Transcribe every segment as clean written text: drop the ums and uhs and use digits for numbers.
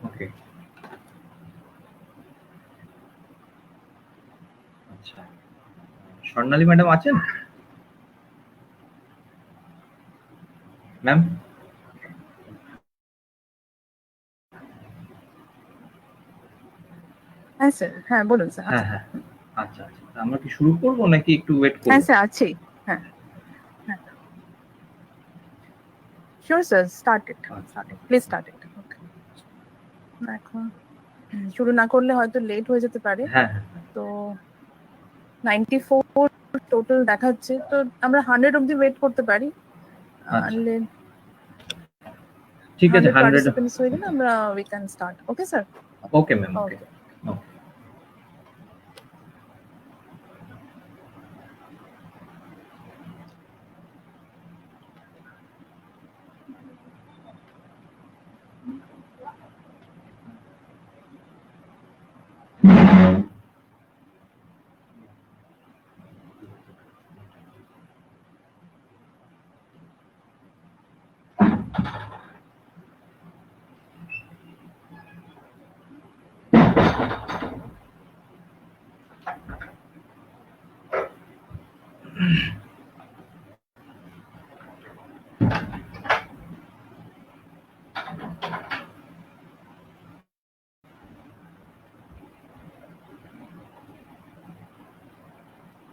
ওকে, আচ্ছা, স্বর্ণালী ম্যাডাম আছেন? ম্যাম? হ্যাঁ স্যার, হ্যাঁ বলুন স্যার। হ্যাঁ হ্যাঁ, আচ্ছা আচ্ছা, আমরা কি শুরু করবো নাকি একটু ওয়েট করবো? হ্যাঁ স্যার আছি, হ্যাঁ হ্যাঁ sure sir, start it, please start it. এখন শুরু না করলে হয়তো লেট হয়ে যেতে পারে। হ্যাঁ হ্যাঁ, তো 94 টোটাল দেখাচ্ছে, তো আমরা 100 অবধি ওয়েট করতে পারি। আচ্ছা ঠিক আছে, 100 100। পার্টিসিপেন্টস হয়ে গেলে আমরা we can start. Okay sir? Okay ma'am, okay okay. Okay.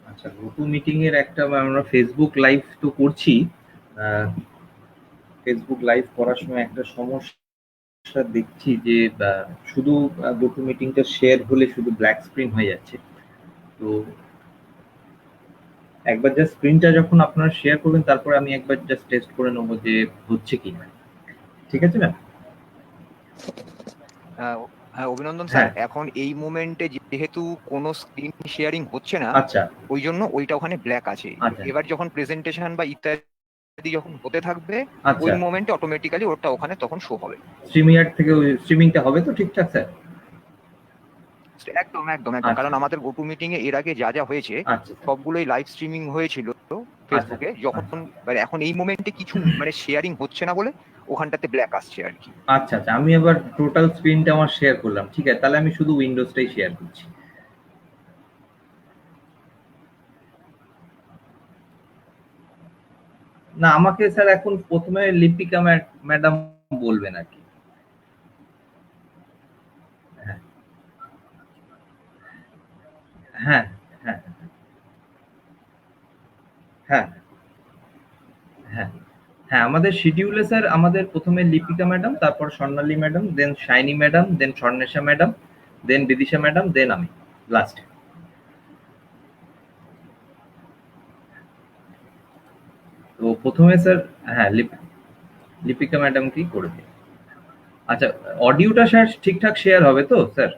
আচ্ছা, গোটু মিটিং এর একটা আমরা ফেসবুক লাইভ তো করছি। ফেসবুক লাইভ করার সময় একটা সমস্যা দেখছি যে শুধু গোটু মিটিংটা শেয়ার হলে শুধু ব্ল্যাক স্ক্রিন হয়ে যাচ্ছে। তো একবার জাস্ট স্ক্রিনটা যখন আপনারা শেয়ার করবেন তারপরে আমি একবার জাস্ট টেস্ট করে নেবো যে হচ্ছে কিনা। ঠিক আছে ম্যাম? হ্যাঁ অভিনন্দন স্যার, হ্যাঁ। এখন এই মোমেন্টে যেহেতু কোনো স্ক্রিন শেয়ারিং হচ্ছে না, আচ্ছা ওই জন্য ওইটা ওখানে ব্ল্যাক আছে। আচ্ছা এবার যখন প্রেজেন্টেশন বা ইত্যাদি যখন হতে থাকবে, আচ্ছা, ওই মোমেন্টে অটোমেটিক্যালি ওটা ওখানে তখন শো হবে। স্ট্রিমিয়ার্ড থেকে স্ট্রিমিংটা হবে তো ঠিকঠাক স্যার? একদম একদম একদম, আচ্ছা কারণ আমাদের গোটু মিটিং এ এর আগে যা যা হয়েছে আচ্ছা সবগুলোই লাইভ স্ট্রিমিং হয়েছিল ফেসবুকে। যখন মানে এখন এই মোমেন্টে কিছু মানে শেয়ারিং হচ্ছে না বলে ওখানটাতে ব্ল্যাক আসছে আর কি। আচ্ছা আচ্ছা, আমি এবার টোটাল স্ক্রিনটা আমার শেয়ার করলাম। ঠিক আছে, তাহলে আমি শুধু উইন্ডোজটাই শেয়ার করছি। না, আমাকে স্যার এখন প্রথমে লিপিকা ম্যাডাম বলবেন আর কি। হ্যাঁ হ্যাঁ হ্যাঁ হ্যাঁ হ্যাঁ হ্যাঁ, আমাদের শিডিউলে স্যার আমাদের প্রথমে লিপিকা ম্যাডাম, তারপর স্বর্ণালী ম্যাডাম, দেন শাইনি ম্যাডাম, দেন স্বর্ণেশা ম্যাডাম, দেন বিদিশা ম্যাডাম, দেন আমি লাস্টে। তো প্রথমে স্যার, হ্যাঁ লিপিকা ম্যাডাম কি করে দিন। আচ্ছা, অডিওটা স্যার ঠিকঠাক শেয়ার হবে তো স্যার?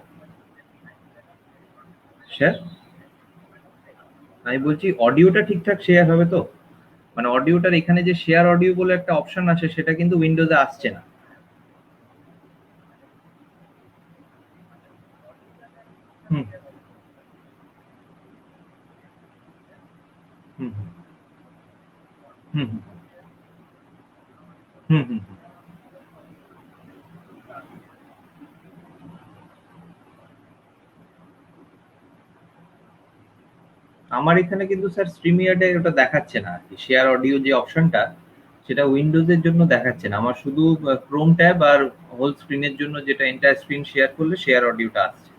স্যার আমি বলছি অডিওটা ঠিকঠাক শেয়ার হবে তো? মানে অডিওটার এখানে যে শেয়ার অডিও বলে একটা অপশন আছে সেটা কিন্তু উইন্ডোজে আসছে না। হুম হুম হুম হুম হুম হুম। আমার এখানে কিন্তু স্যার স্ট্রিমিয়ার্ডে ওটা দেখাচ্ছে না আর কি, শেয়ার অডিও যে অপশনটা সেটা উইন্ডোজের জন্য দেখাচ্ছে না। আমার শুধু ক্রোম ট্যাব আর হোল স্ক্রিনের জন্য, যেটা এন্টায়ার স্ক্রিন শেয়ার করলে শেয়ার অডিওটা আসছে।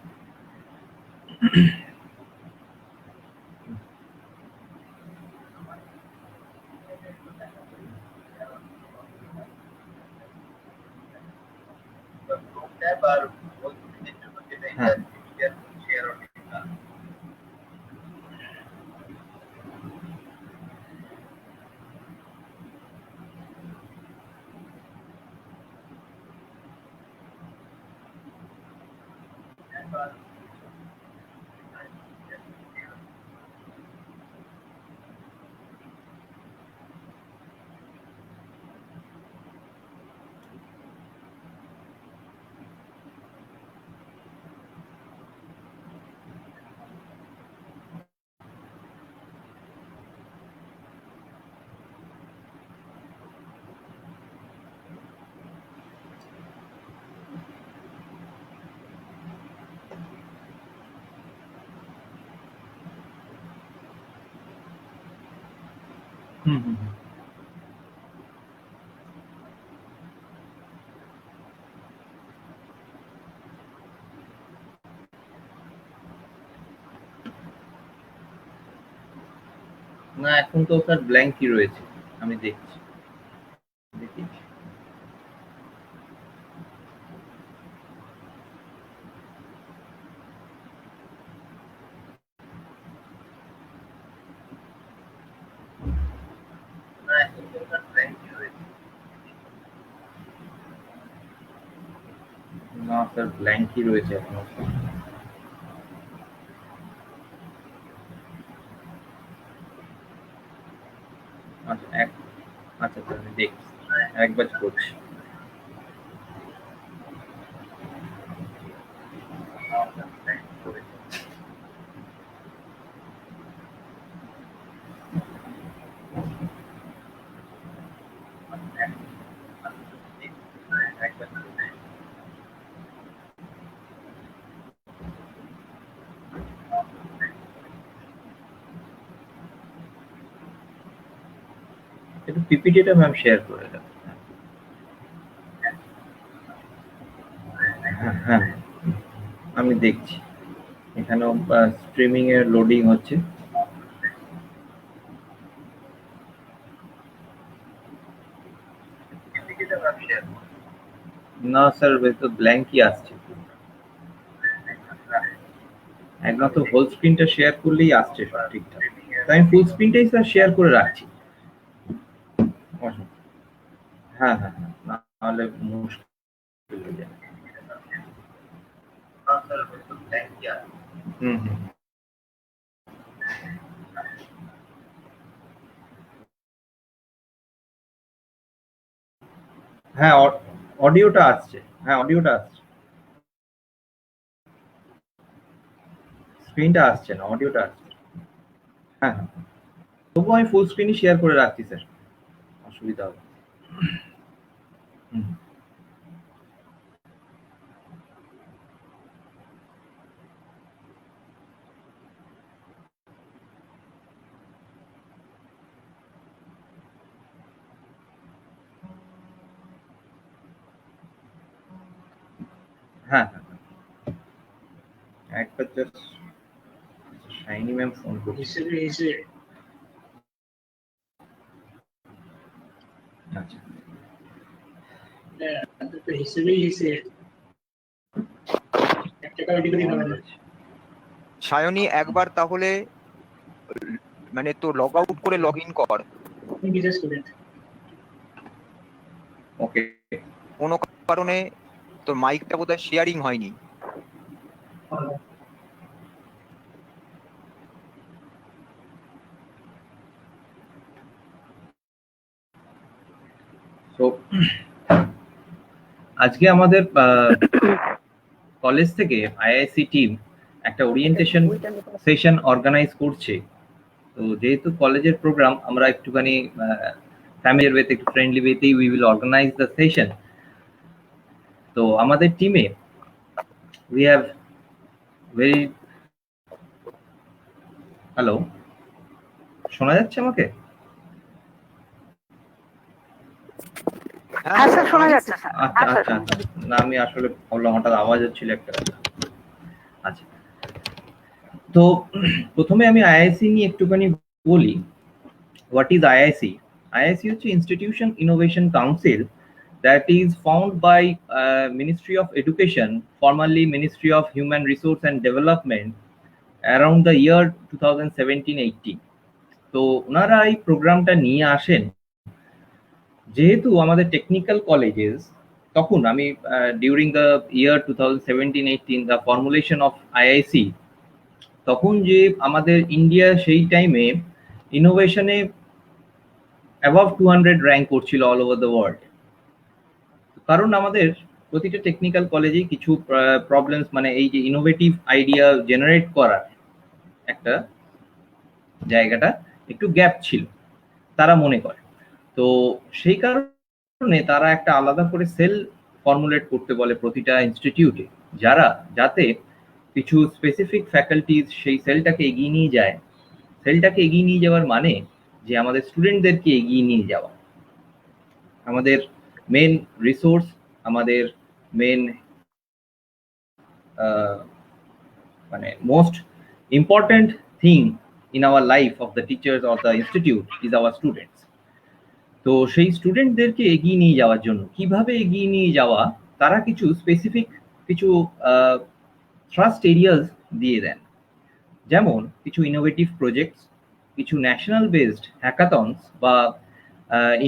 ক্রোম ট্যাব আর হোল স্ক্রিনের জন্য যেটা এন্টায়ার স্ক্রিন শেয়ার করলে শেয়ার অডিওটা আসছে। হুম হুম হুম। না এখন তো স্যার ব্ল্যাঙ্কই রয়েছে, আমি দেখছি দেখি। না এখন তো স্যার ব্ল্যাঙ্কই রয়েছে। না স্যার ব্ল্যাঙ্কই রয়েছে এখনো। আচ্ছা আচ্ছা স্যার আমি দেখছি, একবার করছি। একটু পিপিটিটা ম্যাম শেয়ার করে দেন। হ্যাঁ হ্যাঁ আমি দেখছি, এখানেও স্ট্রিমিং এর লোডিং হচ্ছে। না স্যার তো ব্ল্যাঙ্কই আসছে, একমাত্র হোল স্ক্রিনটা শেয়ার করলেই আসছে সব ঠিকঠাক। তাই আমি ফুল স্ক্রিনটাই স্যার শেয়ার করে রাখছি। হ্যাঁ হ্যাঁ হ্যাঁ, না হলে মুশকিল হয়ে যাবে। হুম হুম। হ্যাঁ অডিওটা আসছে, হ্যাঁ অডিওটা আসছে, স্ক্রিনটা আসছে না, অডিওটা আসছে। হ্যাঁ হ্যাঁ, তবুও আমি ফুল স্ক্রিনই শেয়ার করে রাখছি স্যার, অসুবিধা হবে। হুম। হ্যাঁ হ্যাঁ হ্যাঁ। একবার জাস্ট শাইনি ম্যাম ফোন করছে। আচ্ছা সায়নী একবার তাহলে মানে তো লগ আউট করে লগ ইন কর। ওকে। কোনো কারণে তোর মাইকটা বোধহয় শেয়ারিং হয়নি। তো আজকে আমাদের কলেজ থেকে আইআইসি টিম একটা ওরিয়েন্টেশন সেশন অর্গানাইজ করছে। তো যেহেতু কলেজের প্রোগ্রাম, আমরা একটুখানি ফ্যামিলিয়ার ওয়েতে, একটু ফ্রেন্ডলি ওয়েতেই we will organise the session. তো আমাদের টিমে উই হ্যাভ ভেরি, হ্যালো শোনা যাচ্ছে আমাকে? হ্যাঁ স্যার শোনা যাচ্ছে স্যার। আচ্ছা আচ্ছা আচ্ছা, না আমি আসলে ভাবলাম হঠাৎ আওয়াজ হচ্ছিল একটা। আচ্ছা, তো প্রথমে আমি আইআইসি নিয়ে একটুখানি বলি। What is IIC? আইআইসি হচ্ছে institution innovation council that is found by Ministry of Education, formerly Ministry of Human Resource and Development, around the year 2017-18. তো ওনারা এই প্রোগ্রামটা নিয়ে আসেন যেহেতু আমাদের টেকনিক্যাল কলেজেস তখন আমি during the year 2017-18 the formulation of IIC, তখন যে আমাদের ইন্ডিয়া সেই টাইমে ইনোভেশনে অ্যাবভ 200 র্যাঙ্ক করছিল অল ওভার দ্য ওয়ার্ল্ড। কারণ আমাদের প্রতিটা টেকনিক্যাল কলেজেই কিছু প্রবলেমস, মানে এই যে ইনোভেটিভ আইডিয়া জেনারেট করার একটা জায়গাটা একটু গ্যাপ ছিল তারা মনে করে। তো সেই কারণে তারা একটা আলাদা করে সেল ফর্মুলেট করতে বলে প্রতিটা ইনস্টিটিউটে, যাতে কিছু স্পেসিফিক ফ্যাকাল্টিজ সেই সেলটাকে এগিয়ে নিয়ে যায়। সেলটাকে এগিয়ে নিয়ে যাওয়ার মানে যে আমাদের স্টুডেন্টদেরকে এগিয়ে নিয়ে যাওয়া। আমাদের মেন রিসোর্স, আমাদের মেন মানে most important thing in our life of the teachers of the institute is our students. তো সেই স্টুডেন্টদেরকে এগিয়ে নিয়ে যাওয়ার জন্য কিভাবে এগিয়ে নিয়ে যাওয়া, তারা কিছু স্পেসিফিক কিছু ট্রাস্ট এরিয়াস দিয়ে দেন। যেমন কিছু ইনোভেটিভ প্রজেক্টস, কিছু ন্যাশনাল বেসড হ্যাকাথনস বা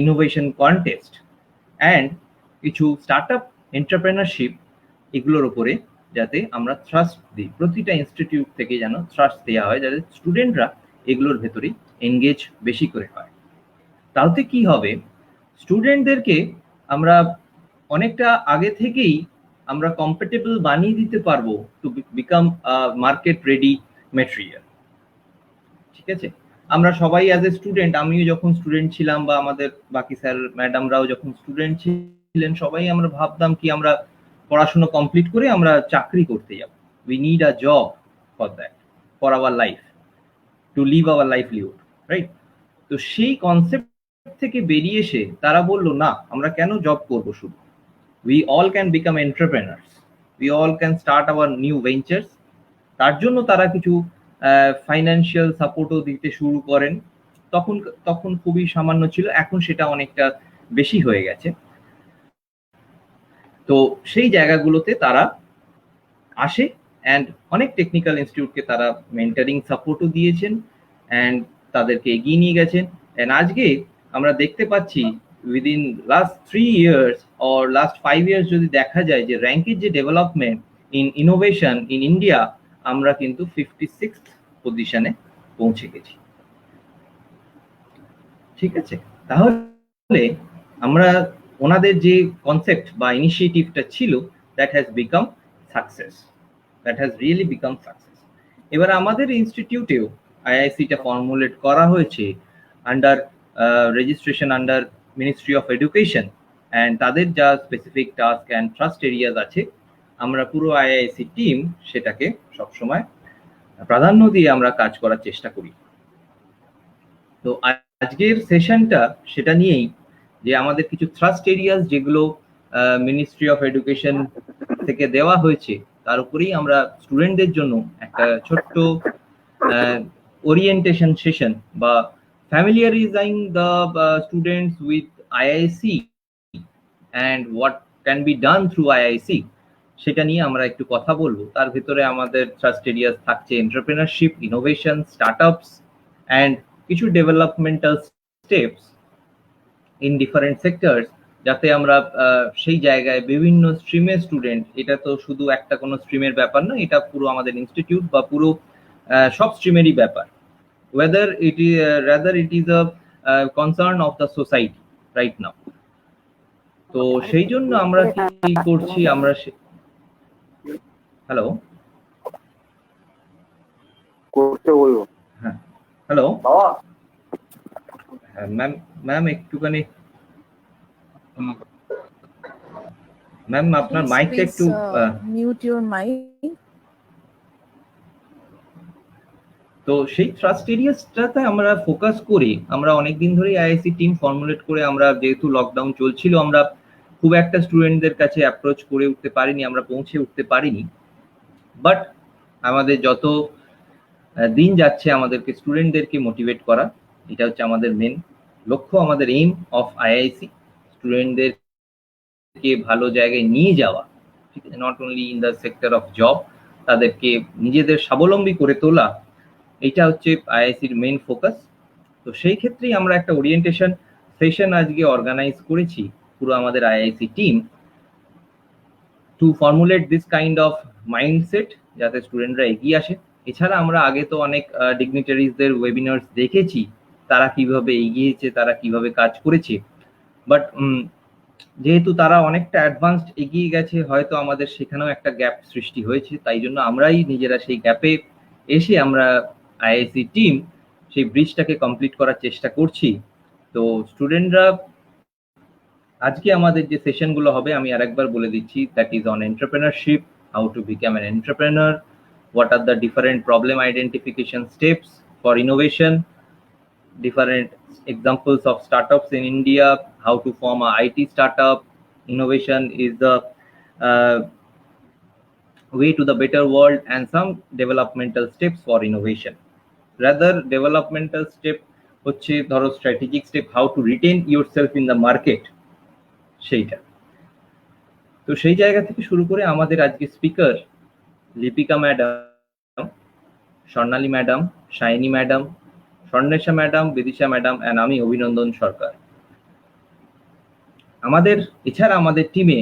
ইনোভেশন কন্টেস্ট, অ্যান্ড কিছু স্টার্টআপ এন্টারপ্রেনারশিপ, এগুলোর উপরে যাতে আমরা ট্রাস্ট দিই। প্রতিটা ইনস্টিটিউট থেকে যেন ট্রাস্ট দেওয়া হয়, যাতে স্টুডেন্টরা এগুলোর ভেতরে এনগেজ বেশি করে হয়। তাতে কি হবে, স্টুডেন্টদেরকে আমরা অনেকটা আগে থেকেই আমরা কম্পেটেবল বানিয়ে দিতে পারবো to become market ready material. ঠিক আছে, আমরা সবাই অ্যাজ এ স্টুডেন্ট, আমিও যখন স্টুডেন্ট ছিলাম বা আমাদের বাকি স্যার ম্যাডামরাও যখন স্টুডেন্ট ছিলেন, সবাই আমরা ভাবতাম কি আমরা পড়াশোনা কমপ্লিট করে আমরা চাকরি করতে যাব। We need a job for that, for our life, to live our livelihood, right? তো সেই কনসেপ্ট থেকে বেরিয়ে এসে তারা বললো না, আমরা কেন জব করব, শুধু we all can become entrepreneurs, we all can start our new ventures. তার জন্য তারা কিছু ফাইন্যান্সিয়াল সাপোর্টও দিতে শুরু করেন। তখন খুবই সামান্য ছিল, এখন সেটা অনেকটা বেশি হয়ে গেছে। তো সেই জায়গাগুলোতে তারা আসে, অ্যান্ড অনেক টেকনিক্যাল ইনস্টিটিউটকে তারা মেন্টারিং সাপোর্টও দিয়েছেন অ্যান্ড তাদেরকে এগিয়ে নিয়ে গেছেন। অ্যান্ড আজকে আমরা দেখতে পাচ্ছি within last 3 years or last 5 years যদি দেখা যায় যে র্যাঙ্কের যে development in innovation in India, আমরা কিন্তু 56th পজিশনে পৌঁছে গেছি। ঠিক আছে, তাহলে আমরা ওনাদের যে কনসেপ্ট বা ইনিশিয়েটিভটা ছিল, that has become success, that has really become success. এবার আমাদের ইনস্টিটিউটেও আইআইসিটা ফর্মুলেট করা হয়েছে under registration under ministry of education, and তাদের যা specific task and trust areas আছে, আমরা পুরো আইআইসি টিম সেটাকে সবসময় প্রাধান্য দিয়ে আমরা কাজ করার চেষ্টা করি। তো আজকের সেশনটা সেটা নিয়েই, যে আমাদের কিছু ট্রাস্ট এরিয়াস যেগুলো মিনিস্ট্রি অফ এডুকেশন থেকে দেওয়া হয়েছে, তার উপরেই আমরা স্টুডেন্টদের জন্য একটা ছোট্ট ওরিয়েন্টেশন সেশন বা familiarising the students with IIC and what can be done through IIC, সেটা নিয়ে আমরা একটু কথা বলবো। তার ভিতরে আমাদের ট্রাস্ট এরিয়াস থাকছে এন্টারপ্রেনারশিপ, ইনোভেশন, স্টার্টআপস, অ্যান্ড কিছু developmental steps in different sectors, যাতে আমরা সেই জায়গায় বিভিন্ন স্ট্রিমের স্টুডেন্ট, এটা তো শুধু একটা কোনো স্ট্রিমের ব্যাপার না, এটা পুরো আমাদের ইনস্টিটিউট বা পুরো সব স্ট্রিমেরই ব্যাপার, whether it is a concern of the society right now. তো সেই জন্য আমরা কি করছি, আমরা হ্যালো করতে বলবো। হ্যাঁ, হ্যালো বাবা, ম্যাম একটুখানি, ম্যাম আপনার মাইকটা একটু মিউট ইউর মাইক। তো সেই ট্রাস্ট এরিয়াসটাতে আমরা ফোকাস করি। আমরা অনেকদিন ধরে আইআইসি টিম ফর্মুলেট করে, আমরা যেহেতু লকডাউন চলছিল, আমরা খুব একটা স্টুডেন্টদের কাছে অ্যাপ্রোচ করে উঠতে পারিনি, আমরা পৌঁছে উঠতে পারিনি। বাট আমাদের যত দিন যাচ্ছে, আমাদেরকে স্টুডেন্টদেরকে মোটিভেট করা, এটা হচ্ছে আমাদের মেন লক্ষ্য, আমাদের এইম অফ আইআইসি, স্টুডেন্টদেরকে ভালো জায়গায় নিয়ে যাওয়া। ঠিক আছে, not only in the sector of job, তাদেরকে নিজেদের স্বাবলম্বী করে তোলা, এটা হচ্ছে আইআইসির মেইন ফোকাস। তো সেই ক্ষেত্রেই আমরা একটা ওরিয়েন্টেশন সেশন আজকে অর্গানাইজ করেছি পুরো আমাদের IIC team. To formulate this kind of mindset যাতে স্টুডেন্টরা এগিয়ে আসে। এছাড়া আমরা আগে তো অনেক ডিগনিটারিজদের ওয়েবিনার্স দেখেছি, তারা কিভাবে এগিয়েছে, তারা কিভাবে কাজ করেছে। বাট যেহেতু তারা অনেকটা অ্যাডভান্সড এগিয়ে গেছে, হয়তো আমাদের সেখানেও একটা গ্যাপ সৃষ্টি হয়েছে, তাই জন্য আমরাই নিজেরা সেই গ্যাপে এসে আমরা আইআইসি টিম সেই ব্রিজটাকে কমপ্লিট করার চেষ্টা করছি। তো স্টুডেন্টরা আজকে আমাদের যে সেশনগুলো হবে আমি আরেকবার বলে দিচ্ছি, that is on entrepreneurship, how to become an entrepreneur, what are the different problem identification steps for innovation, different examples of startups in India, how to form a IT startup. Innovation is the way to the better world, and some developmental steps for innovation. Rather developmental step হচ্ছে ধরো strategic step, how to retain yourself in the market, সেইটা। তো সেই জায়গা থেকে শুরু করে আমাদের আজকে speaker Lipika madam, Swarnali madam, Shiny madam, Swarnesha madam, Bidisha madam and আমি অভিনন্দন সরকার। এছাড়া আমাদের টিমে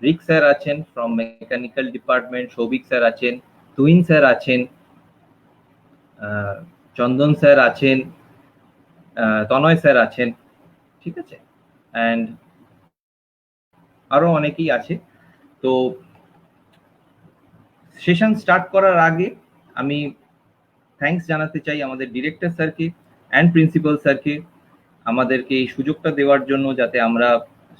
রিক স্যার আছেন from mechanical department, Souvik sir আছেন, তুহিন স্যার আছেন, চন্দন স্যার আছেন, তনয় স্যার আছেন, ঠিক আছে, অ্যান্ড আরো অনেকেই আছে। তো সেশন স্টার্ট করার আগে আমি থ্যাঙ্কস জানাতে চাই আমাদের ডিরেক্টর স্যারকে অ্যান্ড প্রিন্সিপাল স্যারকে, আমাদেরকে এই সুযোগটা দেওয়ার জন্য, যাতে আমরা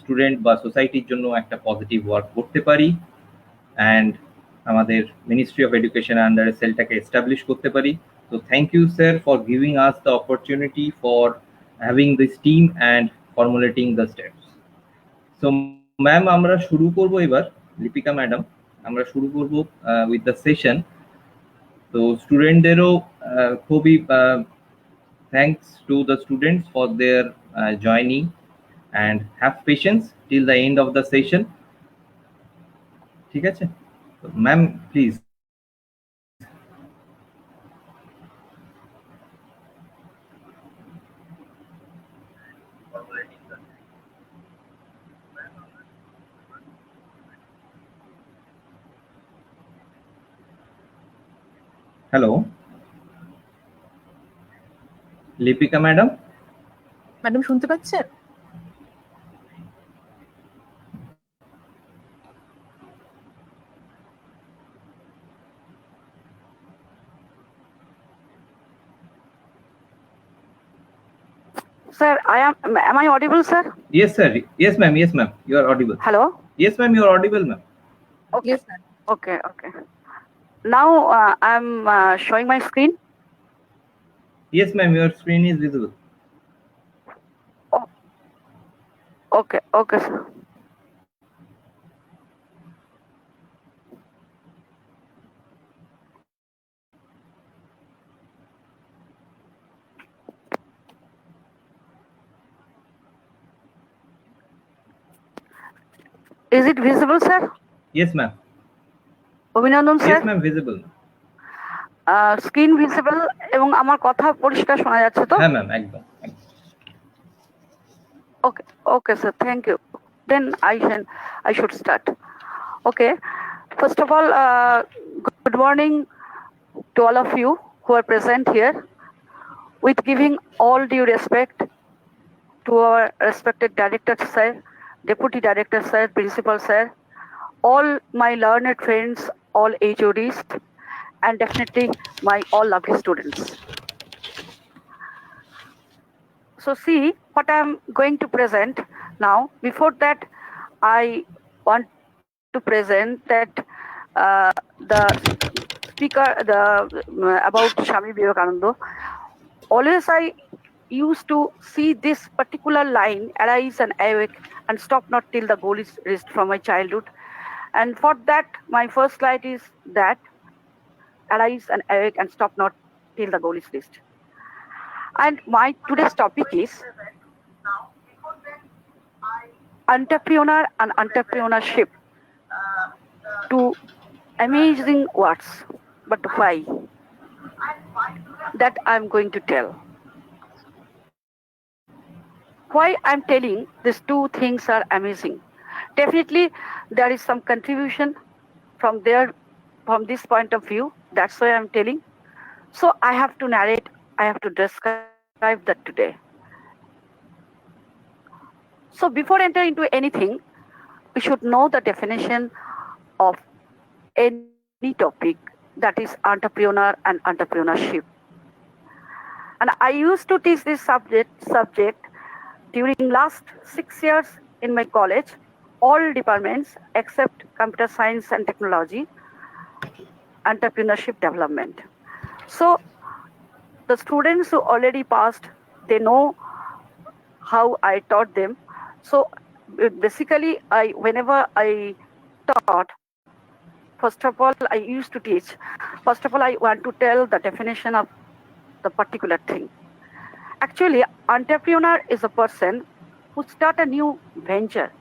স্টুডেন্ট বা সোসাইটির জন্য একটা পজিটিভ ওয়ার্ক করতে পারি অ্যান্ড আমাদের মিনিস্ট্রি অফ এডুকেশন আন্ডারে সেলটাকে এস্টাবলিশ করতে পারি। তো thank you sir for giving us the opportunity for having this team and formulating the steps. So ma'am, আমরা শুরু করব এবার, লিপিকা ম্যাডাম, আমরা শুরু করব উইথ দ্য সেশন। তো স্টুডেন্টদেরও খুবই thanks to the students for their joining, and have patience till the end of the session. ঠিক আছে ma'am, please. Hello Lipika madam. Madam শুনতে পাচ্ছেন? Sir, am I audible, sir? Yes sir, yes ma'am, yes ma'am, you are audible. Hello? Yes ma'am, you are audible ma'am. Okay. Yes, ma'am. Okay. Now I'm showing my screen. Yes ma'am, your screen is visible. Okay, sir. Is it visible, sir? Yes ma'am. অভিনন্দন sir. Yes ma'am, visible. Screen visible এবং আমার কথা পরিষ্কার শোনা যাচ্ছে তো? হ্যাঁ ma'am, একদম। Okay, sir. Thank you. Then I should start. Okay. First of all, good morning to all of you who are present here. With giving all due respect to our respected director sir, deputy director sir, principal sir, all my learned friends, all HODs, and definitely my all lovely students. So see what I'm going to present now. Before that, I want to present that the speaker about Swami Vivekananda. Always I used to see this particular line, arise and awake and stop not till the goal is reached, from my childhood. And for that, my first slide is that, arise and awake and stop not till the goal is reached. And my today's topic is entrepreneur and entrepreneurship. Two amazing words, but why? That I'm going to tell. Why I'm telling these two things are amazing. definitely there is some contribution from this point of view. That's why I'm telling. So I have to narrate, I have to describe that today. So before entering into anything, we should know the definition of any topic, that is entrepreneur and entrepreneurship. And I used to teach this subject during last 6 years in my college, all departments except computer science and technology, entrepreneurship development. So the students who already passed, they know how I taught them. So basically, whenever I taught, first of all, I used to teach. First of all, I want to tell the definition of the particular thing. Actually, entrepreneur is a person who starts a new venture,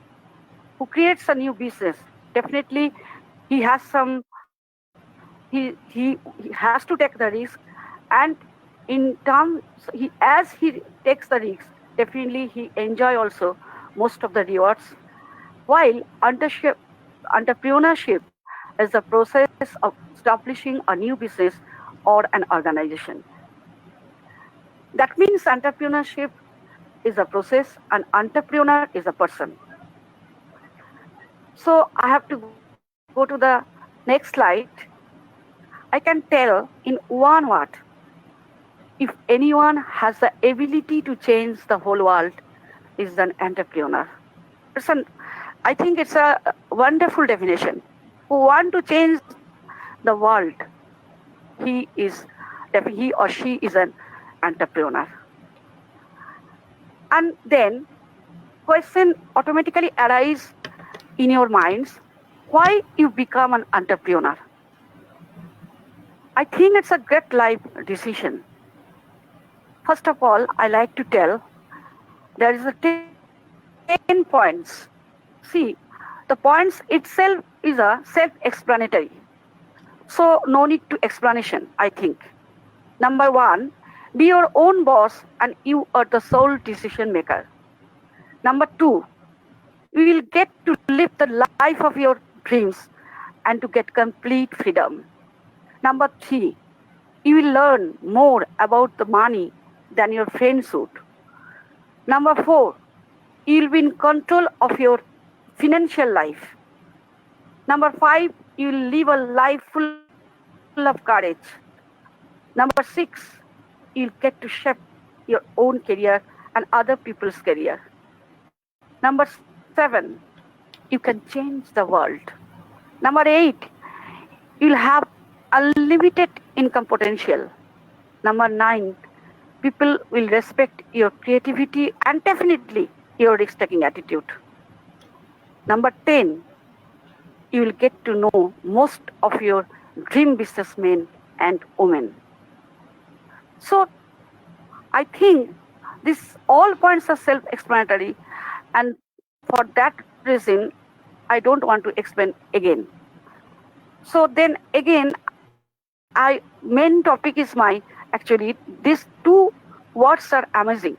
who creates a new business. Definitely, he has some. He has to take the risk, and in terms, as he takes the risk, definitely he enjoy also most of the rewards. While entrepreneurship is the process of establishing a new business or an organization. That means entrepreneurship is a process and entrepreneur is a person. So I have to go to the next slide. I can tell in one word, if anyone has the ability to change the whole world, is an entrepreneur. I think it's a wonderful definition. Who want to change the world, he or she is an entrepreneur. And then question automatically arises in your minds, why you become an entrepreneur? I think it's a great life decision. First of all, I like to tell there is a 10 points. See, the points itself is a self-explanatory. So no need to explanation, I think. Number 1, be your own boss and you are the sole decision maker. Number 2, you will get to live the life of your dreams and to get complete freedom. Number 3, you will learn more about the money than your friends would. Number 4, you will be in control of your financial life. Number 5, you will live a life full of courage. Number 6, you'll get to shape your own career and other people's career. Number 7, you can change the world. Number 8, you'll have unlimited income potential. Number 9, people will respect your creativity and definitely your risk-taking attitude. Number 10, you will get to know most of your dream businessmen and women. So I think these all points are self-explanatory, and for that reason, I don't want to explain again. So then again, main topic is actually these 2 words are amazing.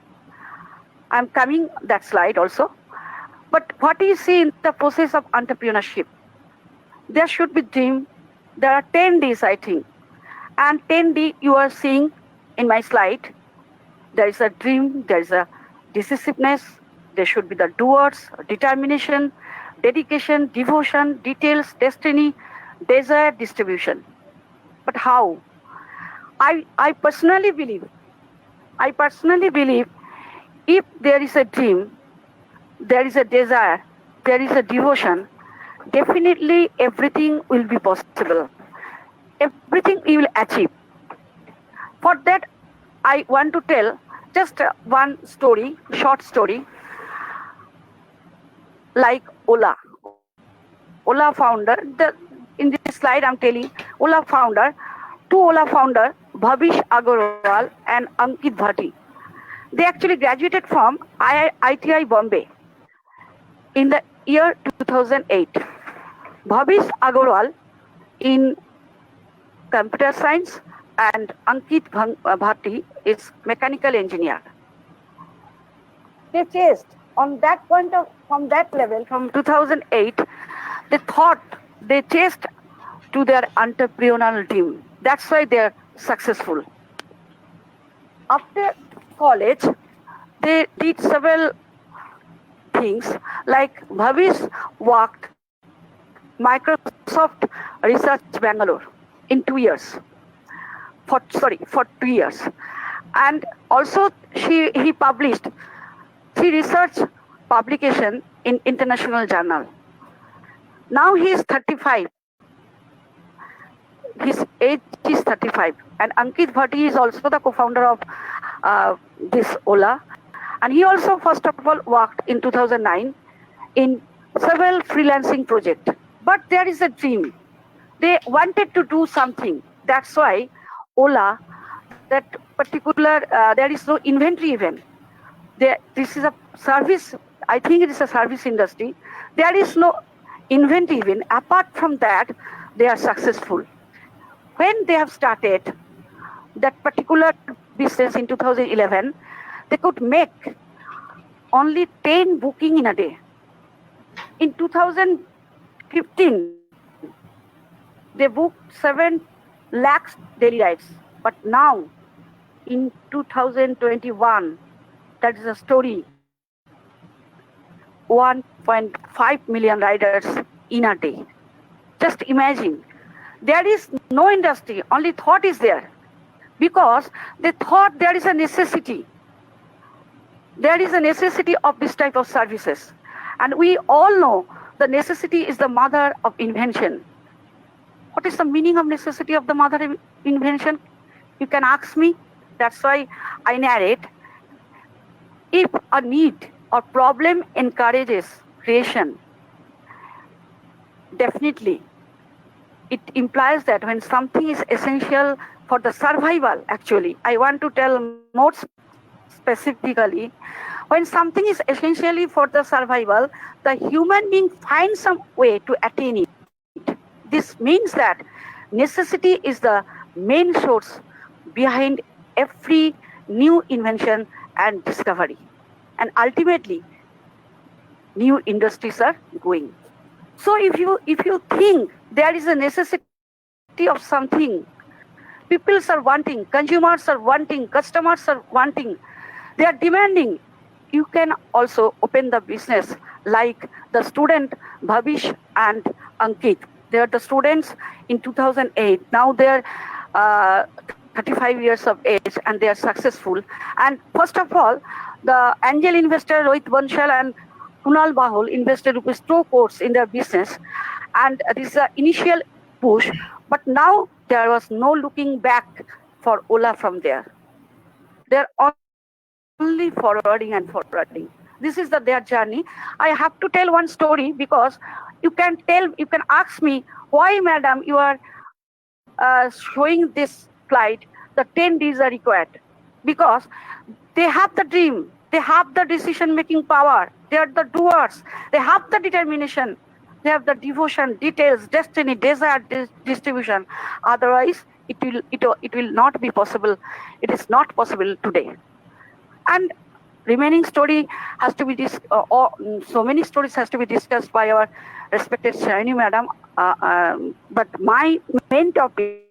I'm coming that slide also. But what you see in the process of entrepreneurship, there should be dream. There are 10 Ds, I think. And 10D you are seeing in my slide. There is a dream, there is a decisiveness, there should be the doers, determination, dedication, devotion, details, destiny, desire, distribution. But how? I personally believe if there is a dream, there is a desire, there is a devotion, definitely everything will be possible. Everything you will achieve. For that, I want to tell just one story, short story, like Ola. Ola founder, in this slide I'm telling, Ola founder, 2 Ola founder, Bhavish Agarwal and Ankit Bhatti. They actually graduated from ITI Bombay in the year 2008. Bhavish Agarwal in computer science and Ankit Bhatti is mechanical engineer. They chased on that point of, from that level, from 2008, they chased to their entrepreneurial dream. That's why they're successful. After college, they did several things, like Bhavish worked Microsoft Research Bangalore in 2 years. For 2 years. And also he published 3 research publication in international journal. Now he is 35. His age is 35. And Ankit Bhatti is also the co-founder of this Ola. And he also, first of all, worked in 2009 in several freelancing projects. But there is a dream. They wanted to do something. That's why Ola, that particular, there is no inventory even. This is a service, I think it is a service industry. There is no inventory even. Apart from that, they are successful. When they have started that particular business in 2011, they could make only 10 booking in a day. In 2015, they booked 7 lakhs daily rides. But now, in 2021, that is a story, 1.5 million riders in a day. Just imagine, there is no industry, only thought is there. Because they thought there is a necessity. There is a necessity of this type of services. And we all know the necessity is the mother of invention. What is the meaning of necessity of the mother of invention? You can ask me. That's why I narrate. If a need or problem encourages creation, definitely it implies that when something is essential for the survival, actually, I want to tell more specifically, when something is essentially for the survival, the human being finds some way to attain it. This means that necessity is the main source behind every new invention and discovery. And ultimately, new industries are going. So if you think there is a necessity of something, people are wanting, consumers are wanting, customers are wanting, they are demanding, you can also open the business like the student Bhavish and Ankit. They are the students in 2008. Now they are 35 years of age and they are successful. And first of all, the angel investor Rohit Bansal and Kunal Bahul invested rupees 2 crores in their business. And this is an initial push. But now there was no looking back for Ola from there. They're only forwarding and forwarding. This is their journey. I have to tell one story because you can ask me, why, madam, you are showing this flight, the 10 Ds are required. Because they have the dream, they have the decision-making power, they are the doers, they have the determination, they have the devotion, details, destiny, desire, distribution. Otherwise, it will not be possible. It is not possible today. And remaining story has to be so many stories has to be discussed by our respected Shaini madam. But my main topic,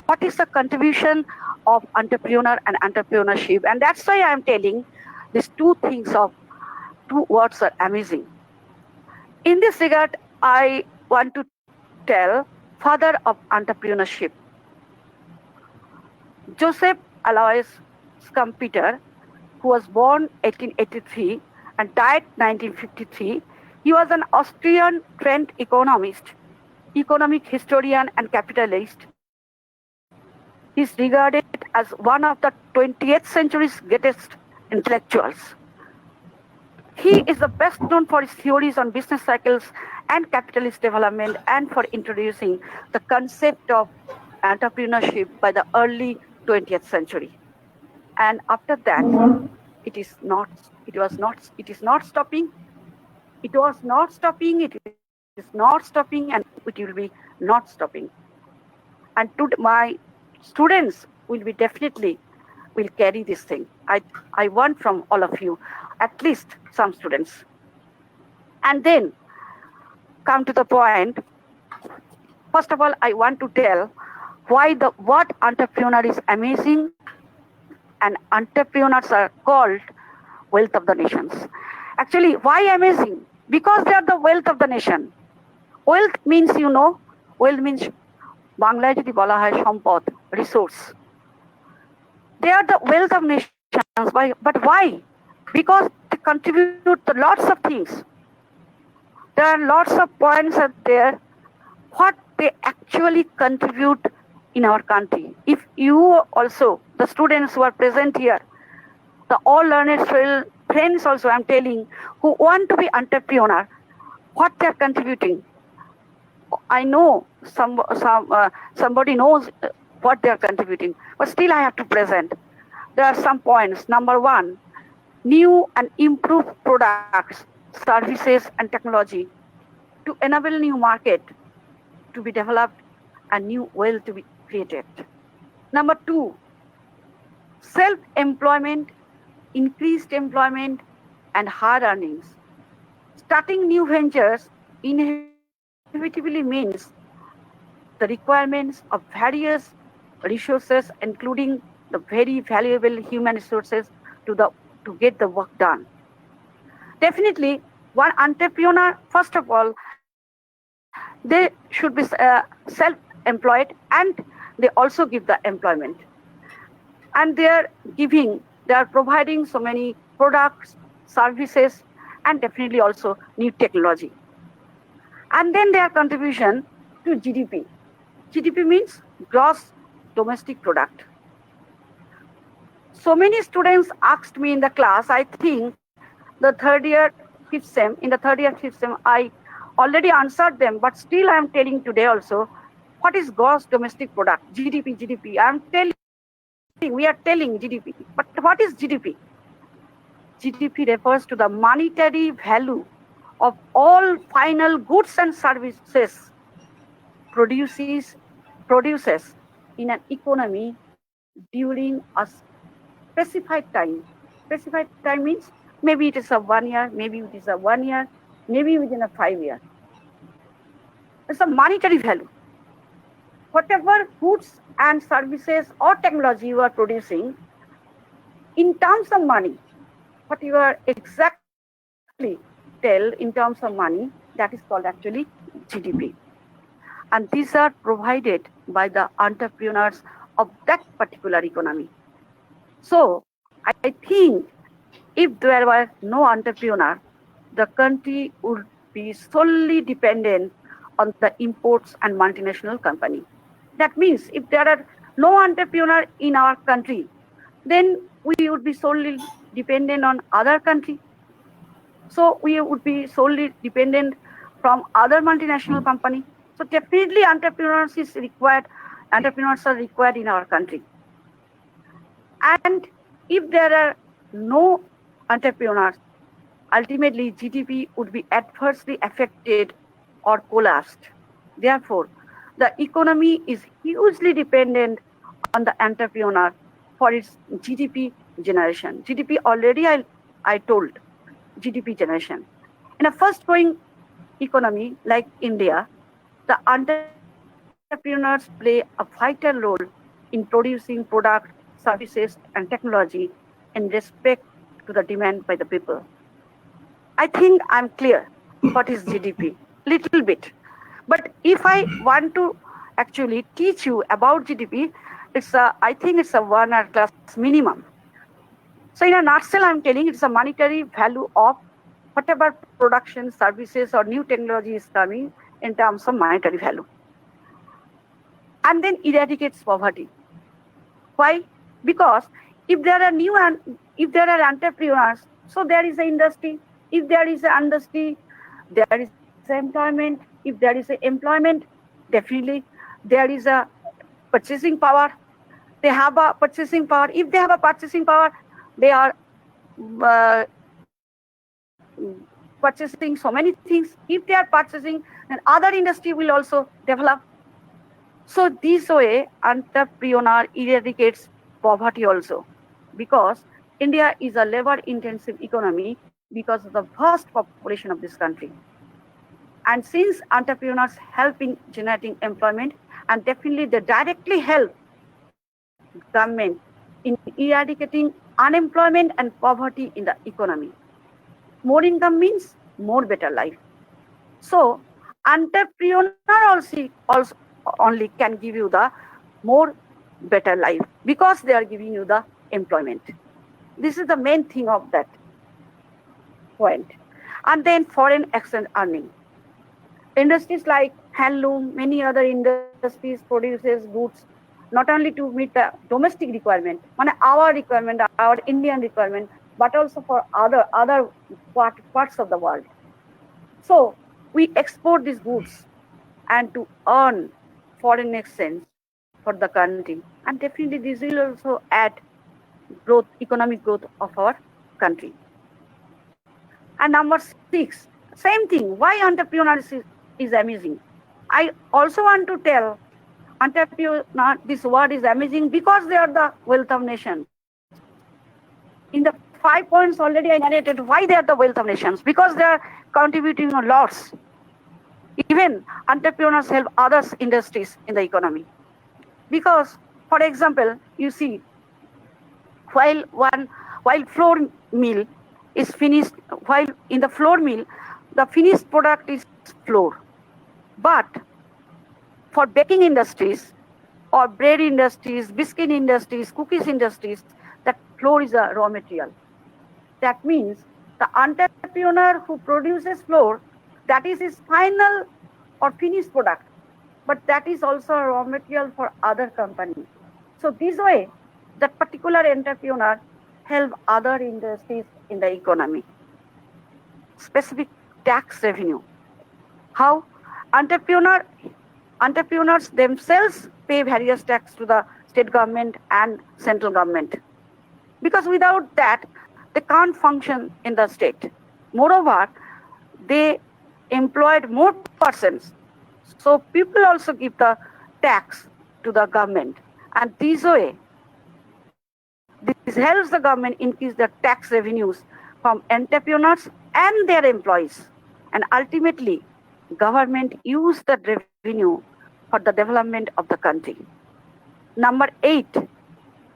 what is the contribution of entrepreneur and entrepreneurship? And that's why I am telling these two words are amazing. In this regard, I want to tell father of entrepreneurship, Joseph Alois Schumpeter, who was born 1883 and died 1953. He was an Austrian trained economist, economic historian and capitalist. He is regarded as one of the 20th century's greatest intellectuals. He is the best known for his theories on business cycles and capitalist development and for introducing the concept of entrepreneurship by the early 20th century. And after that, it is not stopping, and it will be not stopping. And my students will carry this thing. I want from all of you, at least some students. And then come to the point. First of all, I want to tell why the word entrepreneur is amazing and entrepreneurs are called wealth of the nations. Actually, why amazing? Because they are the wealth of the nation. Wealth means, wealth means বাংলায় যদি বলা হয় সম্পদ, resource. They are the wealth of nations. But why? Because they contribute to lots of things. There are lots of points out there what they actually contribute in our country. If you also, the students who are present here, the all learned friends also I'm telling, who want to be entrepreneur, what they are contributing. I know somebody knows what they are contributing, but still I have to present. There are some points. Number one, new and improved products, services and technology to enable new market to be developed and new wealth to be created. Number two, self-employment, increased employment and higher earnings. Starting new ventures inevitably means the requirements of various resources, including the very valuable human resources to get the work done. Definitely, one entrepreneur, first of all, they should be self-employed and they also give the employment. And they are providing so many products, services, and definitely also new technology. And then their contribution to GDP. GDP means gross domestic product. So many students asked me in the class, I think in the third year, fifth sem, I already answered them, but still I am telling today also, what is gross domestic product? GDP. We are telling GDP, but what is GDP? GDP refers to the monetary value of all final goods and services produces in an economy during a specified time. Specified time means maybe it is a 1 year, maybe it is a 1 year, maybe within a 5 year. It's a monetary value. Whatever goods and services or technology you are producing, in terms of money, what you are exactly tell in terms of money, that is called actually GDP. And these are provided by the entrepreneurs of that particular economy. So I think if there were no entrepreneur, the country would be solely dependent on the imports and multinational company. That means if there are no entrepreneur in our country, then we would be solely dependent on other country. So we would be solely dependent from other multinational company. So definitely entrepreneurs are required in our country. And if there are no entrepreneurs, ultimately GDP would be adversely affected or collapsed. Therefore, the economy is hugely dependent on the entrepreneur for its GDP generation. GDP already I told, GDP generation. In a fast-growing economy like India, the entrepreneurs play a vital role in producing products, services, and technology in respect to the demand by the people. I think I'm clear what is GDP, little bit. But if I want to actually teach you about GDP, I think it's a 1 hour class minimum. So in a nutshell, I'm telling it's a monetary value of whatever production, services, or new technology is coming in terms of monetary value. And then eradicates poverty. Why? Because if there are entrepreneurs, so there is an industry. If there is an industry, there is employment. If there is employment, definitely there is a purchasing power. They have a purchasing power. If they have a purchasing power, they are purchasing so many things. If they are purchasing, then other industry will also develop. So this way, entrepreneur eradicates poverty also, because India is a labor-intensive economy because of the vast population of this country. And since entrepreneurs help in generating employment, and definitely they directly help government in eradicating unemployment and poverty in the economy. More income means more better life. So entrepreneur also only can give you the more better life because they are giving you the employment. This is the main thing of that point. And then foreign exchange earning. Industries like handloom, many other industries produces goods not only to meet the domestic requirement, our requirement, our Indian requirement, but also for other parts of the world. So we export these goods and to earn foreign exchange for the country. And definitely this will also add growth, economic growth of our country. And number 6, same thing, why entrepreneurship is amazing. I also want to tell entrepreneur, this word is amazing because they are the wealth of nations. In the 5 points already I narrated why they are the wealth of nations, because they are contributing a lots. Even entrepreneurs help others industries in the economy. Because, for example, you see, while flour mill is finished, while in the flour mill, the finished product is flour. But for baking industries or bread industries, biscuit industries, cookies industries, that flour is a raw material. That means the entrepreneur who produces flour, that is his final or finished product, but that is also a raw material for other companies. So this way, that particular entrepreneur help other industries in the economy. Specific tax revenue. How entrepreneurs themselves pay various tax to the state government and central government. Because without that, they can't function in the state. Moreover, they employed more persons. So people also give the tax to the government. And this way, this helps the government increase the tax revenues from entrepreneurs and their employees. And ultimately, government use the revenue for the development of the country. Number 8,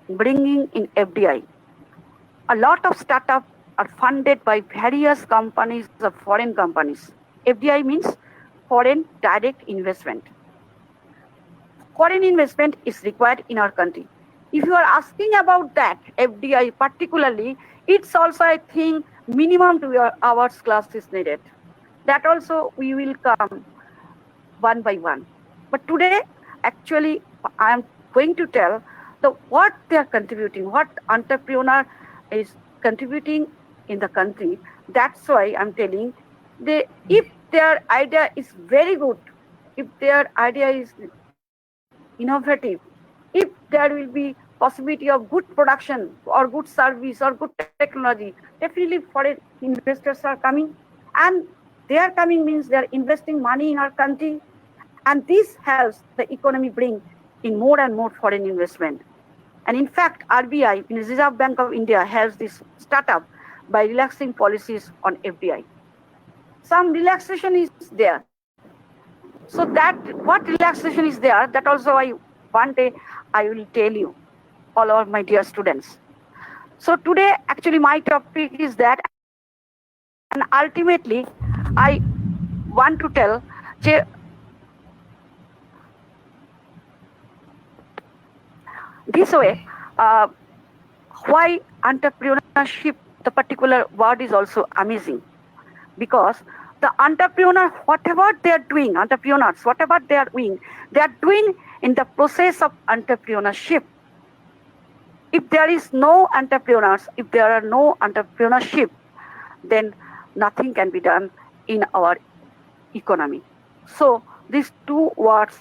bringing in FDI. A lot of startups are funded by various companies or foreign companies. FDI means foreign direct investment. Foreign investment is required in our country. If you are asking about that, FDI particularly, it's also, I think, minimum 2 hours class is needed. That also we will come one by one. But today, actually, I am going to tell what they are contributing, what entrepreneur is contributing in the country. That's why I'm telling, if their idea is very good, if their idea is innovative, if there will be possibility of good production or good service or good technology, definitely foreign investors are coming, and they are coming means they are investing money in our country, and this helps the economy bring in more and more foreign investment. And in fact, RBI, Reserve Bank of India, helps this startup by relaxing policies on FDI. Some relaxation is there. So that what relaxation is there, that also one day I will tell you, all of my dear students. So today, actually, my topic is that, and ultimately, I want to tell, this way, why entrepreneurship, the particular word is also amazing. Because the entrepreneur, whatever they are doing, entrepreneurs, whatever they are doing in the process of entrepreneurship. If there is no entrepreneurs, if there are no entrepreneurship, then nothing can be done in our economy. So these 2 words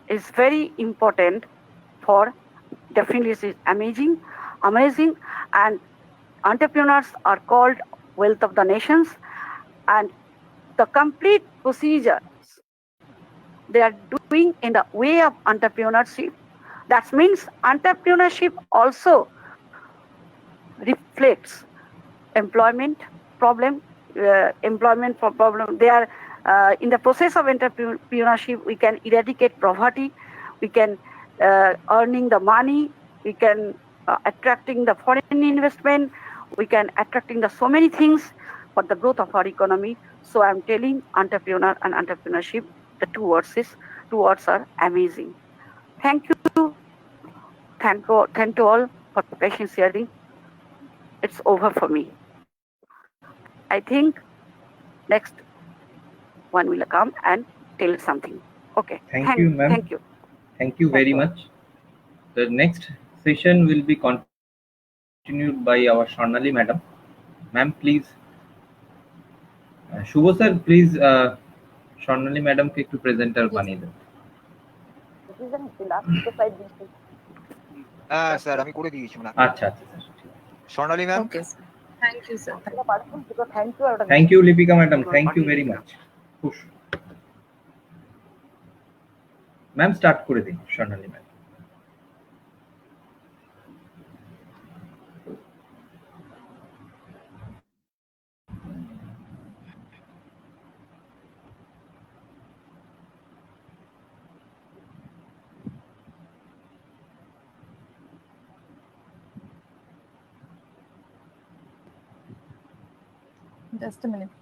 is very important for, definitely it is amazing, and entrepreneurs are called wealth of the nations, and the complete procedures they are doing in the way of entrepreneurship. That means entrepreneurship also reflects employment problem, employment for problem. They are in the process of entrepreneurship. We can eradicate poverty. We can earning the money. We can attracting the foreign investment. We can attracting the so many things for the growth of our economy. So I'm telling entrepreneur and entrepreneurship, the two words are amazing. Thank you. Thank you all for patient sharing. It's over for me. I think next one will come and tell something. Okay. Thank you, ma'am. Thank you. Thank you very much. The next session will be continued by our Swarnali madam. Ma'am, please. Shubho sir please Swarnali ম্যাডামকে একটু presenter বানিয়ে দেন। হ্যাঁ sir আমি করে দিয়েছি না। আচ্ছা আচ্ছা sir, Swarnali ma'am. Okay, sir. Thank you, sir. Thank you Lipika madam, thank you very much. খুশ ম্যাম, স্টার্ট করে দিন Swarnali ma'am. Just a minute.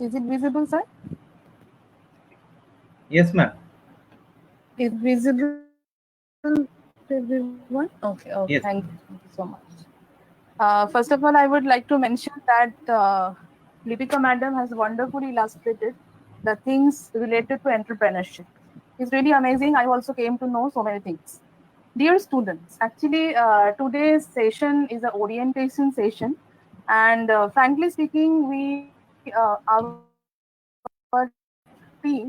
Is it visible, sir? Yes, ma'am. Is it visible to everyone? Okay, okay. Yes. Thank you so much. First of all, I would like to mention that Lipika madam has wonderfully illustrated the things related to entrepreneurship. It's really amazing. I also came to know so many things. Dear students, actually today's session is an orientation session, and frankly speaking, we our team,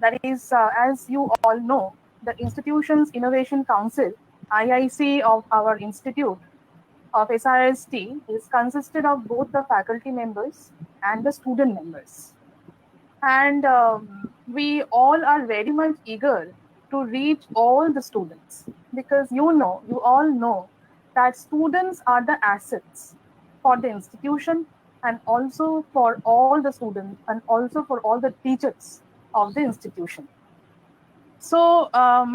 that is, as you all know, the Institution's Innovation Council, IIC of our institute of SRST, is consisted of both the faculty members and the student members. And we all are very much eager to reach all the students, because you all know that students are the assets for the institution, and also for all the students, and also for all the teachers of the institution. So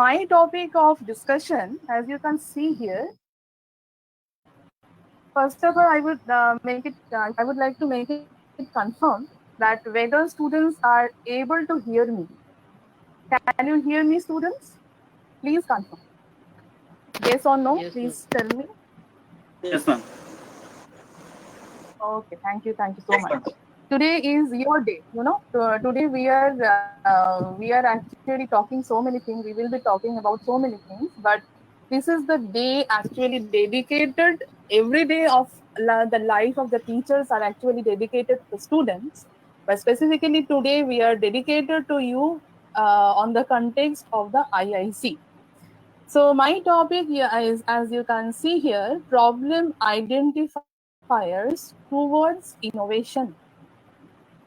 my topic of discussion, as you can see here, first of all, I would I would like to make it confirm that whether students are able to hear me. Can you hear me, students? Please confirm. Yes or no? Yes, please tell me. Yes, ma'am. Okay, thank you so much. Today is your day. Today we are actually talking so many things. We will be talking about so many things, but this is the day actually dedicated. Every day of the life of the teachers are actually dedicated to the students, but specifically today we are dedicated to you on the context of the IIC. So my topic here is, as you can see here, problem identifiers towards innovation.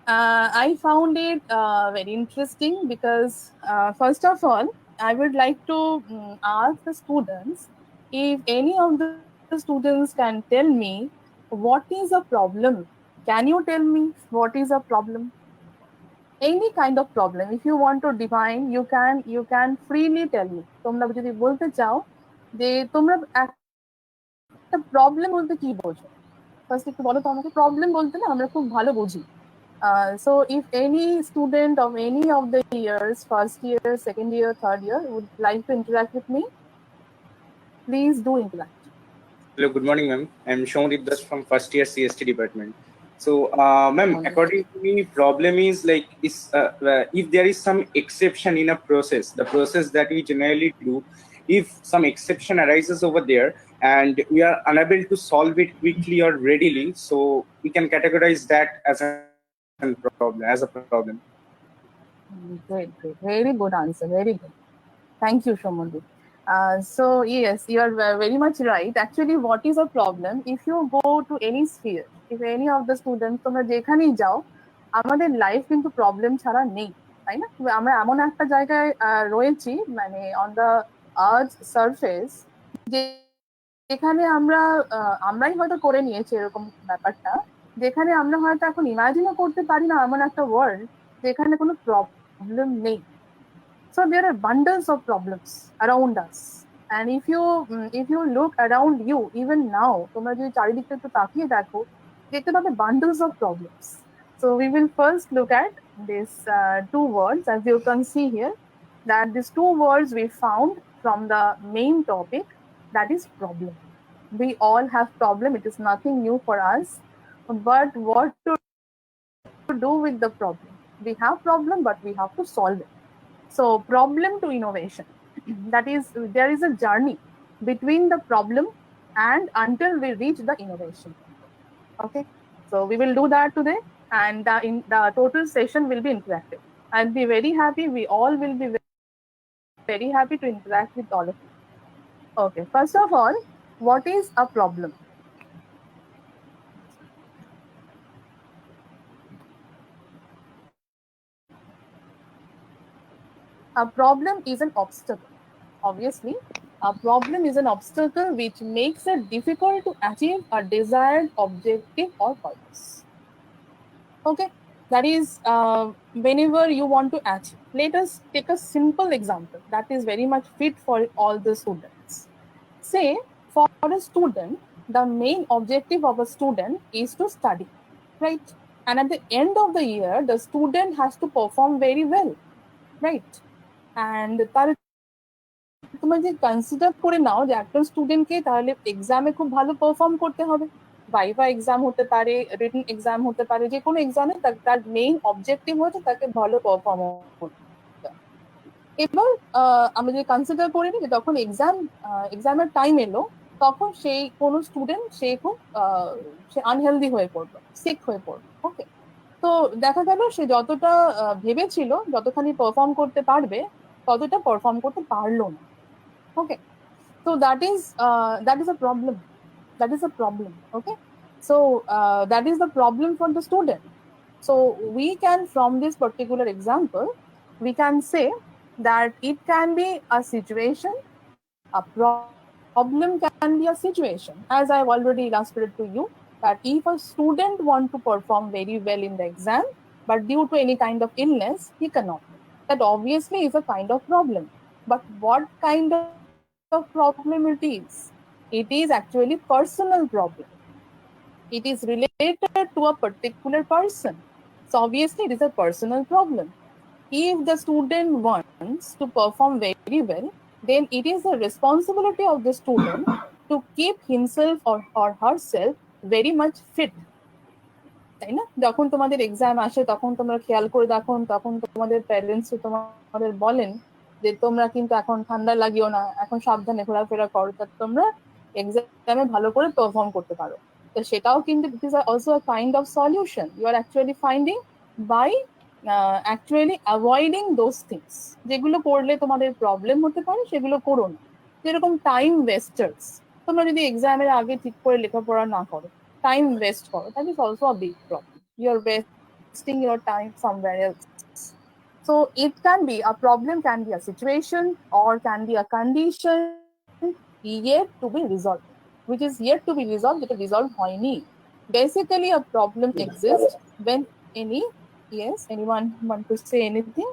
I found it very interesting because first of all, I would like to ask the students if any of the students can tell me what is a problem. Can you tell me what is a problem? Any kind of problem, if you want to define, you can freely tell me. তোমরা যদি বলতে চাও যে তোমরা একটা problem বলতে কি বোঝো, ফার্স্ট একটু বলো তো আমাকে। প্রবলেম বলতে না আমরা খুব ভালো বুঝি। So if any student of any of the years, first year, second year, third year, would like to interact with me, please do interact. Hello, good morning, ma'am. I'm Shomdeep Das from first year CST department. So, ma'am, according to me, problem is like if there is some exception in a process, the process that we generally do, if some exception arises over there, and we are unable to solve it quickly or readily, so we can categorize that as a problem. Great, great. Very good answer. Very good. Thank you, Shomandeep. So yes, you are very much right. Actually, what is a problem? If you go to any sphere, if any of the students, তোমরা যেখানেই যাও, আমাদের life কিন্তু problem ছাড়া নেই, তাই না? আমরা এমন একটা জায়গায় রয়েছি, মানে অন দ্য আর্থ সারফেস, যেখানে আমরাই হয়তো করে নিয়েছি এরকম ব্যাপারটা, যেখানে আমরা হয়তো এখন ইমাজিনও করতে পারি না এমন একটা ওয়ার্ল্ড যেখানে কোনো প্রবলেম নেই। So there are bundles of problems around us, and if you look around you even now, তোমরা যদি চারিদিকে একটু তাকিয়ে দেখো, দেখতে পাবে bundles of problems. So we will first look at these two words, as you can see here, that these two words we found from the main topic, that is problem. We all have problem. It is nothing new for us, but what to do with the problem? We have problem, but we have to solve it. So problem to innovation, that is, there is a journey between the problem and until we reach the innovation. Okay, so we will do that today, and the total session will be interactive. I'll be very happy. We all will be very happy to interact with all of you. Okay, first of all, what is a problem? A problem is an obstacle. Obviously, a problem is an obstacle which makes it difficult to achieve a desired objective or purpose. Okay, that is whenever you want to achieve. Let us take a simple example that is very much fit for all the students. Say, for a student, the main objective of a student is to study, right? And at the end of the year, the student has to perform very well, right? And তোমরা যে consider করে নাও যে একটা স্টুডেন্টকে তাহলে এক্সামে খুব ভালো পারফর্ম করতে হবে, ভাইভা এক্সাম হতে পারে, রিটেন এক্সাম হতে পারে, যে কোনো এক্সামে তার মেইন অবজেক্টিভ হচ্ছে তাকে ভালো পারফর্ম করতে। এবার আমরা যদি কনসিডার করি যে তখন এক্সামের টাইম এলো, তখন সেই কোনো স্টুডেন্ট সে খুব সে আনহেলদি হয়ে পড়লো, সিক হয়ে পড়লো। ওকে, তো দেখা গেল সে যতটা ভেবেছিল যতখানি পারফর্ম করতে পারবে ততটা পারফর্ম করতে পারলো না। Okay, so that is a problem. That is a problem. Okay, so that is the problem for the student. So we can, from this particular example, we can say that it can be a situation, a problem can be a situation, as I have already illustrated to you, that if a student want to perform very well in the exam, but due to any kind of illness, he cannot. That obviously is a kind of problem. But what kind of problem it is? It is actually personal problem. It is related to a particular person. So obviously it is a personal problem. If the student wants to perform very well, then it is the responsibility of the student to keep himself or herself very much fit. তাই না? যখন তোমাদের exam আসে তখন তোমরা খেয়াল করে দেখো, তখন তোমাদের প্যারেন্টস তোমাদের বলেন যে তোমরা কিন্তু এখন ঠান্ডা লাগিও না, এখন সাবধানে ঘোরাফেরা করো, তা তোমরা এক্সামে ভালো করে পারফর্ম করতে পারো। তো সেটাও কিন্তু it is also a kind of solution you are actually finding by actually avoiding those things, যেগুলো করলে তোমাদের প্রবলেম হতে পারে সেগুলো করো না। যেরকম টাইম ওয়েস্টার্স, তোমরা যদি এক্সামের আগে ঠিক করে লেখাপড়া না করো, time waste for, that is also a big problem. You're wasting your time somewhere else. So it can be a problem, can be a situation, or can be a condition yet to be resolved, which is yet to be resolved, it is resolved hoyni. Basically a problem exists when any, yes, anyone want to say anything?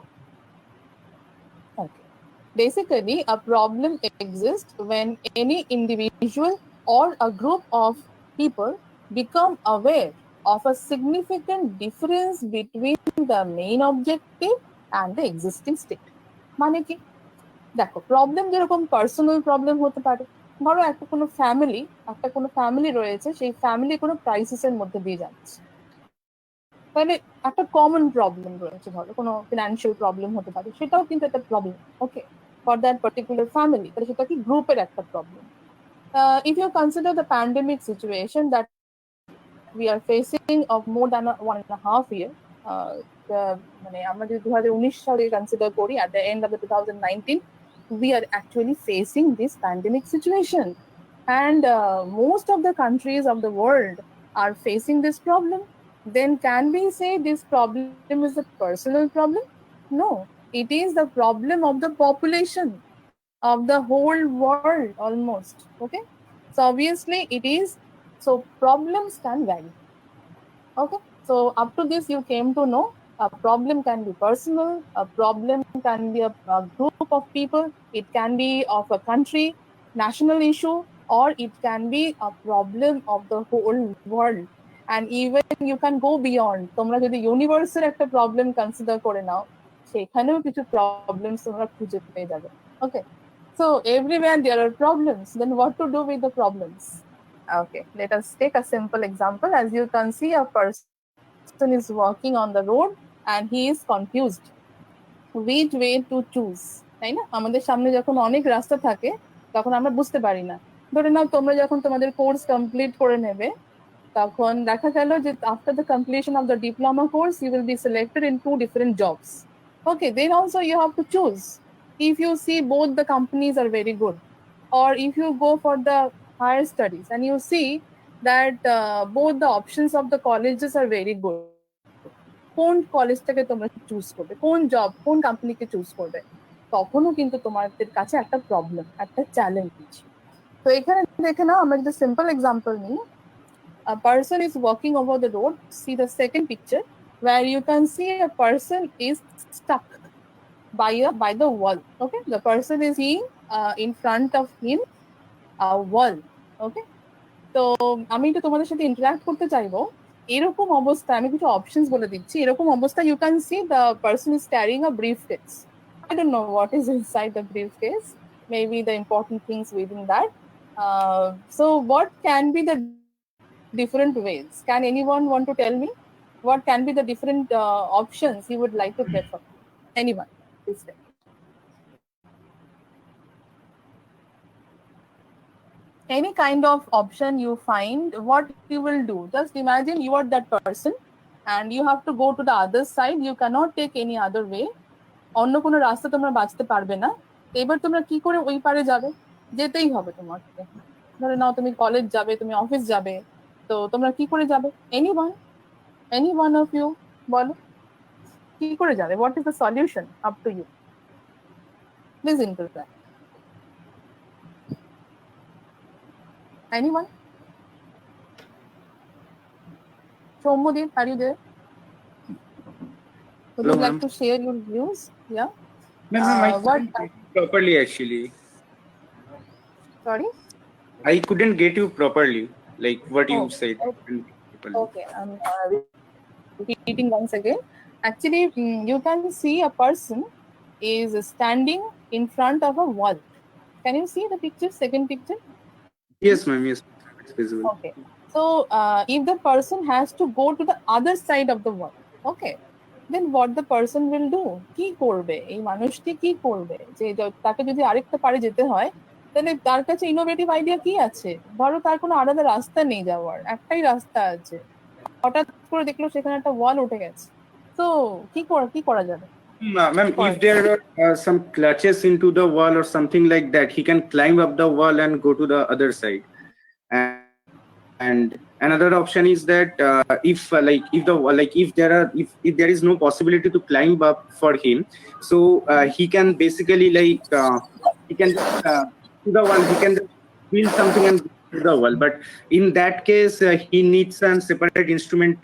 Okay, basically a problem exists when any individual or a group of people become aware of a significant difference between the main objective and the existing state. মানে কি, দেখো problem যেরকম personal problem হতে পারে, ধরো একটা কোনো family রয়েছে, সেই ফ্যামিলি কোনো ক্রাইসিসের মধ্যে দিয়ে যাচ্ছে, তাহলে একটা কমন প্রবলেম রয়েছে, ধরো কোনো ফিনান্সিয়াল প্রবলেম হতে পারে, সেটাও কিন্তু একটা problem, okay, for that particular family, তাহলে সেটা কি গ্রুপের একটা problem. If you consider the pandemic situation that we are facing of more than 1.5 year, মানে আমরা যদি 2019 সালে কনসিডার করি, at the end of the 2019 we are actually facing this pandemic situation, and most of the countries of the world are facing this problem. Then can we say this problem is a personal problem? No, it is the problem of the population of the whole world almost. Okay, so obviously it is, so problems can vary. Okay, so up to this you came to know a problem can be personal, a problem can be a group of people, it can be of a country, national issue, or it can be a problem of the whole world, and even you can go beyond. তোমরা যদি ইউনিভার্সের একটা problem consider করে নাও, সেখানেও কিছু problems তোমরা খুঁজে পেয়ে যাবে। ওকে, so everywhere there are problems, then what to do with the problems? Okay, let us take a simple example. As you can see, a person is walking on the road and he is confused which way to choose. তাই না? আমাদের সামনে যখন অনেক রাস্তা থাকে তখন আমরা বুঝতে পারি না। ধরে নাও তোমরা যখন তোমাদের কোর্স কমপ্লিট করে নেবে, তখন দেখা গেল যে after the completion of the diploma course you will be selected in 2 different jobs. Okay, then also you have to choose. If you see both the companies are very good, or if you go for the higher studies and you see that both the options of the colleges are very good, কোন কলেজটাকে তোমরা choose করবে, কোন job, কোন কোম্পানিকে choose করবে, তখনও কিন্তু তোমাদের কাছে একটা প্রবলেম, একটা চ্যালেঞ্জ। তো এখানে দেখে নাও, আমরা যদি সিম্পল এক্সাম্পল নিই, a person is walking over the road. See the second picture where you can see a person is stuck by the wall. Okay, the person is in front of him a wall. Okay, তো আমি একটু তোমাদের সাথে interact করতে চাইবো। এরকম অবস্থা, আমি কিছু অপশনস বলে দিচ্ছি। এরকম অবস্থা you can see the person is carrying a briefcase. I don't know what is inside the briefcase, maybe the important things within that. So what can be the different ways? Can anyone want to tell me what can be the different options you would like to prefer? Anyone, please tell. Any kind of option you find, what you will do? Just imagine you are that person and you have to go to the other side. You cannot take any other way. অন্য কোনো রাস্তা তোমরা বাঁচতে পারবে না। এবার তোমরা কি করে ওই পারে যাবে? যেতেই হবে তোমাকে। ধরে নাও তুমি কলেজ যাবে, তুমি অফিস যাবে, তো তোমরা কি করে যাবে? এনি ওয়ান অফ ইউ বলো, কি করে যাবে? What is the solution? Up to you, please interpret. Anyone? Shomudip, are you there? Would Hello, you like ma'am. to share your views? Yeah. Ma'am, I What? couldn't get you properly actually. Sorry. I couldn't get you properly, like what you Oh, said. Okay, I'm repeating once again. Actually, you can see a person is standing in front of a wall. Can you see the picture? Second picture. Yes, ma'am. Yes, it's visible. Okay. So if the person has to go to the other side of the wall, okay, then what the person will do? কি করবে এই মানুষটি? কি করবে? যে তাকে যদি আরেকটা পারে যেতে হয়, তাহলে তার কাছে ইনোভেটিভ আইডিয়া কি আছে? ধরো তার কোনো আলাদা রাস্তা নেই যাওয়ার, একটাই রাস্তা আছে, হঠাৎ করে দেখলো সেখানে একটা ওয়াল উঠে গেছে, তো কি করা যাবে? Ma'am, if there are some clutches into the wall or something like that, he can climb up the wall and go to the other side. And another option is that if there is no possibility to climb up for him, so he can basically he can to the wall, he can build something and go to the wall. But in that case, he needs some separate instrument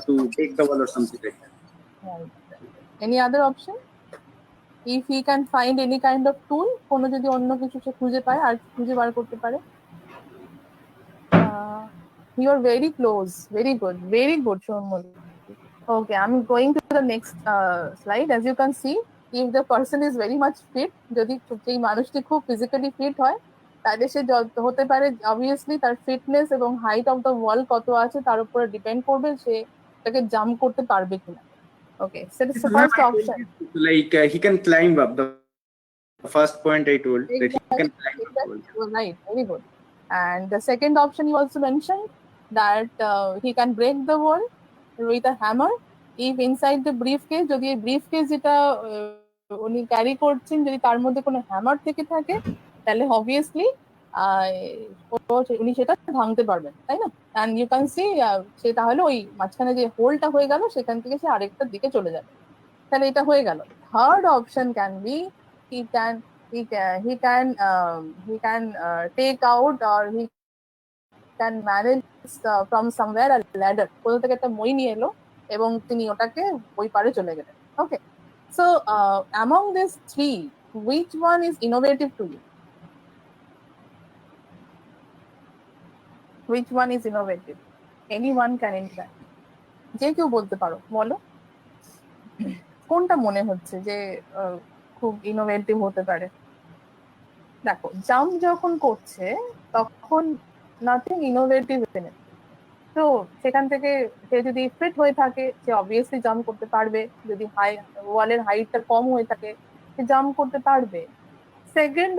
to take the wall or something like that. Any other option? If he can find any kind of tool, কোনো যদি অন্য কিছু সে খুঁজে পায় আর খুঁজে বার করতে পারে। You are very close. Very good, Shomul. Okay, I'm going to the next slide. As you can see, if the person is very much fit, যদি সেই মানুষটি খুব ফিজিক্যালি ফিট হয়, তাহলে সে হতে পারে অবভিয়াসলি তার ফিটনেস এবং হাইট অফ দ্য ওয়াল কত আছে তার উপরে ডিপেন্ড করবে সে তাকে জাম্প করতে পারবে কিনা। Okay, so this is the first option. He can climb up. The first point I told that he can climb up. Right, very good. And the second option you also mentioned that he can break the wall with a hammer if inside the briefcase, যদি এই briefcase যেটা উনি carry করছেন যদি তার মধ্যে কোনো hammer থেকে থাকে তাহলে obviously উনি সেটা ভাঙতে পারবেন, তাই না? and you can see সে তাহলে ওই মাঝখানে যে হোলটা হয়ে গেল সেখান থেকে সে আরেকটার দিকে চলে যাবে, তাহলে এটা হয়ে গেল। Third option can be he can take out or he can manage from somewhere a ladder, কোথা থেকে একটা মই নিয়ে এলো এবং তিনি ওটাকে ওই পারে চলে গেলেন। ওকে, so among these three which one is innovative to you? which one is innovative? anyone can interact, যে কেউ বলতে পারো, বলো কোনটা মনে হচ্ছে যে খুব ইনোভেটিভ হতে পারে। দেখো জাম্প যখন করছে তখন নাথিং ইনোভেটিভ এনে, তো সেখান থেকে সে যদি ফিট হয়ে থাকে সে অবভিয়াসলি জাম্প করতে পারবে, যদি ওয়ালের হাইটটা কম হয়ে থাকে সে জাম্প করতে পারবে। সেকেন্ড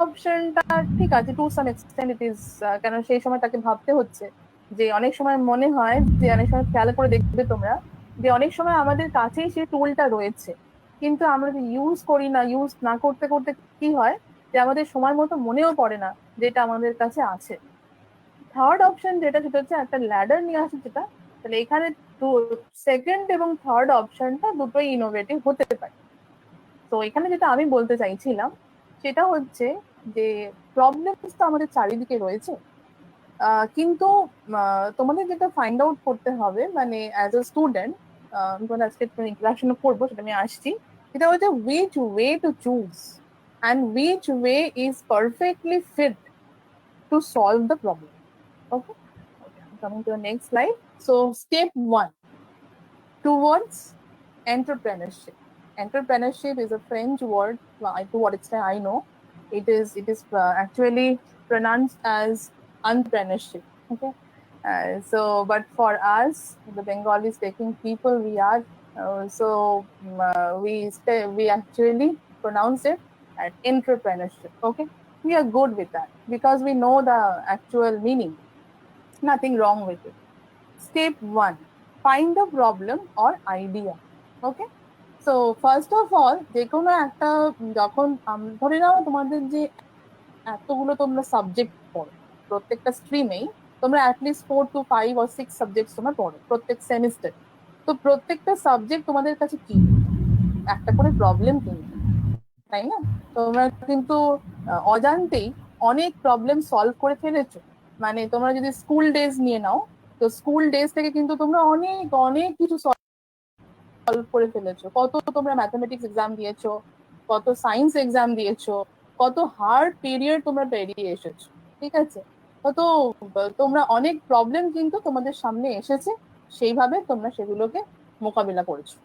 অপশনটা ঠিক আছে to some extent it is, কারণ সেই সময় তাকে ভাবতে হচ্ছে যে অনেক সময় মনে হয় যে অনেক সময় খেয়াল করে দেখবে তোমরা যে অনেক সময় আমাদের কাছেই সেই টুলটা রয়েছে কিন্তু আমরা ইউজ করি না, ইউজ না করতে করতে কি হয় যে আমাদের সময় মতো মনেও পড়ে না যেটা আমাদের কাছে আছে। থার্ড অপশন যেটা সেটা হচ্ছে একটা ল্যাডার নিয়ে আসে যেটা, তাহলে এখানে সেকেন্ড এবং থার্ড অপশনটা দুটোই ইনোভেটিভ হতে পারে। তো এখানে যেটা আমি বলতে চাইছিলাম সেটা হচ্ছে যে প্রবলেমস তো আমাদের চারিদিকে রয়েছে, কিন্তু তোমাদের যেটা ফাইন্ড আউট করতে হবে মানে অ্যাজ এ স্টুডেন্ট, আজকে ইন্টারাকশন করবো সেটা আমি আসছি, সেটা হচ্ছে which way to choose and which way is perfectly fit to solve the problem. Okay, I'm coming to the next slide. So step 1 towards entrepreneurship. Entrepreneurship is a French word. To what extent I know, it is actually pronounced as entrepreneurship. Okay, so but for us, the Bengali speaking people, we are we actually pronounce it as entrepreneurship. Okay, we are good with that because we know the actual meaning. Nothing wrong with it. Step 1, find the problem or idea. Okay, so first of all যে কোনো একটা যখন ধরে নাও তোমাদের যে এতগুলো তোমরা subject পড়ো প্রত্যেকটা স্ট্রিমেই তোমরা অ্যাটলিস্ট 4 to 5 or 6 সাবজেক্ট তোমরা পড়ো প্রত্যেক সেমিস্টার, তো প্রত্যেকটা সাবজেক্ট তোমাদের কাছে কি একটা করে প্রবলেম কিন্তু, তাই না? তোমরা কিন্তু অজান্তেই অনেক প্রবলেম সলভ করে ফেলেছো। মানে তোমরা যদি স্কুল ডেজ নিয়ে নাও তো স্কুল ডেজ থেকে কিন্তু তোমরা অনেক অনেক কিছু সলভ করে ফেলেছো, কত তোমরা ম্যাথমেটিক্স এক্সাম দিয়েছো, কত সায়েন্স এক্সাম দিয়েছো, কত হার্ড পিরিয়ড তোমরা পেরিয়ে এসেছো, ঠিক আছে? কত তোমরা অনেক প্রবলেম কিন্তু তোমাদের সামনে এসেছে, সেইভাবে তোমরা সেগুলোকে মোকাবিলা করেছো।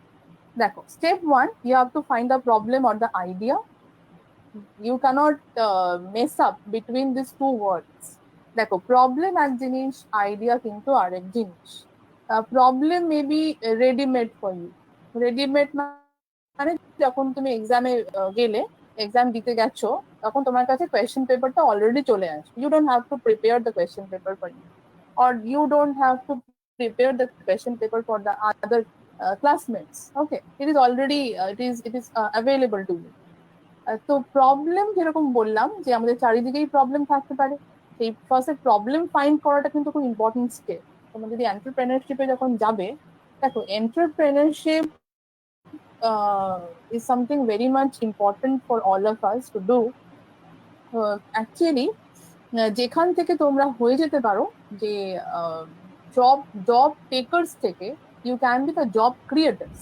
দেখো step 1, you have to find the problem or the idea. You cannot mess up between these two words. দেখো প্রবলেম এক জিনিস, আইডিয়া কিন্তু আরেক জিনিস। Problem may be readymade for you. Readymade মানে যখন তুমি এক্সামে গেলে এক্সাম দিতে গেছো তখন তোমার কাছে কোয়েশ্চেন পেপারটা অলরেডি চলে আসে, you don't have to prepare the question paper for you or you don't have to prepare the question paper for the other classmates. Okay, it is already it is available to you. তো problem যেরকম বললাম যে আমাদের চারিদিকেই problem থাকতে পারে, সেই ফার্স্টে problem find করাটা কিন্তু খুব ইম্পর্টেন্ট স্টেপ। তোমরা যদি এন্টারপ্রেনারশিপে যখন যাবে, দেখো entrepreneurship is something very much important for all of us to do. Actually যেখান থেকে তোমরা হয়ে যেতে পারো যে জব টেকার্স থেকে you can be the job creators.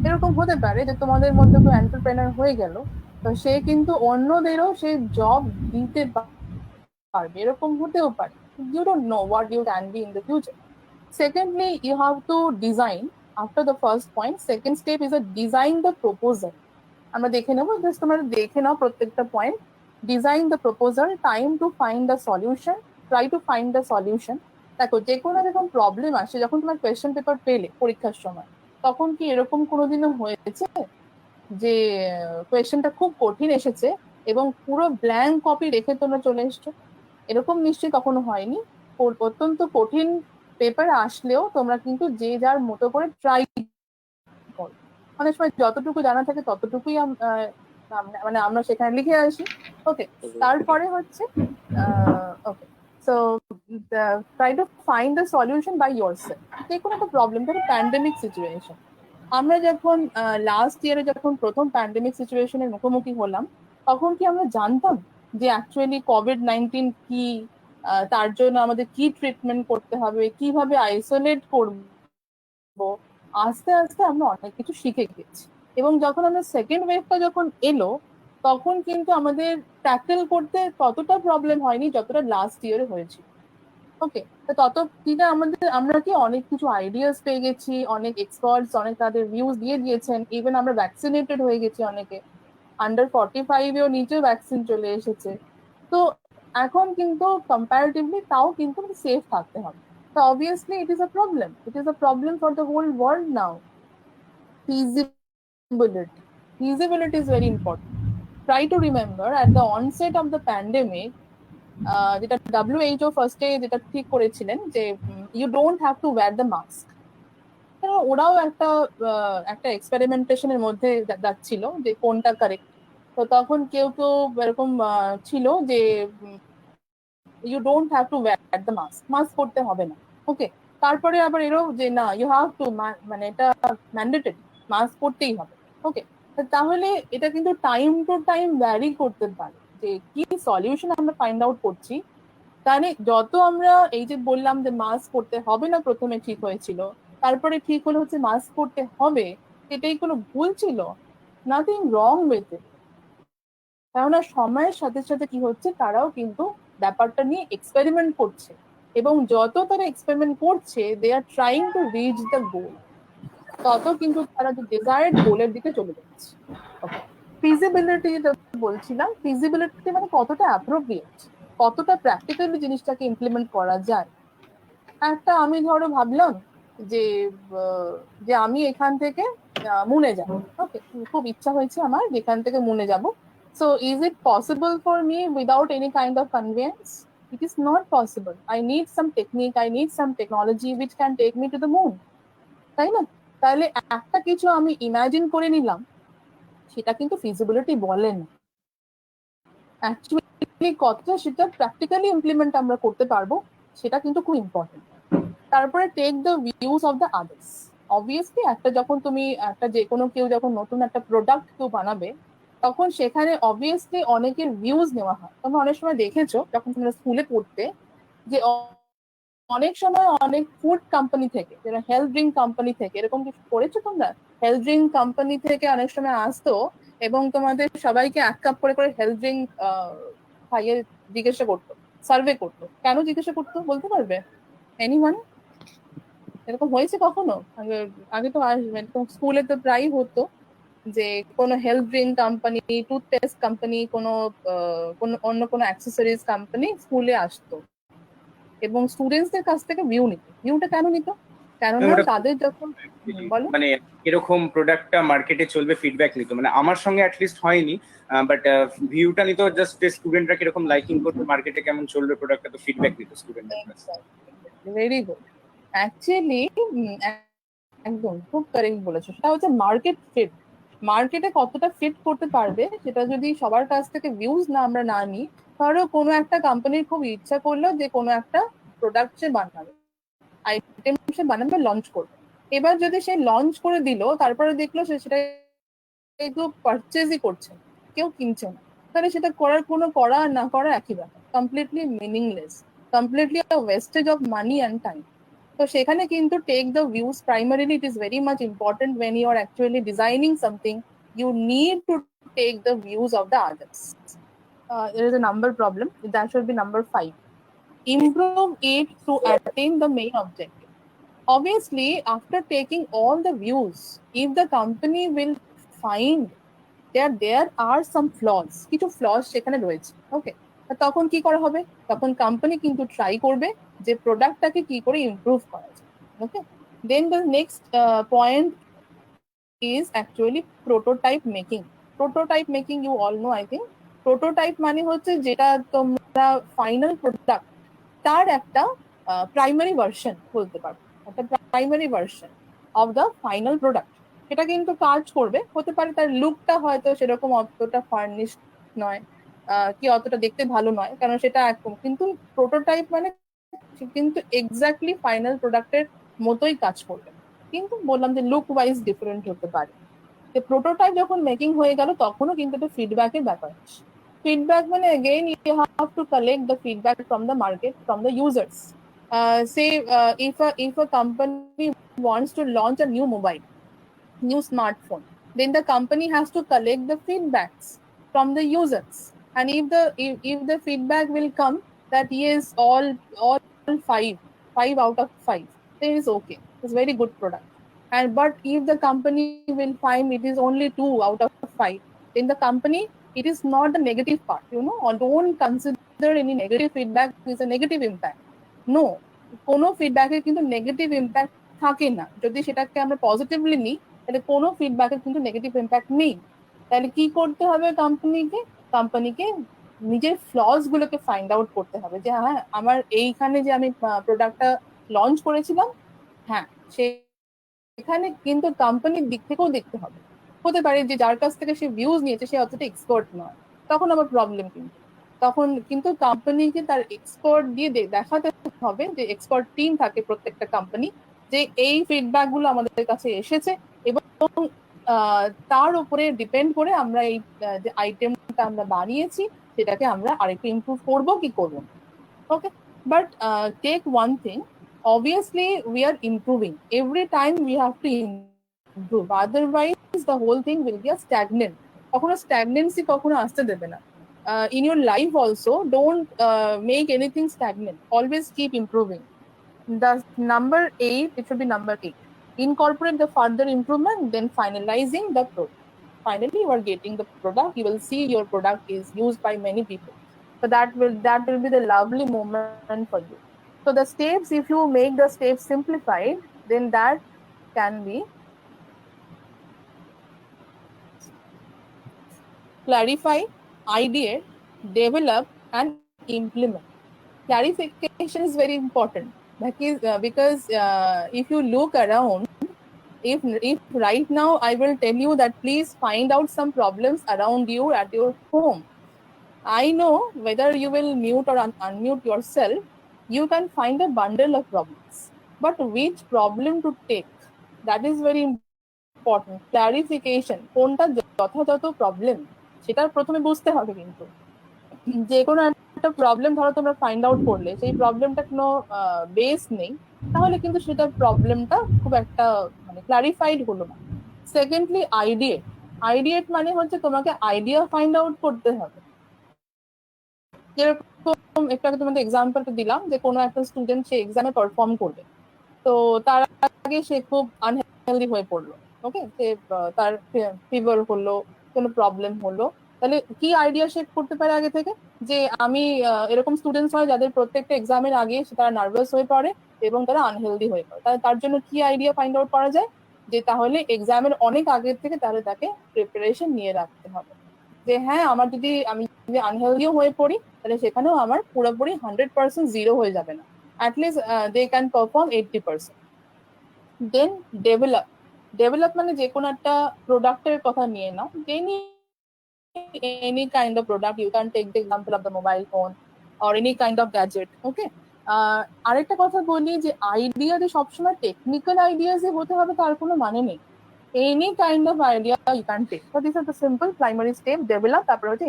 এরকম হতে পারে যে তোমাদের মধ্যে কেউ এন্টারপ্রেনার হয়ে গেল, তো সে কিন্তু অন্যদেরও সে জব দিতে পারবে, এরকম হতেও পারে। You don't know what you can be in the future. Secondly you have to design after the first point, second step is a design the proposal. আমরা দেখে নেবো, জাস্ট তোমরা দেখে নাও প্রত্যেকটা point. Design the proposal, time to find the solution, try to find the solution. দেখো যে কোনো যখন প্রবলেম আসে, যখন তোমার কোয়েশ্চেন পেপার পেলে পরীক্ষার সময়, তখন কি এরকম কোনোদিনও হয়েছে যে কোয়েশ্চেনটা খুব কঠিন এসেছে এবং পুরো ব্ল্যাঙ্ক কপি রেখে তোমরা চলে এসছো? এরকম নিশ্চয়ই কখনো হয়নি। অত্যন্ত কঠিন পেপার আসলেও তোমরা কিন্তু যে যার মতো করে ট্রাই করো। অনেক সময় যতটুকু জানা থাকে ততটুকুই মানে আমরা সেখানে লিখে আসি। ওকে, তারপরে হচ্ছে okay, so try to find the solution by yourself. যে কোনো একটা প্রবলেম, ধরো প্যান্ডেমিক সিচুয়েশন, আমরা যখন লাস্ট ইয়ারে যখন প্রথম প্যান্ডেমিক সিচুয়েশনের মুখোমুখি হলাম, তখন কি আমরা জানতাম যে অ্যাকচুয়ালি কোভিড-19 কি, তার জন্য আমাদের কি ট্রিটমেন্ট করতে হবে, কিভাবে আইসোলেট করব? আস্তে আস্তে আমরা অনেক কিছু শিখে গেছি। এবং যখন আমরা সেকেন্ড ওয়েভটা যখন এলো, তখন কিন্তু আমাদের ট্যাকেল করতে ততটা প্রবলেম হয়নি যতটা লাস্ট ইয়ারে হয়েছিল। ওকে, তো ততদিনে আমরা কি অনেক কিছু আইডিয়াস পেয়ে গেছি, অনেক এক্সপার্টস অনেক তাদের ভিউজ দিয়ে দিয়েছেন, ইভেন আমরা ভ্যাকসিনেটেড হয়ে গেছি অনেকে, আন্ডার 45 এও নিচেও ভ্যাকসিন চলে এসেছে। তো এখন কিন্তু কম্পারেটিভলি তাও কিন্তু সেফ থাকতে হবে। তো obviously it is a problem for the whole world now. Feasibility is very important. Try to remember at the onset of the pandemic, যেটা WHO ফার্স্টে যেটা ঠিক করেছিলেন যে you don't have to wear the mask. ওরাও একটা এক্সপেরিমেন্টেশনের মধ্যে যাচ্ছিল যে কোনটা কারেক্ট। তো তখন কেউ কেউ এরকম ছিল যে you don't have to wear the mask করতে হবে না। ওকে, তারপরে আবার এরও যে না, ইউ হ্যাভ টু, মানে এটা ম্যান্ডেটরি, মাস্ক করতেই হবে। ওকে, তাহলে এটা কিন্তু টাইম টু টাইম ভ্যারি করতে পারে যে কি সলিউশন আমরা ফাইন্ড আউট করছি। তাহলে যত আমরা এই যে বললাম যে মাস্ক করতে হবে না, প্রথমে ঠিক হয়েছিল, তারপরে ঠিক হলো হচ্ছে মাস্ক করতে হবে, এটাই কোনো ভুল ছিল? Nothing wrong with it. কেননা সময়ের সাথে সাথে কি হচ্ছে, তারাও কিন্তু ব্যাপারটা নিয়ে এক্সপেরিমেন্ট করছে, এবং যত তারা এক্সপেরিমেন্ট করছে, they are trying to reach the goal, তত কিন্তু তারা যে ডিজায়ার্ড গোলের দিকে চলে যাচ্ছে। ওকে, ফিজিবিলিটি বলছিলাম, ফিজিবিলিটি মানে কতটা অ্যাপ্রোপ্রিয়েট, কতটা প্র্যাকটিক্যালি জিনিসটাকে ইমপ্লিমেন্ট করা যায়। একটা আমি ধরো ভাবলাম যে যে আমি এখান থেকে মুনে যাব। ওকে, খুব ইচ্ছা হয়েছে আমার যেখান থেকে মুনে যাব। So is it possible for me without any kind of conveyance? It is not possible. I need some technique, I need some technology which can take me to the moon, তাই না? তাহলে একটা কিছু আমি ইমাজিন করে নিলাম, সেটা কিন্তু ফিজিবিলিটি বলে না। অ্যাকচুয়ালি কতটা সেটা প্র্যাকটিক্যালি ইমপ্লিমেন্ট আমরা করতে পারবো, সেটা কিন্তু খুব ইম্পর্টেন্ট। তারপরে take the views of the others. Obviously যখন তুমি যে কোনো কেউ যখন নতুন একটা প্রোডাক্ট কেউ বানাবে, তখন সেখানে অবভিয়াসলি অনেকের ভিউজ নেওয়া হয়। তোমরা অনেক সময় দেখেছো যখন তোমরা স্কুলে পড়তে, যে অনেক সময় অনেক ফুড কোম্পানি থেকে, যেটা হেলথ ড্রিঙ্ক কোম্পানি থেকে, এরকম কিছু করেছো তোমরা? হেলথ ড্রিঙ্ক কোম্পানি থেকে অনেক সময় আসতো এবং তোমাদের সবাইকে 1 কাপ করে করে হেলথ ড্রিঙ্ক খাইয়ে জিজ্ঞাসা করতো, সার্ভে করতো। কেন জিজ্ঞাসা করতো বলতে পারবে এনিওয়ান? এরকম হয়েছে কখনো? আগে তো স্কুলে তো প্রায়ই হতো যে কোনো health drink company, toothpaste company, কোনো অন্য কোনো অ্যাক্সেসরিজ কোম্পানি স্কুলে আসতো এবং স্টুডেন্টসদের কাছ থেকে ভিউটা কেন নিত? কেননা তাদের যখন বলো, মানে এরকম প্রোডাক্টটা মার্কেটে চলবে ফিডব্যাক নিত। মানে আমার সঙ্গে অ্যাটলিস্ট হয়নি, বাট ভিউটা নিত, জাস্ট স্টুডেন্টরা কিরকম লাইকিং করবে, মার্কেটে কেমন চলবে প্রোডাক্টটা, তো ফিডব্যাক নিত স্টুডেন্টদের কাছে। Very good. অ্যাকচুয়ালি একদম খুব কারেক্ট বলেছো। সেটা হচ্ছে মার্কেট ফিট। মার্কেটে কতটা ফিট করতে পারবে, সেটা যদি সবার কাছ থেকে ভিউজ আমরা না নিই। ধরো কোনো একটা কোম্পানির খুব ইচ্ছা করলো যে কোনো একটা প্রোডাক্ট সে বানাবে, আইটেম সে বানাবে, লঞ্চ করবে। এবার যদি সে লঞ্চ করে দিল, তারপরে দেখলো সেটা কেউ পারচেজই করছে, কেউ কিনছে না, তাহলে সেটা করা না করা একই ব্যাপার, completely meaningless, completely wastage of money and time. তো সেখানে কিন্তু take the views primarily, it is very much important when you are actually designing something. You need to take the views of the others. There is a number problem, that should be number 5. Improve it to attain the main objective. Obviously, after taking all the views, if the company will find there are some flaws, কিছু flaws সেখানে রয়েছে, ওকে, তখন কি করা হবে? তখন company কিন্তু try করবে যে প্রোডাক্টটাকে কি করে ইমপ্রুভ করা যায়। Okay, then the next point is actually prototype making. Prototype making you all know, I think. Prototype মানে হচ্ছে যেটা তোমরা ফাইনাল প্রোডাক্ট তার একটা প্রাইমারি ভার্সন বলতে পারবো, একটা primary version of the final product. সেটা কিন্তু কাজ করবে, হতে পারে তার লুকটা হয়তো সেরকম অতটা ফার্নিশ নয়, কি অতটা দেখতে ভালো নয়, কারণ সেটা একদম, কিন্তু প্রোটোটাইপ মানে কিন্তু এক্স্যাক্টলি ফাইনাল প্রোডাক্টের মতোই কাজ করবে, কিন্তু বললাম যে লুক ওয়াইজ ডিফারেন্ট হতে পারে। প্রোটোটাইপ যখন মেকিং হয়ে গেল তখনও কিন্তু একটা ফিডব্যাকের ব্যাপার আছে। Feedback when again you have to collect the feedback from the market, from the users. Say if a company wants to launch a new mobile, new smartphone, then the company has to collect the feedbacks from the users. And if the feedback will come that yes, all five out of 5, then it's okay. It's very good product. And but if the company will find it is only 2 out of 5, then the company, it is not the negative part, or don't consider any negative feedback is a negative impact. No, কোনো ফিডব্যাকের কিন্তু negative impact থাকে না। যদি সেটাকে আমরা positively নিই তাহলে কোনো ফিডব্যাকের কিন্তু নেগেটিভ ইম্প্যাক্ট নেই। তাহলে কি করতে হবে কোম্পানিকে নিজের ফ্লস গুলোকে ফাইন্ড আউট করতে হবে, যে হ্যাঁ আমার এইখানে যে আমি প্রোডাক্টটা লঞ্চ করেছিলাম, হ্যাঁ সেখানে কিন্তু কোম্পানির দিক থেকেও দেখতে হবে। হতে পারে যে যার কাছ থেকে সে ভিউজ নিয়েছে সে অতটা এক্সপার্ট নয়, তখন আবার প্রবলেম। তখন কিন্তু কোম্পানিকে তার এক্সপার্ট দিয়ে দেখাতে হবে, যে এক্সপার্ট টিম থাকে প্রত্যেকটা কোম্পানি, যে এই ফিডব্যাক গুলো আমাদের কাছে এসেছে এবং তার উপরে ডিপেন্ড করে আমরা এই যে আইটেমটা আমরা বানিয়েছি সেটাকে আমরা আরেকটু ইমপ্রুভ করবো কি করবো। Okay, but take one thing, obviously we are improving every time, we have to improve, otherwise the whole thing will be a stagnant. কখনো stagnancy কখনো আসতে দেবে না। In your life also, don't make anything stagnant, always keep improving. The number 8, it should be number 8, incorporate the further improvement, then finalizing the product. Finally you are getting the product, you will see your product is used by many people, so that will be the lovely moment for you. So the steps, if you make the steps simplified, then that can be clarify, ideate, develop, and implement. Clarification is very important, because if you look around, if right now I will tell you that please find out some problems around you at your home, I know whether you will mute or unmute yourself, you can find a bundle of problems, but which problem to take, that is very important. Clarification, কোনটা যথাযথ problem সেটা প্রথমে বুঝতে হবে। কিন্তু যে কোনো একটা প্রবলেম ধরো তোমরা ফাইন্ড আউট করলে, সেই প্রবলেমটা কোনো বেস নেই, তাহলে কিন্তু সেটা প্রবলেমটা খুব একটা মানে ক্লারিফাইড হলো না। সেকেন্ডলি আইডিয়েট মানে হচ্ছে তোমাকে আইডিয়া ফাইন্ড আউট করতে হবে। যেরকম একটু আগে তোমাদের এক্সাম্পলটা দিলাম, যে কোনো একটা স্টুডেন্ট সে এক্সামে পারফর্ম করবে, তো তার আগে সে খুব আনহেলদি হয়ে পড়লো, ওকে, সে তার ফিভার হলো, কোনো প্রবলেম হলো, তাহলে কি আইডিয়া সে করতে পারে আগে থেকে, যে আমি এরকম স্টুডেন্টস হয় যাদের প্রত্যেকটা এক্সামের আগে তারা নার্ভাস হয়ে পড়ে এবং তারা আনহেলদি হয়ে পড়ে, তাহলে তার জন্য কি আইডিয়া ফাইন্ড আউট করা যায়, যে তাহলে এক্সামের অনেক আগের থেকে তাহলে তাকে প্রিপারেশন নিয়ে রাখতে হবে, যে হ্যাঁ আমি যদি আনহেলদিও হয়ে পড়ি তাহলে সেখানেও আমার পুরোপুরি 100% জিরো হয়ে যাবে না, at least they can perform 80%. Then develop মানে যে কোনো একটা প্রোডাক্টের কথা নিয়ে নাও, any kind of product, you can take the example of the mobile phone or any kind of gadget. Okay, আরেকটা কথা বলি, যে আইডিয়া যে সবসময় টেকনিক্যাল আইডিয়া যে হতে হবে তার কোনো মানে নেই। any kind of idea you can take. So this is the simple primary step, develop, তারপর হচ্ছে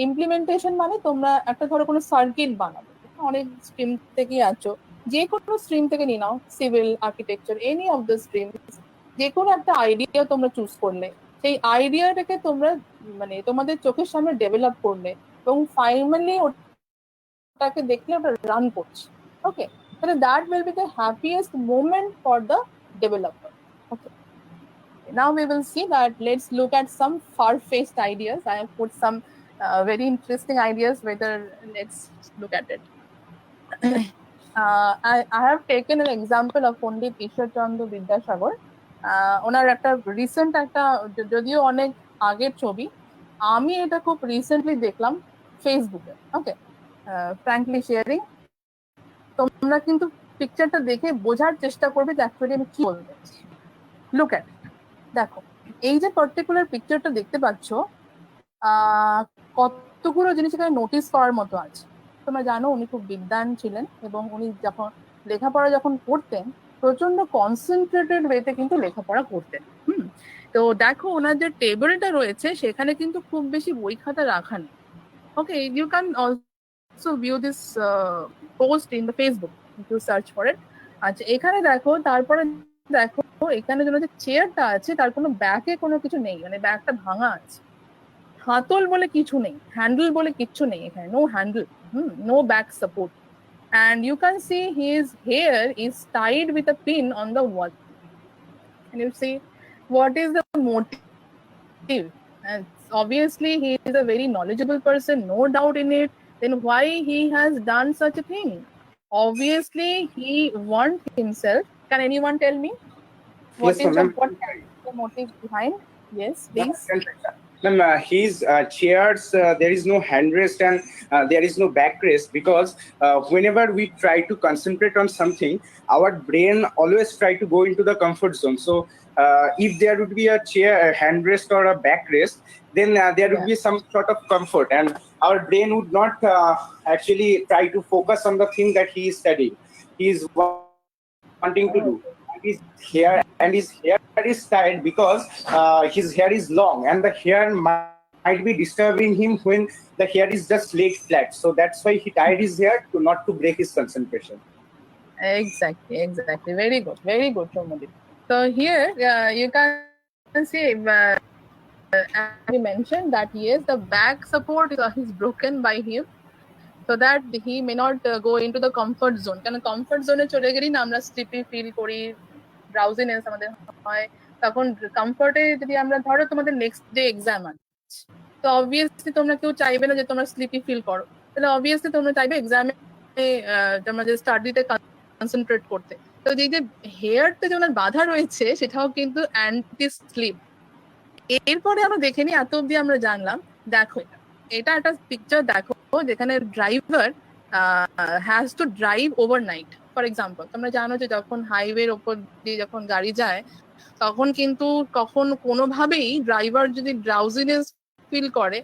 implementation মানে তোমরা একটা ধরো কোনো সার্কিট বানাবে, অনেক স্ট্রিম থেকে আছো, যে কোনো স্ট্রিম থেকে নিয়ে নাও, civil, architecture, any of the stream, যে কোনো একটা আইডিয়া তোমরা চুজ করলে, সেই আইডিয়াটাকে তোমরা মানে তোমাদের চোখের সামনে ডেভেলপ করলে এবং ফাইনালি ওটাকে দেখলে ওটা রান করছে, ওকে, তাহলে that will be the happiest moment for the developer. Okay, now we will see that, let's look at some far-fetched ideas. I have put some very interesting ideas, whether let's look at it. I have taken an example of Pandit Ishwar Chandra Vidyasagar. ওনার একটা recent একটা, যদিও অনেক আগের ছবি, আমি এটা খুব recently দেখলাম ফেসবুকে, ওকে, frankly sharing, তোমরা কিন্তু পিকচারটা দেখে বোঝার চেষ্টা করবে যে অ্যাকচুয়ালি আমি কি বলতে চাইছি। লুক অ্যাট, দেখো এই যে পার্টিকুলার পিকচারটা দেখতে পাচ্ছ, কতগুলো জিনিস এখানে নোটিস করার মতো আছে। তোমরা জানো উনি খুব বিদ্বান ছিলেন এবং উনি যখন লেখাপড়া যখন করতেন প্রচন্ড কনসেন্ট্রেটেড ওয়েতে কিন্তু লেখাপড়া করতেন। তো দেখো ওনার যে টেবিলটা রয়েছে সেখানে কিন্তু খুব বেশি বই খাতা রাখা নেই। Okay, you can also view this post in the Facebook, you search for it. আচ্ছা, এখানে দেখো, তারপরে দেখো এখানে যেন যে চেয়ারটা আছে তার কোনো ব্যাকে কোনো কিছু নেই, মানে ব্যাগটা ভাঙা আছে। হাতল বলে কিছু নেই, হ্যান্ডেল বলে কিছু নেই এখানে, no handle, no back support. And you can see his hair is tied with a pin on the wall. And you see what is the motive? And obviously he is a very knowledgeable person, no doubt in it. Then why he has done such a thing? Obviously he wants himself. Can anyone tell me what Yes, is ma'am. what is the motive behind? Yes, please. Ma'am, his chairs, there is no handrest and there is no backrest, because whenever we try to concentrate on something, our brain always try to go into the comfort zone. So if there would be a chair, a handrest or a backrest, then there would be some sort of comfort, and our brain would not actually try to focus on the thing that he is studying. He is wanting to do. His hair is tied because his hair is long, and the hair might be disturbing him when the hair is just laid flat. So that's why he tied his hair to not to break his concentration. Exactly. Very good, Shomadip. So here you can see, as you mentioned, that yes, the back support is broken by him, so that he may not go into the comfort zone. কারণ comfort জোনে চলে গেলেই না আমরা sleepy feel করি, drowsiness আমাদের হয়। তখন কমফর্টে যদি আমরা, ধরো তোমাদের নেক্সট ডে এক্সাম আছে, তো অবভিয়াসলি তোমরা কেউ চাইবে না যে তোমরা স্লিপি ফিল করো, তাহলে অবভিয়াসলি তোমরা চাইবে এক্সামে তোমরা যে স্টাডিতে কনসেন্ট্রেট করতে। তো যে হেয়ারতে যে ওনার বাধা রয়েছে সেটাও কিন্তু অ্যান্টি স্লিপ। এরপরে আমরা দেখে নিই, এত অব্দি আমরা জানলাম। দেখো এটা একটা পিকচার দেখো যেখানে driver has to drive overnight. For example, তোমরা জানো যে যখন হাইওয়ের ওপর দিয়ে যখন গাড়ি যায় তখন কিন্তু কখন কোনোভাবেই ড্রাইভার যদি ড্রাউজিনেস ফিল করে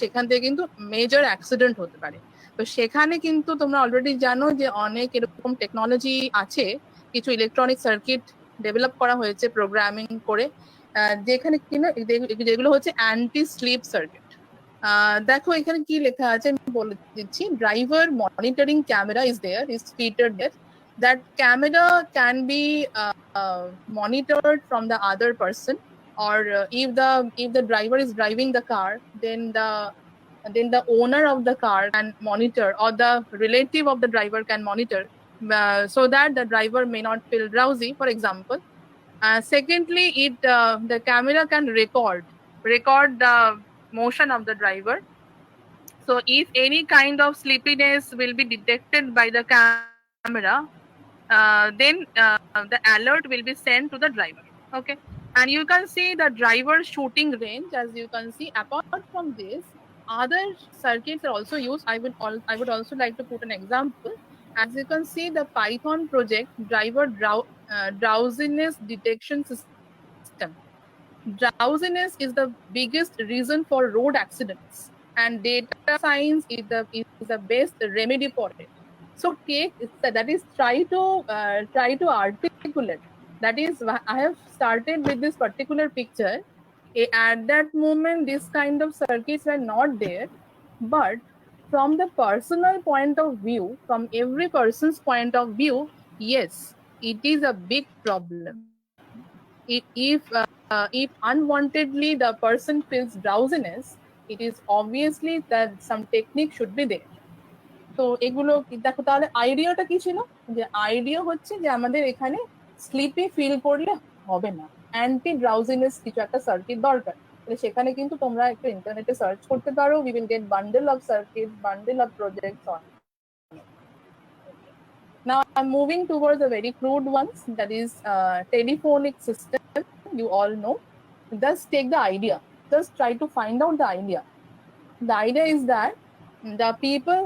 সেখান থেকে কিন্তু মেজর অ্যাক্সিডেন্ট হতে পারে। তো সেখানে কিন্তু তোমরা অলরেডি জানো যে অনেক এরকম টেকনোলজি আছে, কিছু ইলেকট্রনিক সার্কিট ডেভেলপ করা হয়েছে প্রোগ্রামিং করে, যেখানে কিনা যেগুলো হচ্ছে অ্যান্টি স্লিপ সার্কিট। দেখো এখানে কি লেখা আছে আমি বলে দিচ্ছি। Driver monitoring camera is fitted there. That camera can be monitored from the other person, or if the driver is driving the car, then the owner of the car can monitor, or the relative of the driver can monitor, so that the driver may not feel drowsy, for example. Secondly, the camera can record the motion of the driver. So if any kind of sleepiness will be detected by the camera, then the alert will be sent to the driver. Okay, and you can see the driver shooting range. As you can see, apart from this, other circuits are also used. I would also like to put an example. As you can see, the Python project driver drowsiness detection system. Drowsiness is the biggest reason for road accidents, and data science is the best remedy for it. So that is try to articulate. That is, I have started with this particular picture. At that moment, this kind of circuits were not there, but from the personal point of view, from every person's point of view, yes, it is a big problem. If unwantedly the person feels drowsiness, it is obviously that some technique should be there. তো এগুলো দেখো, তাহলে আইডিয়াটা কি ছিল? যে idea হচ্ছে যে আমাদের এখানে স্লিপি ফিল করলে হবে না, অ্যান্টি ড্রাউজিনেস কিছু একটা সার্কিট দরকার। তাহলে সেখানে কিন্তু তোমরা একটু ইন্টারনেটে সার্চ করতে পারো, we will get bundle of circuit, bundle of projects on. Now I'm moving towards the very crude ones, that is telephonic system. You all know. Just take the idea. Just try to find out the idea. The idea is that the people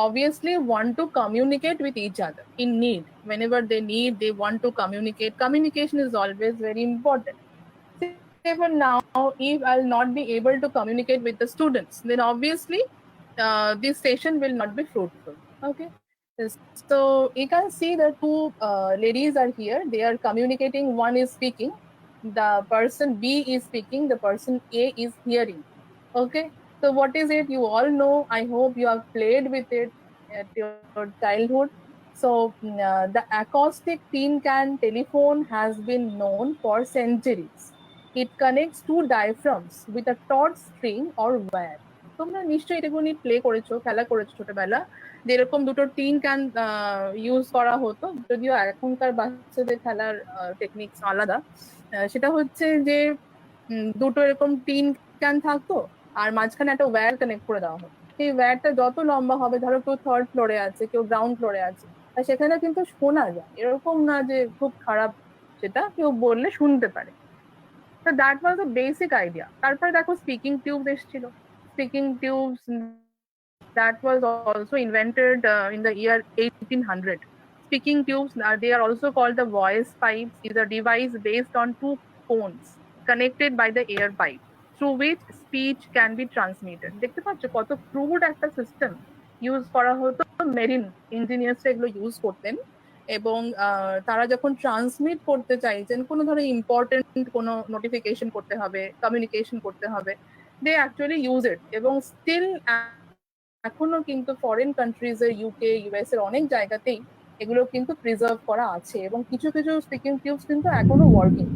obviously want to communicate with each other in need. Whenever they need, they want to communicate. Communication is always very important. Say for now, if I'll not be able to communicate with the students, then obviously this session will not be fruitful. Okay. So you can see the two ladies are here. They are communicating. One is speaking. The person B is speaking. The person A is hearing. Okay. So what is it? You all know. I hope you have played with it at your childhood. So the acoustic tin can telephone has been known for centuries. It connects two diaphragms with a taut string or wire. তোমরা নিশ্চয়ই এটাগুলো play করেছো, খেলা করেছো ছোটবেলা, যেরকম দুটো tin can use করা হতো, যদিও এখনকার বাচ্চাদের খেলার টেকনিক্স আলাদা। সেটা হচ্ছে যে দুটো এরকম টিন ক্যান থাকতো আর মাঝখানে একটা ওয়্যার কানেক্ট করে দেওয়া হতো। সেই ওয়্যারটা যত লম্বা হবে, ধরো কেউ থার্ড ফ্লোরে আছে, কেউ গ্রাউন্ড ফ্লোরে আছে, আর সেখানে কিন্তু শোনা যায়, এরকম না যে খুব খারাপ, সেটা কেউ বললে শুনতে পারে। So that was a basic idea. তারপরে দেখো স্পিকিং টিউব এসেছিল। Speaking tubes that was also invented in the year 1800. Speaking tubes, they are also called the voice pipes, is a device based on two cones connected by the air pipe through which speech can be transmitted. দেখতে পাচ্ছ কত crude একটা system use করা হতো। Marine engineers এগুলো use করতেন, এবং তারা যখন ট্রান্সমিট করতে চাইছেন, কোনো ধরো ইম্পর্টেন্ট কোনো নোটিফিকেশন করতে হবে, কমিউনিকেশন করতে হবে, দে অ্যাকচুয়ালি ইউজ ইট। এবং স্টিল এখনো কিন্তু ফরেন কান্ট্রিজের, ইউকে, ইউএস এর অনেক জায়গাতেই এগুলো কিন্তু প্রিজার্ভ করা আছে, এবং কিছু কিছু স্পিকিং টিউবস কিন্তু এখনো ওয়ার্কিং,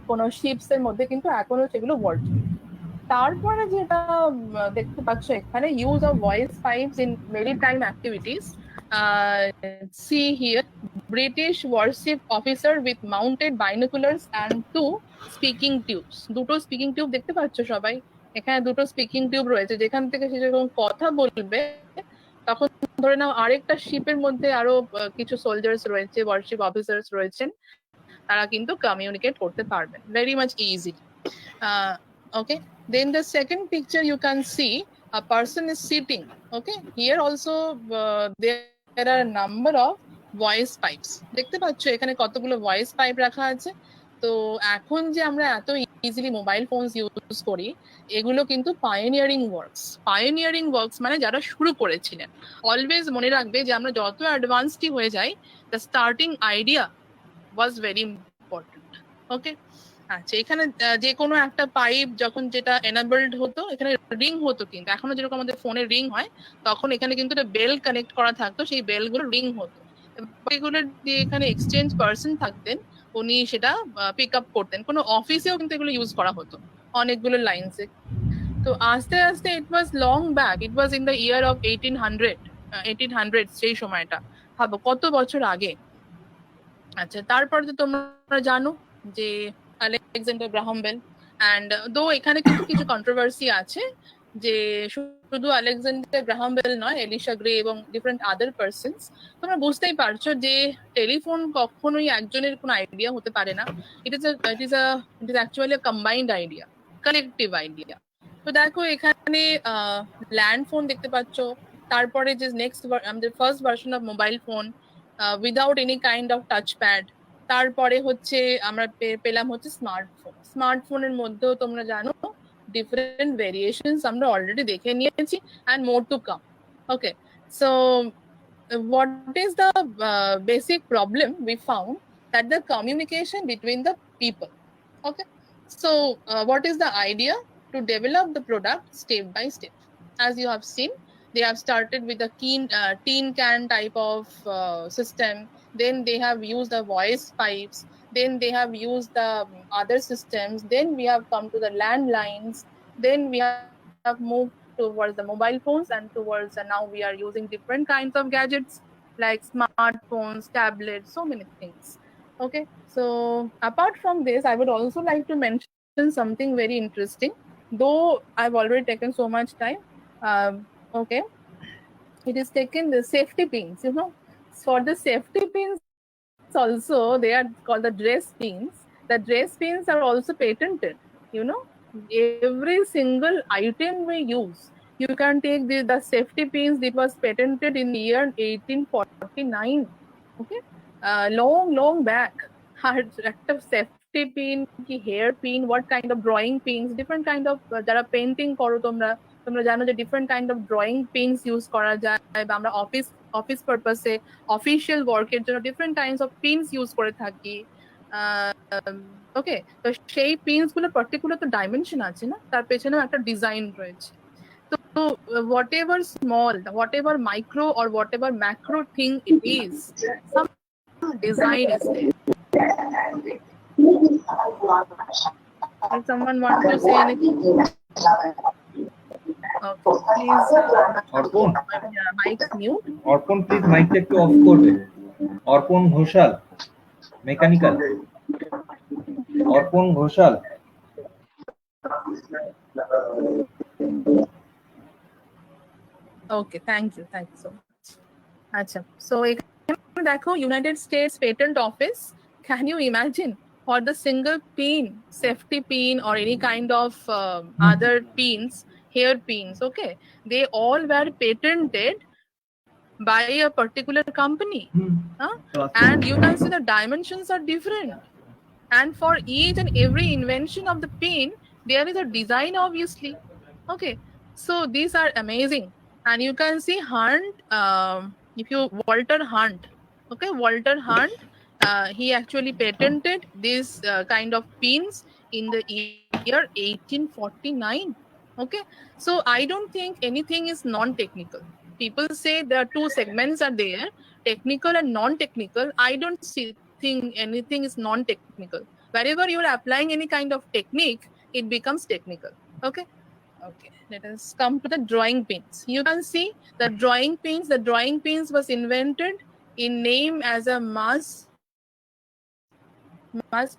কোনো শিপস এর মধ্যে কিন্তু এখনো সেগুলো ওয়ার্কিং। তারপরে যেটা দেখতে পাচ্ছ এখানে, use of voice pipes in maritime activities. See here, British warship officer with mounted binoculars and two speaking tubes. দুটো স্পিকিং টিউব দেখতে পাচ্ছ সবাই, এখানে দুটো স্পিকিং টিউব রয়েছে, যেখান থেকে সে যখন কথা বলবে তখন ধরে নাও আরেকটা শিপের মধ্যে আরো কিছু সোলজার্স রয়েছে, ওয়ারশিপ অফিসার্স রয়েছেন, তারা কিন্তু কমিউনিকেট করতে পারবেন very much easy. Okay, then the second picture you can see a person is sitting. Okay, here also there are a number of voice pipes. দেখতে পাচ্ছ এখানে কতগুলো ভয়েস পাইপ রাখা আছে। তো এখন যে আমরা এত ইজিলি মোবাইল ফোনস ইউজ করি, এগুলো কিন্তু পায়োনিয়ারিং ওয়ার্কস। পায়োনিয়ারিং ওয়ার্কস মানে যারা শুরু করেছিলেন। অলওয়েজ মনে রাখবে যে আমরা যত অ্যাডভান্সড হয়ে যাই, the starting idea was very important. Okay, আচ্ছা, এখানে যে কোনো একটা পাইপ যখন যেটা এনাবলড হতো, এখানে রিং হতো, কিন্তু এখনো যেরকম আমাদের ফোনে রিং হয়, তখন এখানে কিন্তু একটা বেল কানেক্ট করা থাকতো, সেই বেলগুলো রিং হতো। এগুলো যে এখানে এক্সচেঞ্জ পার্সন থাকতেন, উনি সেটা পিক আপ করতেন। কোনো অফিসেও কিন্তু এগুলো ইউজ করা হতো অনেকগুলো লাইনসে। তো আস্তে আস্তে it was long back, it was in the year of 1800 সেই সময়টা, ভাবো কত বছর আগে। আচ্ছা, তারপর তো তোমরা জানো যে আলেকজান্ডার গ্রাহাম বেল, অ্যান্ড দো এখানে কিন্তু কিছু কন্ট্রোভার্সি আছে যে শুধু আলেকজান্ডার গ্রাহাম বেল নয়, এলিশা গ্রে এবং ডিফারেন্ট আদার পার্সনস। তোমরা বুঝতেই পারছো যে টেলিফোন কখনোই একজনের কোনো আইডিয়া হতে পারে না। It is actually combined idea, collective idea. তো দেখো এখানে ল্যান্ড ফোন দেখতে পাচ্ছ, তারপরে যে নেক্সট আমাদের first version of mobile phone without any kind of touch pad, তারপরে হচ্ছে আমরা পেলাম হচ্ছে স্মার্টফোন। স্মার্টফোনের মধ্যেও তোমরা জানো ডিফারেন্ট ভেরিয়েশনস আমরা অলরেডি দেখে নিয়েছি, and more to come. Okay, so what is the basic problem we found? That the communication between the people. Okay, so what is the idea? To develop the product step by step. As you have seen, they have started with a tin can type of system, then they have used the voice pipes, then they have used the other systems, then we have come to the landlines, then we have moved towards the mobile phones, and towards now we are using different kinds of gadgets like smartphones, tablets, so many things. Okay, so apart from this, I would also like to mention something very interesting, though I've already taken so much time. Okay, it is taken the safety pins, you know. For the safety pins also, they are called the dress pins. The dress pins are also patented, you know. Every single item we use, You can take the safety pins that was patented in the year 1849. Okay, long back. আর একটা safety pin কি hair pin, what kind of drawing pins, different kind of, যারা painting করো তোমরা তোমরা জানো যে different kind of drawing pins use করা যায়, বা আমরা অফিস পারপাসে অফিসিয়াল ওয়ার্কের জন্য different kinds of pins use করে থাকি। ওকে, তো সেই পিনস গুলো পার্টিকুলার তো ডাইমেনশন আছে না, তার পেছনেও একটা ডিজাইন রয়েছে। So whatever small, whatever micro or whatever macro thing it is, some design is there. If someone wants to say anything, okay, please. Orpon, Mic mute. Orpon, please mic টা একটু of করবে। অর্পণ Ghoshal, mechanical. অর্পণ Ghoshal. Okay, thank you so much. আচ্ছা, so এখানে দেখো United States Patent Office. Can you imagine, for the single pin, safety pin or any kind of other pins, hair pins, okay, they all were patented by a particular company. And you can see the dimensions are different, and for each and every invention of the pin there is a design, obviously. Okay, so these are amazing. And you can see Hunt, if you Walter Hunt, okay, Walter Hunt, he actually patented this kind of pins in the year 1849. Okay, so I don't think anything is non-technical. People say there are two segments are there, technical and non-technical. I don't think anything is non-technical. Wherever you're applying any kind of technique, it becomes technical. Okay, let us come to the drawing pins. You can see the drawing pins was invented in name as a mass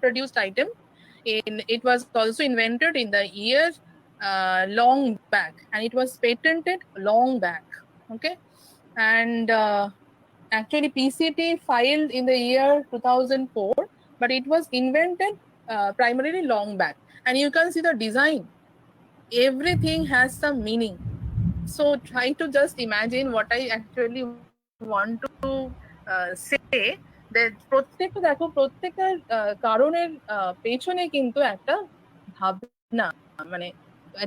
produced item. It was also invented in the year long back, and it was patented long back. Okay, and actually PCT filed in the year 2004, but it was invented primarily long back. And you can see the design, everything has some meaning. So try to just imagine what I actually want to say, that প্রত্যেকটা দেখো প্রত্যেকটা কারণের পেছনে কিন্তু একটা ভাবনা, মানে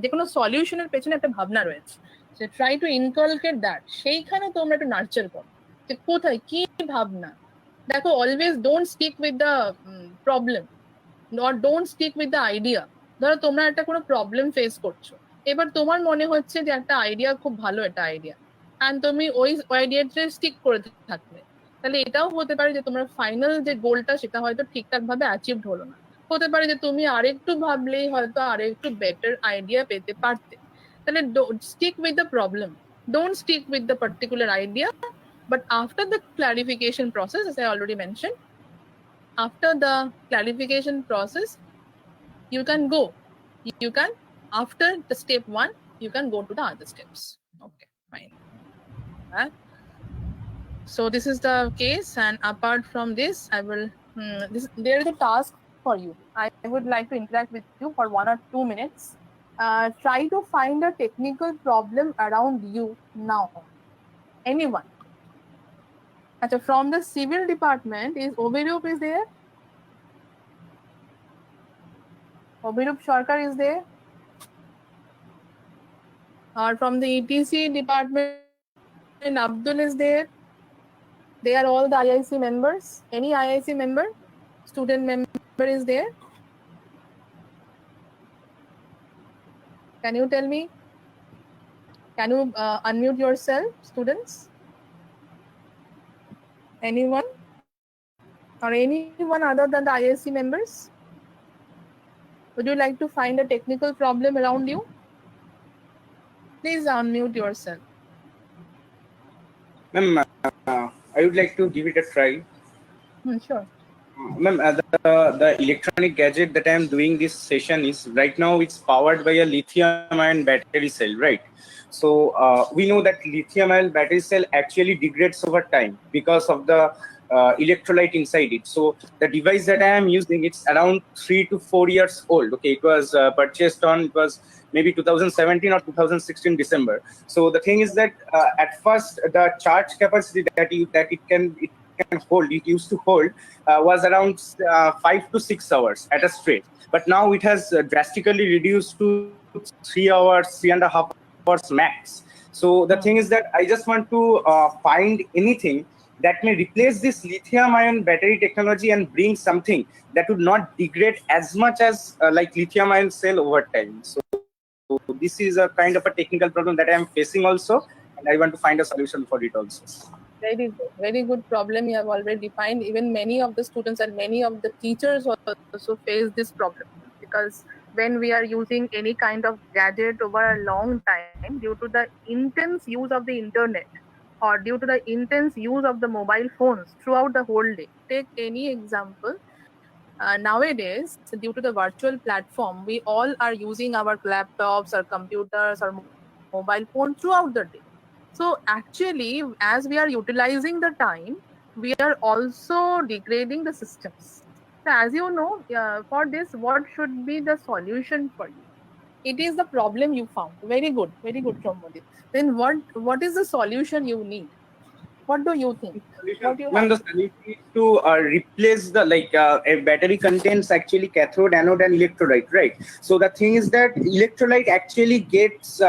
যে কোনো সলিউশনের পেছনে একটা ভাবনা রয়েছে। So try two inculcate that, সেইখানে তোমরা একটু নার্চার করো যে কোথায় কি ভাবনা। দেখো, always don't stick with the problem, not don't stick with the idea. ধরো তোমরা একটা কোনো প্রবলেম ফেস করছো, এবার তোমার মনে হচ্ছে যে একটা আইডিয়া খুব ভালো, একটা আইডিয়া, অ্যান্ড তুমি ওই আইডিয়াতে স্টিক করে থাকলে, তাহলে এটাও হতে পারে যে তোমার ফাইনাল যে গোলটা সেটা হয়তো ঠিকঠাক ভাবে অ্যাচিভড হলো না। হতে পারে যে তুমি আরেকটু ভাবলেই হয়তো আরেকটু বেটার আইডিয়া পেতে পারতে। তাহলে stick with the problem, don't stick with the particular idea, but after the clarification process, as I already mentioned, after the clarification process, you can go, you can, after the step 1, you can go to the other steps. Okay, fine. So this is the case, and apart from this, I will there is a task for you. I would like to interact with you for 1 or 2 minutes. Try to find a technical problem around you now. Anyone. Achha, from the civil department, is Obirup is there? Obirup Sarkar is there? Or from the ETC department, Abdul is there? They are all the IIC members. Any IIC member, student member is there? Can you tell me? Can you unmute yourself, students? Anyone? Or anyone other than the IIC members? Would you like to find a technical problem around you? Please unmute yourself. Ma'am, I would like to give it a try. Sure. Ma'am, the electronic gadget that I am doing this session is right now it's powered by a lithium-ion battery cell, right? So we know that lithium-ion battery cell actually degrades over time because of the electrolyte inside it. So the device that I am using, it's around 3 to 4 years old. Okay, it was purchased on, it was maybe 2017 or 2016 December. So the thing is that at first the charge capacity that it can hold, it used to hold, was around 5 to 6 hours at a straight. But now it has drastically reduced to 3 hours, 3.5 hours max. So the thing is that I just want to find anything that may replace this lithium-ion battery technology and bring something that would not degrade as much as like lithium-ion cell over time. So this is a kind of a technical problem that I am facing also, and I want to find a solution for it also. Very good problem you have already defined. Even many of the students and many of the teachers also face this problem, because when we are using any kind of gadget over a long time, due to the intense use of the internet or due to the intense use of the mobile phones throughout the whole day. Take any example. Nowadays, due to the virtual platform, we all are using our laptops or computers or mobile phone throughout the day. So actually, as we are utilizing the time, we are also degrading the systems. So as you know, for this, what should be the solution for you? It is the problem you found. Very good, Shomodip. Then what is the solution you need? What do you think? What do you Ma'am, have? the solution is to replace the a battery contains actually cathode, anode, and electrolyte, right? So the thing is that electrolyte actually gets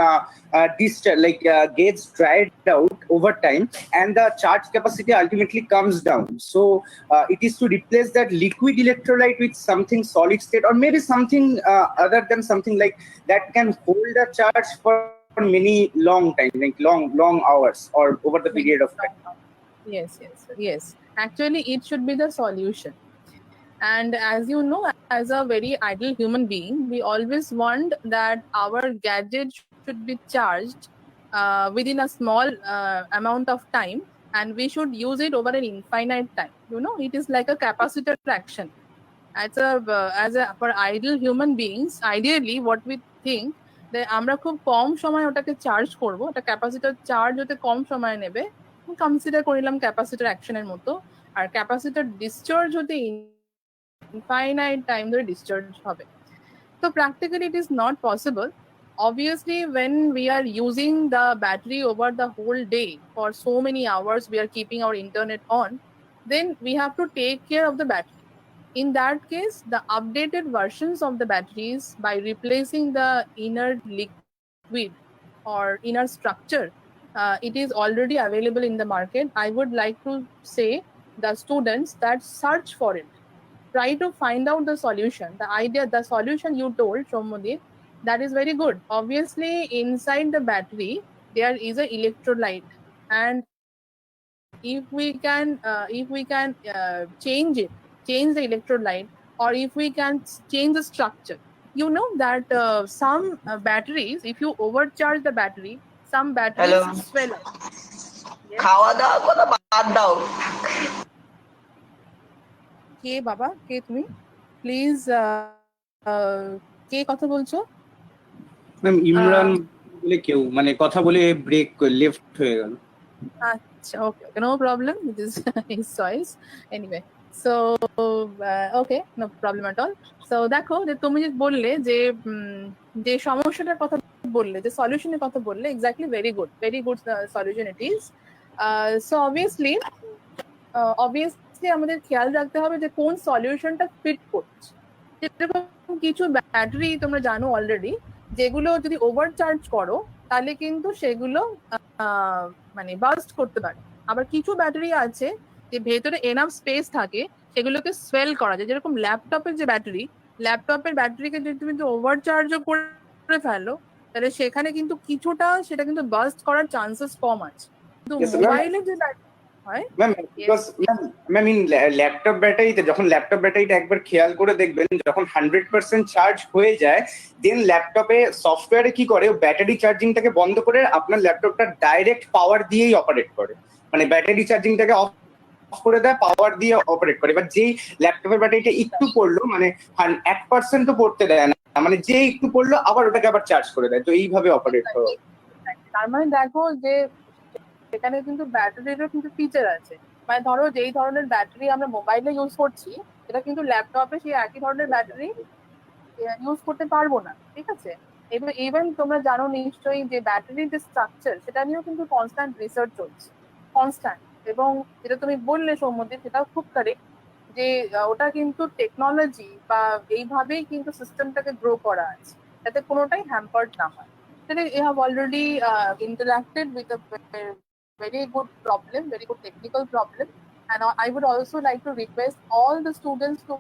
gets dried out over time, and the charge capacity ultimately comes down. So it is to replace that liquid electrolyte with something solid state, or maybe something other than something like that can hold a charge for many long time, like long hours or over the period of time. Yes. Actually, it should be the solution. And as you know, as a very idle human being, we always want that our gadget should be charged within a small amount of time, and we should use it over an infinite time. You know, it is like a capacitor action. For idle human beings, ideally, what we think that আমরা খুব কম সময় ওটাকে charge করব, এটা capacitor charge হতে কম সময় নেবে, consider করিলাম ক্যাপাসিটর অ্যাকশনের মতো, আর ক্যাপাসিটর ডিসচার্জ হতে infinite time ধরে ডিসচার্জ হবে. So practically it is not possible. Obviously, when we are using the battery over the whole day for so many hours, we are keeping our internet on, then we have to take care of the battery. In that case, the updated versions of the batteries, by replacing the inner liquid or inner structure, it is already available in the market. I would like to say the students that search for it. Try to find out the solution. The solution you told, Shomodip, that is very good. Obviously, inside the battery, there is an electrolyte. And if we can change the electrolyte, or if we can change the structure, you know that some batteries, if you overcharge the battery, some batteries swell up. Yes. খাওয়া দাওয়া কথা বাদ দাও কে বাবা, কে তুমি? Please কে কথা বলছো? Ma'am Imran বলে কেউ, মানে কথা বলে ব্রেক লেফট হয়ে গেল। আচ্ছা, ওকে, no problem, it is his choice anyway. So okay, no problem at all. So দেখো, যে তুমি যে বললে যে সমস্যাটার কথা বললে, যে সলিউশনের কথা বললে, exactly very good solution it is. So obviously আমাদের খেয়াল রাখতে হবে যে কোন সলিউশনটা ফিট করছে। যেরকম কিছু ব্যাটারি তোমরা জানো অলরেডি, যেগুলো যদি ওভারচার্জ করো তাহলে কিন্তু সেগুলো মানে বাস্ট করতে পারে। আবার কিছু ব্যাটারি আছে যে ভেতরে এনাফ স্পেস থাকে, সেগুলোকে সোয়েল করা যায়। যেরকম ল্যাপটপের ব্যাটারিকে যদি তুমি ওভারচার্জও করে ফেলো, তাহলে সেখানে কিন্তু কিছুটা সেটা কিন্তু বাস্ট করার চান্সেস কম আছে। কিন্তু মোবাইলের যে ম্যাম ইন ল্যাপটপ ব্যাটারিতে, যখন ল্যাপটপ ব্যাটারিটা একবার খেয়াল করে দেখবেন, যখন 100% চার্জ হয়ে যায়, দেন ল্যাপটপে সফটওয়্যারে কি করে, ব্যাটারি চার্জিংটাকে বন্ধ করে আপনার ল্যাপটপটা ডাইরেক্ট পাওয়ার দিয়েই অপারেট করে, মানে ব্যাটারি চার্জিংটাকে অফ করে দেয়, পাওয়ার দিয়ে অপারেট করে। এবার যেই ল্যাপটপের ব্যাটারিটা একটু পড়লো, মানে 1% পড়তে দেয় না, মানে যে একটু পড়লো আবার ওটাকে আবার চার্জ করে দেয়। তো এইভাবে অপারেট করে। তার মানে দেখো যে সেখানে কিন্তু ব্যাটারিরও কিন্তু ফিচার আছে। মানে ধরো যেই ধরনের ব্যাটারি আমরা মোবাইলে ইউজ করছি, এটা কিন্তু ল্যাপটপে সেই একই ধরনের ব্যাটারি ইউজ করতে পারবো না, ঠিক আছে? ইভেন তোমরা জানো নিশ্চয়ই যে ব্যাটারির যে স্ট্রাকচার সেটা নিয়েও কিন্তু কনস্ট্যান্ট রিসার্চ চলছে, কনস্ট্যান্ট। এবং যেটা তুমি বললে সৌম্যদীপ, সেটাও খুব কারেক্ট যে ওটা কিন্তু টেকনোলজি বা এইভাবেই কিন্তু সিস্টেমটাকে গ্রো করা আছে, যাতে কোনোটাই হ্যাম্পার্ড না হয়। You have already interacted with a very good problem, very good technical problem, and I would also like to request all the students to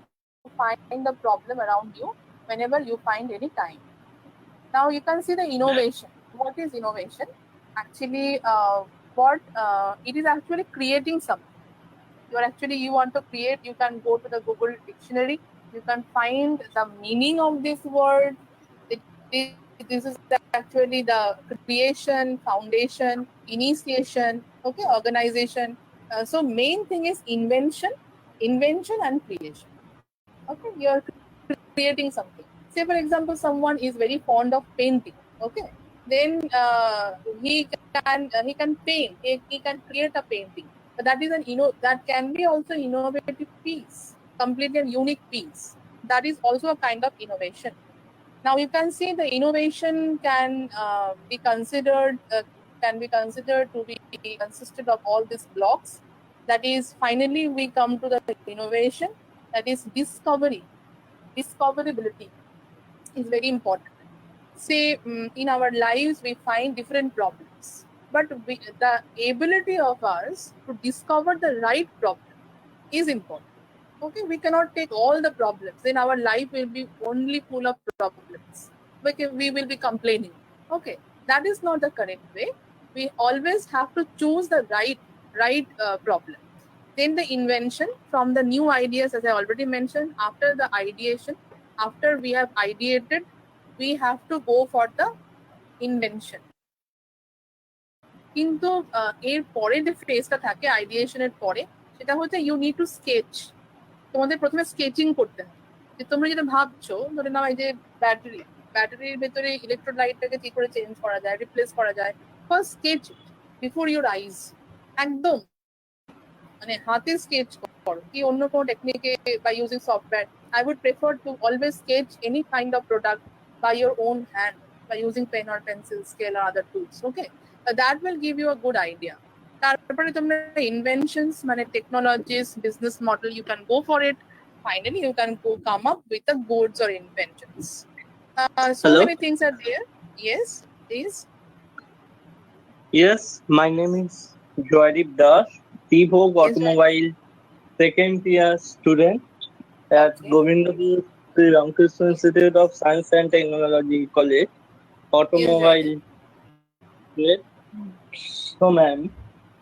find the problem around you whenever you find any time. Now you can see the innovation. What is innovation? Actually, it is actually creating something. You want to create, you can go to the Google dictionary, you can find the meaning of this word. This is actually the creation, foundation, initiation, okay, organization. So main thing is invention and creation. Okay, you are creating something. Say for example, someone is very fond of painting, okay, then he can paint, he can create a painting. But that is that can be also innovative piece, completely unique piece. That is also a kind of innovation. Now you can see the innovation can be considered to be consisted of all these blocks. That is, finally we come to the innovation, that is discoverability is very important. Say in our lives we find different problems, but the ability of us to discover the right problem is important. Okay, we cannot take all the problems, then our life will be only full of problems, because we will be complaining. Okay, that is not the correct way. We always have to choose the right problem. Then the invention from the new ideas, as I already mentioned. After the ideation, after we have ideated, we have to go for the invention. কিন্তু এর পরে যে ফেজটা থাকে আইডিয়েশনের পরে, সেটা হচ্ছে you need two sketch. তোমাদের প্রথমে স্কেচিং করতে হবে, যে তোমরা যেটা ভাবছো, ধরে নাও এই যে ব্যাটারির ভেতরে ইলেকট্রোলাইটটাকে কি করে চেঞ্জ করা যায়, রিপ্লেস করা যায়, first sketch before your eyes. একদম মানে হাতে স্কেচ করো, কি অন্য কোনো টেকনিকে বা using software. I would prefer to always sketch any kind of product by your own hand, by using pen or pencil, scale or other tools. Okay, that will give you a good idea. তারপরে তোমরা inventions মানে technologies, business model, you can go for it. Finally, you can come up with the goods or inventions. So Hello? many things are there. Yes, please. Yes, my name is Joydeep Das, T-Hog Yes, Automobile second year student at Okay. Govindapur Sri Ramakrishna Institute of Science and Technology College, Automobile. So ma'am,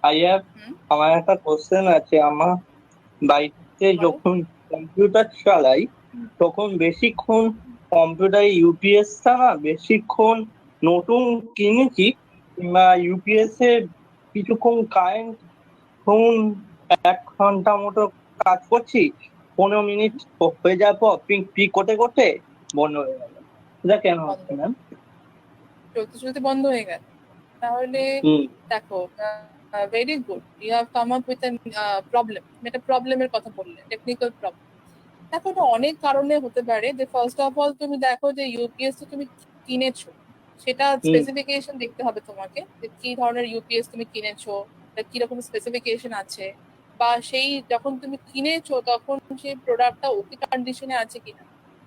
I have আমার একটা question আছে। আমার বাড়িতে যখন computer চালাই তখন বেশিক্ষণ কম্পিউটারে ইউপিএসটা না বেশিক্ষণ নতুন কিনেছি, কিংবা ইউপিএস এ কিছুক্ষণ কারেন্ট ধরুন 1 ঘন্টা মতো কাজ করছি, 15 মিনিট হয়ে যাওয়ার পর পিক করতে করতে বন্ধ হয়ে গেল। এটা কেন হচ্ছে ম্যাম? চলতে বন্ধ হয়ে গেল। তাহলে দেখো, very good, you have come up with problem. এটা প্রবলেমের কথা বললে, টেকনিক্যাল প্রবলেম। দেখো, এটা অনেক কারণে হতে পারে। যে ফার্স্ট অফ অল তুমি দেখো যে ইউপিএস তো তুমি কিনেছো, সেটা স্পেসিফিকেশন দেখতে হবে তোমাকে, যে কি ধরনের ইউপিএস তুমি কিনেছো, কিরকম স্পেসিফিকেশন আছে, বা সেই যখন তুমি কিনেছো তখন সেই প্রোডাক্টটা ওকে কন্ডিশনে আছে কিনা,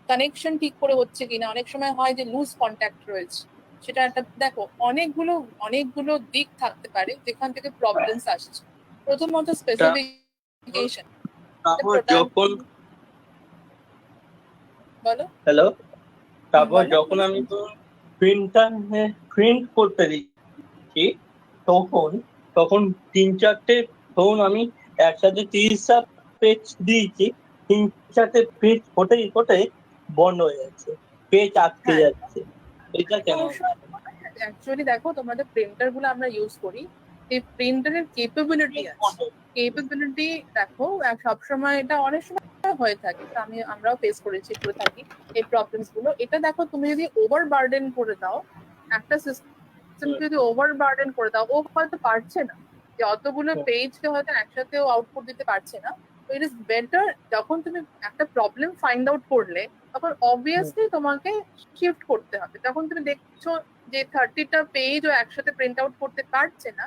কানেকশন ঠিক করে হচ্ছে কিনা। অনেক সময় হয় যে লুজ কন্ট্যাক্ট রয়েছে, সেটা একটা দেখো, অনেকগুলো দিক থাকতে পারে যেখান থেকে প্রবলেমস আসছে। প্রথমত স্পেসিফিকেশন। যখন বলো। হ্যালো, তারপর যখন আমি তো প্রিন্ট করতে দিচ্ছি তখন 3-4টে ধরুন আমি একসাথে 30টা পেজ দিয়েছি, 3-4টে পেজ হতে বন্ধ হয়ে যাচ্ছে, পেজ আটকে যাচ্ছে। এটা কেন? অ্যাকচুয়ালি দেখো, তোমাদের প্রিন্টার গুলো আমরা ইউজ করি, এই প্রিন্টারের কেপেবিলিটি আছে। কেপেবিলিটি দেখো, সবসময় এটা অনেক সময় হয়ে থাকে, আমরাও ফেস করে থাকি এই প্রবলেমস গুলো। এটা দেখো, তুমি যদি ওভার বার্ডেন করে দাও একটা সিস্টেম, যদি ওভার বার্ডেন করে দাও, ও হয়তো পারছে না যে অতগুলো পেজকে হয়তো একসাথে আউটপুট দিতে পারছে না। তো ইট ইজ বেটার, যখন তুমি একটা প্রবলেম ফাইন্ড আউট করলে তখন অবভিয়াসলি তোমাকে শিফট করতে হবে। তখন তুমি দেখছো যে 30টা পেজও একসাথে প্রিন্ট আউট করতে পারছে না,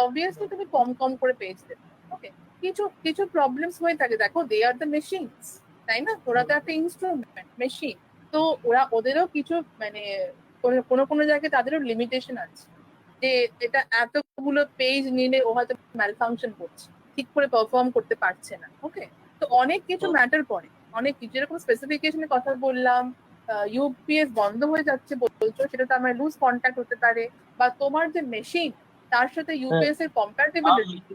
অবভিয়াসলি তুমি কম কম করে পেজ দেবে। ওকে, কিছু কিছু প্রবলেমস হয়ে থাকে, দেখো দে আর দ্য মেশিনস, তাই না? ওরা তো একটা ইনস্ট্রুমেন্ট, মেশিন, তো ওদেরও কিছু মানে কোনো কোনো জায়গায় তাদেরও লিমিটেশন আছে, যে এটা এতগুলো পেজ নিলে ও হয়তো ম্যালফাংশন করছে, ঠিক করে পারফর্ম করতে পারছে না। ওকে, তো অনেক কিছু ম্যাটার করে, অনেক কিছু, যেরকম স্পেসিফিকেশনের কথা বললাম, ইউপিএস বন্ধ হয়ে যাচ্ছে বলছো, সেটা তো আমার লুজ কন্ট্যাক্ট হতে পারে, বা তোমার যে মেশিন তার সাথে ইউপিএস এর কম্প্যাটিবিলিটি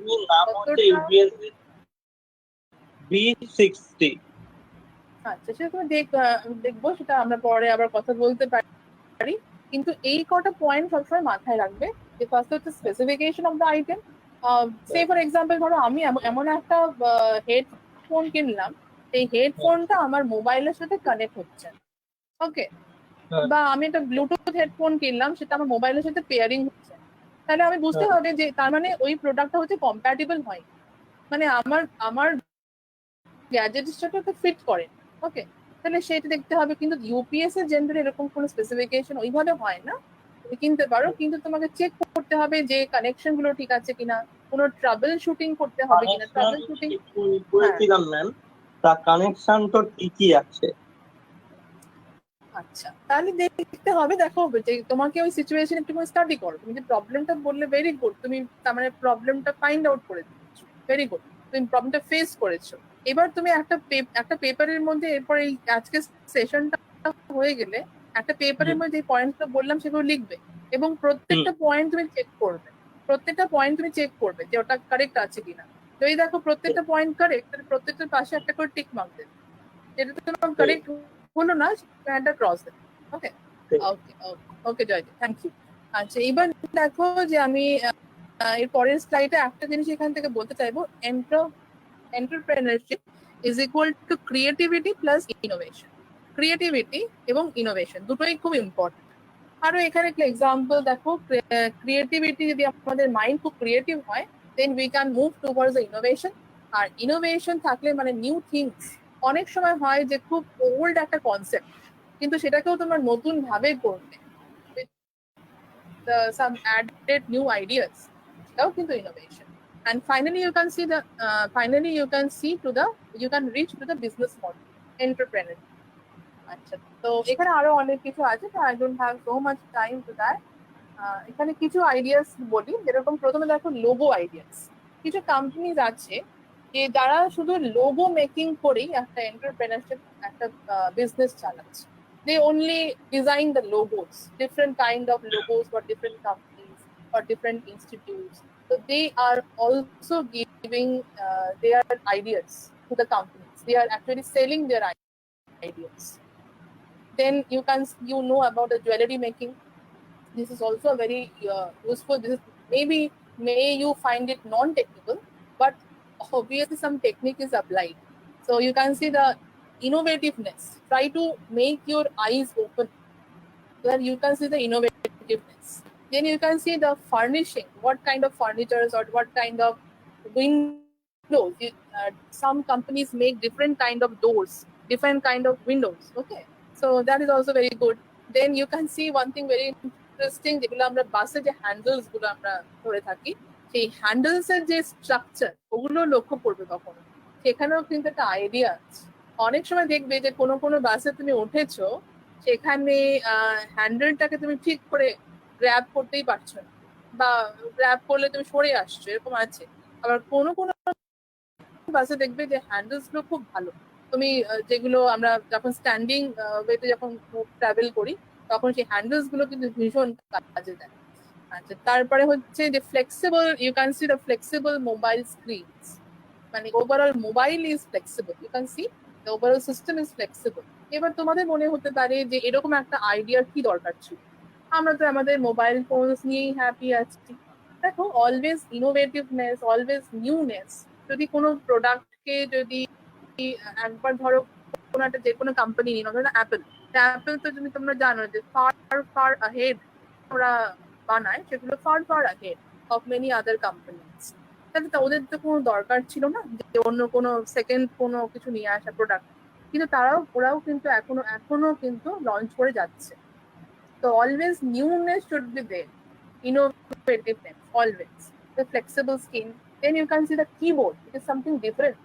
B60। আচ্ছা, সেটা তুমি দেখবো, সেটা আমরা পরে আবার কথা বলতে পারি। কিন্তু এই কটা পয়েন্ট সবসময় মাথায় রাখবে, যে ফার্স্ট হচ্ছে specification of the item. Say for example ধরো আমি এমন একটা হেডফোন কিনলাম, এই হেডফোনটা আমার মোবাইলের সাথে কানেক্ট হচ্ছে, ওকে, বা আমি একটা ব্লুটুথ হেডফোন কিনলাম, সেটা আমার মোবাইলের সাথে পেয়ারিং হচ্ছে, তাহলে আমি বুঝতে হবে যে তার মানে ওই প্রোডাক্টটা হচ্ছে কম্প্যাটিবল হয়, মানে আমার গ্যাজেটের সাথে ফিট করে। ওকে, তাহলে সেটা দেখতে হবে। কিন্তু ইউপিএস এর জেনারেলি এরকম কোনো স্পেসিফিকেশন ওইভাবে হয় না, তুমি কিনতে পারো, কিন্তু তোমাকে চেক করতে হবে যে কানেকশন গুলো ঠিক আছে কিনা, কোনো ট্রাবল শুটিং করতে হবে কিনা। ট্রাবল শুটিং করেছিলাম ম্যাম, তা কানেকশন তো ঠিকই আছে। আচ্ছা, তাহলে দেখতে হবে, দেখো যে তোমাকে ওই সিচুয়েশন একটু স্টাডি করো। তুমি যে প্রবলেমটা বললে, ভেরি গুড, তুমি তার মানে প্রবলেমটা ফাইন্ড আউট করে দিচ্ছ, ভেরি গুড, তুমি প্রবলেমটা ফেস করেছো। এবার তুমি একটা পেপারের মধ্যে, এরপর এই আজকে সেশনটা হয়ে গেলে একটা পেপারের মধ্যে যে পয়েন্টগুলো বললাম সেগুলো লিখবে, এবং প্রত্যেকটা পয়েন্ট তুমি চেক করবে, প্রত্যেকটা পয়েন্ট তুমি চেক করবে যে ওটা কারেক্ট আছে কিনা। যদি দেখো প্রত্যেকটা পয়েন্ট কারেক্ট, তাহলে প্রত্যেকটার পাশে একটা করে টিক মার্ক দেবে, যেটা তোমার কারেক্ট হলো না সেটা ক্রস দেবে। ওকে okay okay Joydeep, thank you. আচ্ছা, এবার দেখো যে আমি এর পরের স্লাইডে একটা জিনিস এখান থেকে বলতে চাইবো, entrepreneurship is equal to creativity plus innovation. Creativity এবং ইনোভেশন দুটোই খুব ইম্পর্টেন্ট। আরো এখানে একটা এক্সাম্পল দেখো, ক্রিয়েটিভিটি যদি আমাদের মাইন্ড খুব ক্রিয়েটিভ হয়, then we can move towards the innovation. আর ইনোভেশন থাকলে মানে নিউ থিংস, অনেক সময় হয় যে খুব ওল্ড একটা কনসেপ্ট, কিন্তু সেটাকেও তোমরা নতুন ভাবে করবে, some added new ideas, সেটাও কিন্তু innovation. And finally you can see you can reach to the business model, entrepreneur। আচ্ছা, তো এখানে আরো অনেক কিছু আছে, I don't have so much time to that। এখানে কিছু আইডিয়াস বলি, যেরকম প্রথমে দেখো লোগো আইডিয়াস। কিছু কোম্পানিজ আছে যে যারা শুধু লোগো মেকিং করেই একটা এন্টারপ্রেনারশিপ, একটা বিজনেস চালাচ্ছে। They only design the logos, different kind of logos for different companies or different institutes. So they are also giving their ideas to the companies. They are actually selling their ideas. Then you know about the jewelry making. This is also very useful. This is may you find it non-technical, but obviously some technique is applied. So you can see the innovativeness. Try to make your eyes open so that you can see the innovativeness. Then you can see the furnishing, what kind of furnitures or what kind of windows. Some companies make different kind of doors, different kind of windows. Okay, so that is also very good. Then you can see one thing very interesting, যেগুলো আমরা বাসে যে handles গুলো আমরা ধরে থাকি, সেই handles এর যে স্ট্রাকচার, ওগুলো লক্ষ্য করবে কখনো, সেখানেও কিন্তু একটা আইডিয়া আছে। অনেক সময় দেখবে যে কোনো কোনো বাসে তুমি উঠেছো, সেখানে হ্যান্ডেলটাকে তুমি ঠিক করে গ্র্যাব করতেই পারছো না, বা গ্র্যাব করলে তুমি সরে আসছো, এরকম আছে। আবার কোনো কোনো বাসে দেখবে যে হ্যান্ডেলস গুলো খুব ভালো, তুমি যেগুলো আমরা যখন স্ট্যান্ডিং ওয়েতে যখন ট্রাভেল করি, তখন সেই হ্যান্ডেলস গুলো কিন্তু ভীষণ কাজে দেয়। আচ্ছা, তারপরে হচ্ছে যে flexible, you can see the flexible mobile screens, মানে overall mobile is flexible, you can see the overall system is flexible. এবার তোমাদের মনে হতে পারে যে এরকম একটা আইডিয়ার কি দরকার ছিল, আমরা তো আমাদের মোবাইল ফোনস নিয়েই হ্যাপি আছি। দেখো, অলওয়েজ ইনোভেটিভনেস, অলওয়েজ নিউনেস। যদি কোনো প্রোডাক্টকে যদি একবার ধরো কোনো একটা যে কোনো কোম্পানি নিয়ে, ধরো অ্যাপল, অ্যাপল তো তোমরা জানো যে ফার আহেড ওরা বানায়, সেগুলো far ahead of many other companies. তাহলে ওদের তো কোনো দরকার ছিল না যে অন্য কোনো সেকেন্ড কোনো কিছু নিয়ে আসা প্রোডাক্ট। কিন্তু ওরাও কিন্তু এখনো কিন্তু লঞ্চ করে যাচ্ছে। তো always newness should be there, innovativeness always, the flexible skin. Then you can see the keyboard, it is something different.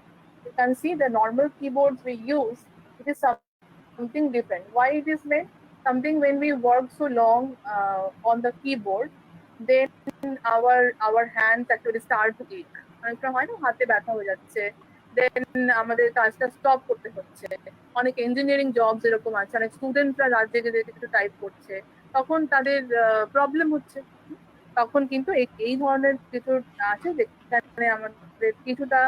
You can see the normal keyboards we use, it is something different. Why it is made? Something when we work so long on the keyboard, then our hands actually start to ache. অনেকটা হয় না হাতে ব্যথা হয়ে যাচ্ছে, দেন আমাদের কাজটা stop করতে হচ্ছে। অনেক ইঞ্জিনিয়ারিং জবস এরকম আছে, অনেক স্টুডেন্টরা রাত জেগে কিছু টাইপ করছে, তখন তাদের প্রবলেম হচ্ছে। তখন কিন্তু এই ধরনের কিছু আছে যেখানে আমাদের কিছুটা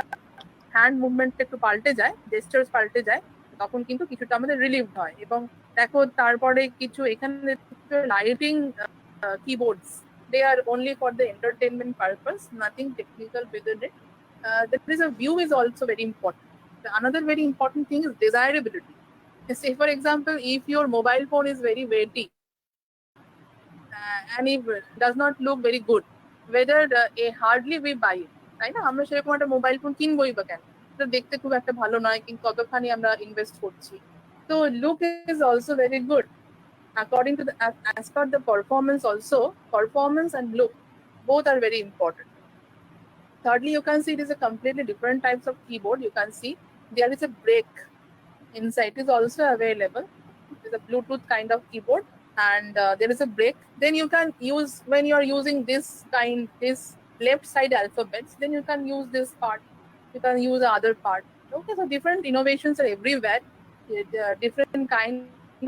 হ্যান্ড মুভমেন্ট একটু পাল্টে যায়, জেস্টার্স পাল্টে যায়, তখন কিন্তু কিছুটা আমাদের রিলিভ হয়। এবং দেখো তারপরে কিছু এখানে lighting keyboards, they are only for the entertainment purpose, nothing technical within it. There is a view is also very important. Another very important thing is desirability. Say for example, if your mobile phone is very weighty and it does not look very good, whether hardly we buy it, তাই না? আমরা সেরকম একটা mobile phone কিনবোই বা কেন, এটা দেখতে খুব একটা ভালো নয়, কিন্তু কতখানি আমরা ইনভেস্ট করছি। তো look is also very good according to the as per the performance also. Performance and look both are very important. Thirdly, you can see it is a completely different types of keyboard. You can see there is a break inside, it is also available. It is a Bluetooth kind of keyboard, and there is a break. Then you can use, when you are using this left side alphabets, then you can use this part, you can use the other part. Okay, so different innovations are everywhere. Different kind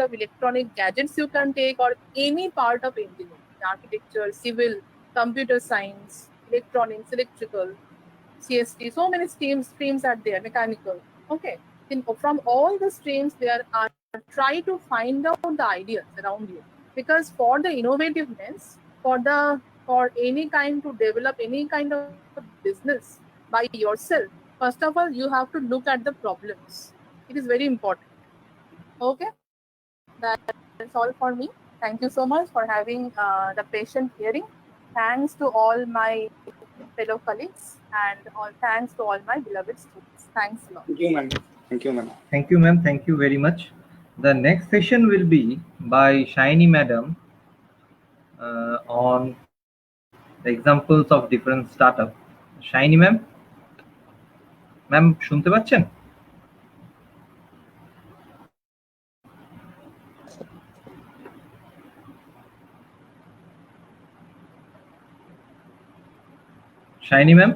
of electronic gadgets you can take, or any part of engineering, architecture, civil, computer science, electronics, electrical, CST, so many streams are there, mechanical. Okay, then from all the streams there are, try to find out the ideas around you, because for the innovativeness, for any kind to develop any kind of business by yourself, first of all you have to look at the problems. It is very important. Okay, that's all for me. Thank you so much for having the patient hearing. Thanks to all my fellow colleagues, and thanks to all my beloved students. Thanks a lot. Thank you, ma'am. Thank you, ma'am. Thank you, ma'am. Thank you very much. The next session will be by Shiny Madam on the examples of different startup. Shiny ma'am, ma'am শুনতে পাচ্ছেন? Shiny ma'am?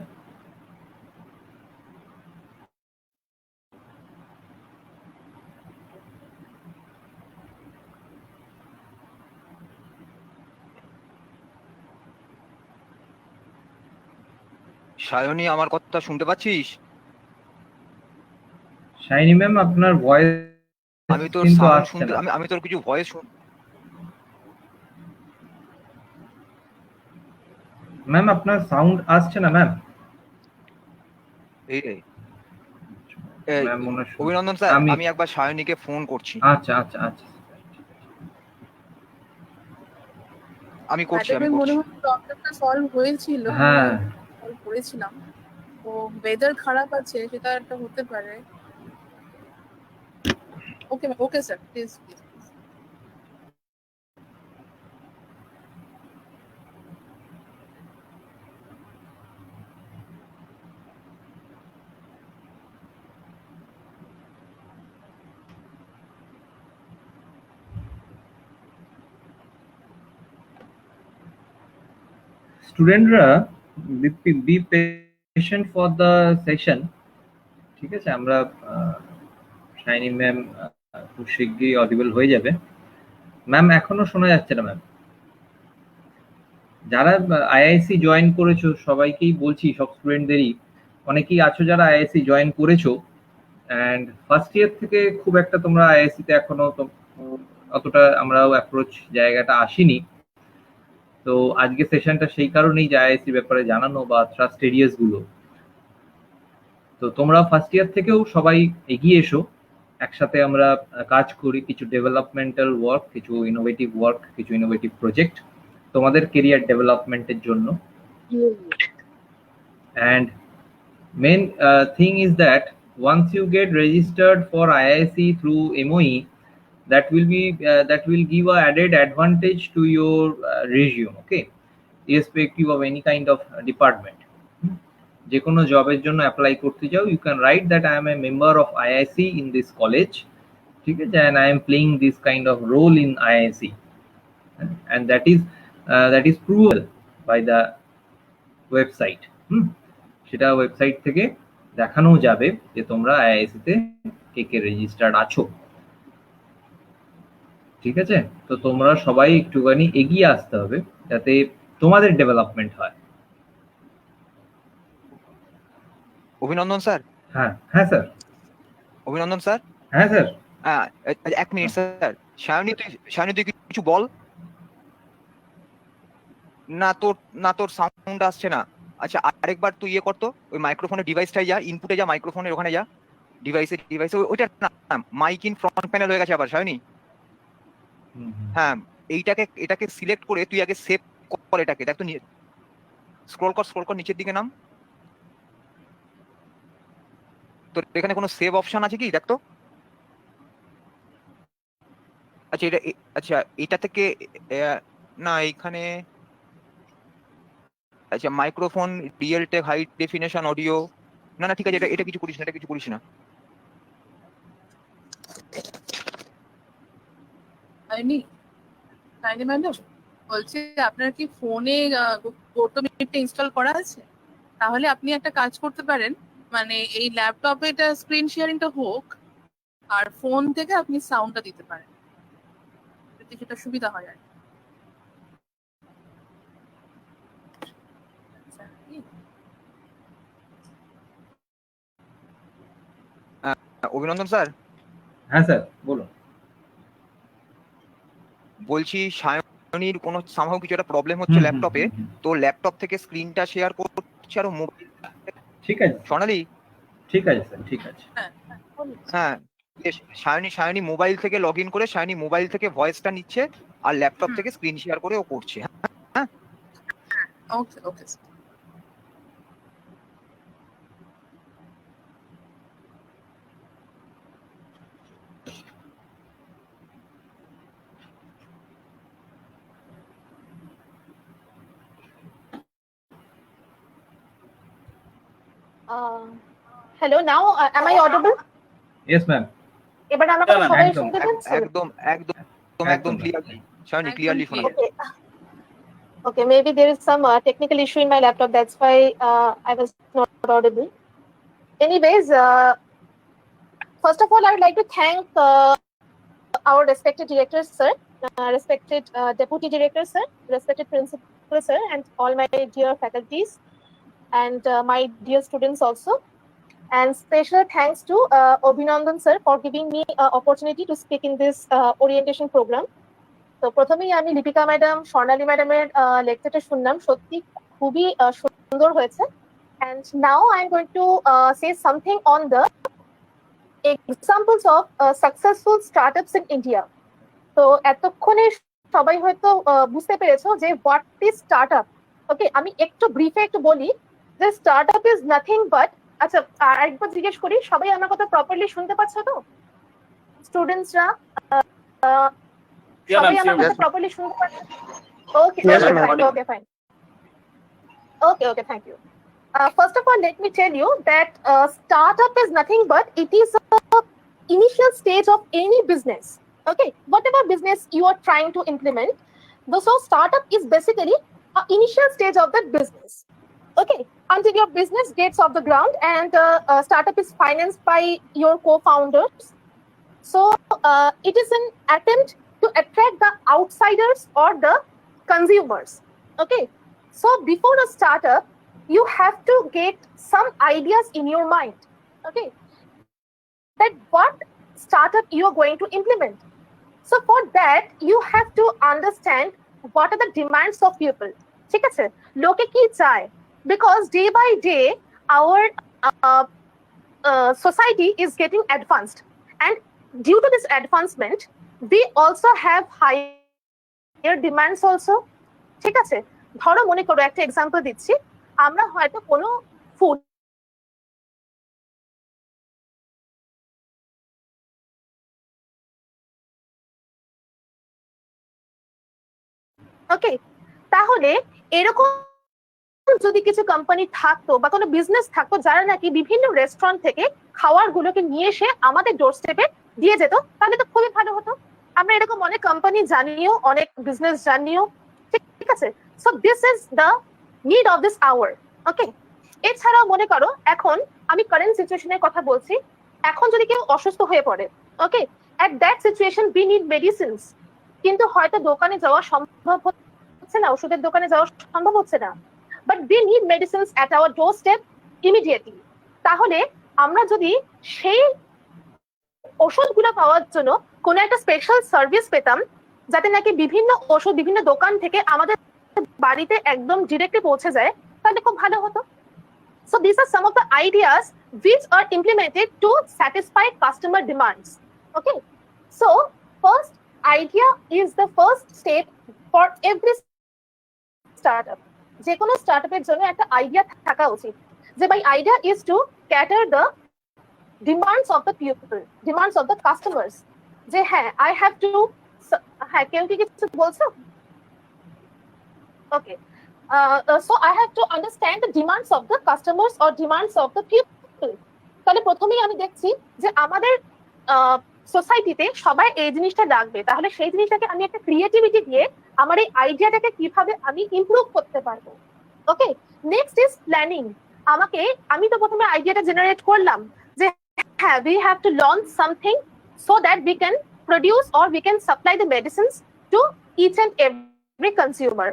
Sayani, আমার কথা শুনতে পাচ্ছিস? Shiny ma'am, আপনার voice আমি তোর কিন্তু সাউন্ড আসছে শুনতে, না। আমি তোর কিছু ভয়েস শুন। ম্যাম আপনার সাউন্ড আসছে না ম্যাম। এই ম্যাম মনে অভিনন্দন স্যার, আমি একবার সায়নীকে ফোন করছি। আচ্ছা আচ্ছা আচ্ছা, আমি করছি। মনে হয় প্রবলেমটা সলভ হয়েছিল, হ্যাঁ সলভ করেছিলাম। তো ওয়েদার খারাপ আছে, সেটা একটা হতে পারে। ওকে ওকে স্যার, প্লিজ প্লিজ। স্টুডেন্টরা be patient for the session. ঠিক আছে, আমরা শাইনি ম্যাম খুব শীঘ্রই অডিবল হয়ে যাবে। ম্যাম এখনো শোনা যাচ্ছে না ম্যাম। যারা আইআইসি জয়েন করেছো সবাইকেই বলছি, সব স্টুডেন্টদেরই, অনেকেই আছো যারা আইআইসি জয়েন করেছো অ্যান্ড ফার্স্ট ইয়ার থেকে খুব একটা তোমরা আইআইসি তে এখনো অতটা আমরাও অ্যাপ্রোচ জায়গাটা আসিনি। তো আজকে সেশনটা সেই কারণেই যে আইআইসি ব্যাপারে জানানো বা ট্রাস্ট এরিয়াস গুলো। তো তোমরা ফার্স্ট ইয়ার থেকেও সবাই এগিয়ে এসো, একসাথে আমরা কাজ করি কিছু ডেভেলপমেন্টাল ওয়ার্ক, কিছু ইনোভেটিভ ওয়ার্ক, কিছু ইনোভেটিভ প্রজেক্ট তোমাদের কেরিয়ার ডেভেলপমেন্টের জন্য। And main thing is that once you get registered for IIC through MOE, that will give a added advantage to your resume, okay, irrespective of any kind of department. যে কোনো জবের জন্য apply করতে যাও, you can write that I am a member of IIC in this college, ঠিক আছে, and I am playing this kind of role in IIC, and that is provable by the website. সেটা website থেকে দেখানো যাবে যে তোমরা IIC তে কে registered আছো, ঠিক আছে। তো তোমরা সবাই একটুখানি এগিয়ে আসতে হবে যাতে তোমাদের ডেভেলপমেন্ট হয়। অভিনন্দন স্যার। হ্যাঁ হ্যাঁ স্যার। অভিনন্দন স্যার। হ্যাঁ স্যার। এক মিনিট স্যার, সায়নী তুই কিছু বল না, তোর সাউন্ড আসছে না। আচ্ছা আরেকবার তুই ইয়ে করতো, ওই মাইক্রোফোনের ডিভাইসটাই যা, ইনপুটে যা, মাইক্রোফোনের ওখানে যা, ডিভাইসে ওইটা না, মাইক ইন ফ্রন্ট প্যানেল হয়ে গেছে আবার সায়নী। হ্যাঁ এটাকে সিলেক্ট করে তুই আগে সেভ কর, এটাকে দেখ তো, স্ক্রল কর নিচের দিকে নাম, তোর এখানে কোনো সেভ অপশন আছে কি দেখ তো। আচ্ছা এটা থেকে না এইখানে, আচ্ছা microphone, real tech, high definition audio, না ঠিক আছে, এটা কিছু করিস না, ম্যাডাম বলছি আপনার কি ফোনে গোটোমিনিটটা ইনস্টল করা আছে? তাহলে আপনি একটা কাজ করতে পারেন, মানে এই ল্যাপটপে এটা স্ক্রিন শেয়ারিংটা হোক আর ফোন থেকে আপনি সাউন্ডটা দিতে পারেন, যদি সেটা সুবিধা হয় আর অভিনন্দন স্যার। হ্যাঁ স্যার বলুন। বলছি সায়নীর কোনো সামহাও কিছু একটা প্রবলেম হচ্ছে ল্যাপটপে, তো ল্যাপটপ থেকে স্ক্রিনটা শেয়ার করছে আর মোবাইল। ঠিক আছে সোনালি। ঠিক আছে স্যার, ঠিক আছে। হ্যাঁ সায়নী মোবাইল থেকে লগ ইন করে সায়নী মোবাইল থেকে ভয়েসটা নিচ্ছে আর ল্যাপটপ থেকে স্ক্রিন শেয়ার করে ও করছে। হ্যাঁ ওকে ওকে। Hello, now am I audible? Yes ma'am. এবার আমাকে সবাই শুনতে পাচ্ছেন? একদম ক্লিয়ারলি সায়নী, ক্লিয়ারলি শোনা যাচ্ছে। Okay, maybe there is some technical issue in my laptop, that's why I was not audible. Anyways, first of all I would like to thank our respected director sir, respected deputy director sir, respected principal sir, and all my dear faculties and my dear students also. And special thanks to Abhinandan sir for giving me an opportunity to speak in this orientation program. So প্রথমেই আমি Lipika madam, স্বর্ণালী ম্যাডামের লেকচারটা শুনলাম, সত্যি খুবই সুন্দর হয়েছে। And now I'm going to say something on the examples of successful startups in India. তো এতক্ষণে সবাই হয়তো বুঝতে পেরেছো যে what is startup. ওকে, আমি একটু ব্রিফে একটু বলি যে startup is nothing but, আচ্ছা আরেকবার জিজ্ঞেস করি, সবাই আমার কথা প্রপারলি শুনতে পাচ্ছ তো? স্টুডেন্টসরা সবাই আমার কথা প্রপারলি শুনতে পাচ্ছ? Okay okay fine. Okay, thank you. First of all, let me tell you that startup is nothing but it is a initial stage of any business. Okay, whatever business you are trying to implement, so startup is basically an initial stage of that business. Okay, until your business gets off the ground and startup is financed by your co-founders. So it is an attempt to attract the outsiders or the consumers. Okay, so before a startup, you have to get some ideas in your mind. Okay, that what startup you are going to implement. So for that, you have to understand what are the demands of people. ঠিক আছে, লোকে কি চায়? Because day by day, our society is getting advanced, and due to this advancement, we also have higher demands also. ঠিক আছে, ধরো মনে করো একটা এক্সাম্পল দিচ্ছি, আমরা হয়তো কোনো ফুড ওকে, তাহলে এরকম যদি কিছু কোম্পানি থাকতো বা কোনো বিজনেস থাকতো যারা নাকি বিভিন্ন রেস্টুরেন্ট থেকে খাবার গুলোকে নিয়ে এসে আমাদের ডোর স্টেপে দিয়ে যেত, তাহলে তো খুবই ভালো হতো। আমরা এরকম অনেক কোম্পানি জানিও, অনেক বিজনেস জানিও, ঠিক আছে। So this is the need of this hour. Okay, এছাড়াও মনে করো এখন আমি কারেন্ট সিচুয়েশনের কথা বলছি, এখন যদি কেউ অসুস্থ হয়ে পড়ে, okay, at that situation we need medicines, কিন্তু হয়তো দোকানে যাওয়া সম্ভব হচ্ছে না, ওষুধের দোকানে যাওয়া সম্ভব হচ্ছে না, but we need medicines at our door step immediately. তাহলে আমরা যদি সেই ওষুধগুলো পাওয়ার জন্য কোনো একটা স্পেশাল সার্ভিস পেতাম, যাতে নাকি বিভিন্ন ওষুধ বিভিন্ন দোকান থেকে আমাদের বাড়িতে একদম ডিরেক্টলি পৌঁছে যায়, তাহলে খুব ভালো হতো। So these are some of the ideas which are implemented to satisfy customer demands. Okay, so first idea is the first step for every startup. যে কোনো স্টার্টআপের জন্য একটা আইডিয়া থাকা উচিত, যে ভাই idea is to cater the demands of the people, demands of the customers. যে হ্যাঁ, আই হ্যাভ টু, হ্যাঁ কেউ কি কিছু বলছো? ওকে, so I have to understand the demands of the customers or demands of the people. তাহলে প্রথমেই আমি দেখছি যে আমাদের সোসাইটিতে সবাই এই জিনিসটা লাগবে, তাহলে সেই জিনিসটাকে আমি একটা ক্রিয়েটিভিটি দিয়ে আমার এই আইডিয়াটাকে কিভাবে আমি ইমপ্রুভ করতে পারবো। ওকে, নেক্সট ইজ প্ল্যানিং। আমি তো প্রথমে আইডিয়াটা জেনারেট করলাম যে হ্যাঁ, we have to launch something so that we can produce or we can supply the medicines to each and every consumer.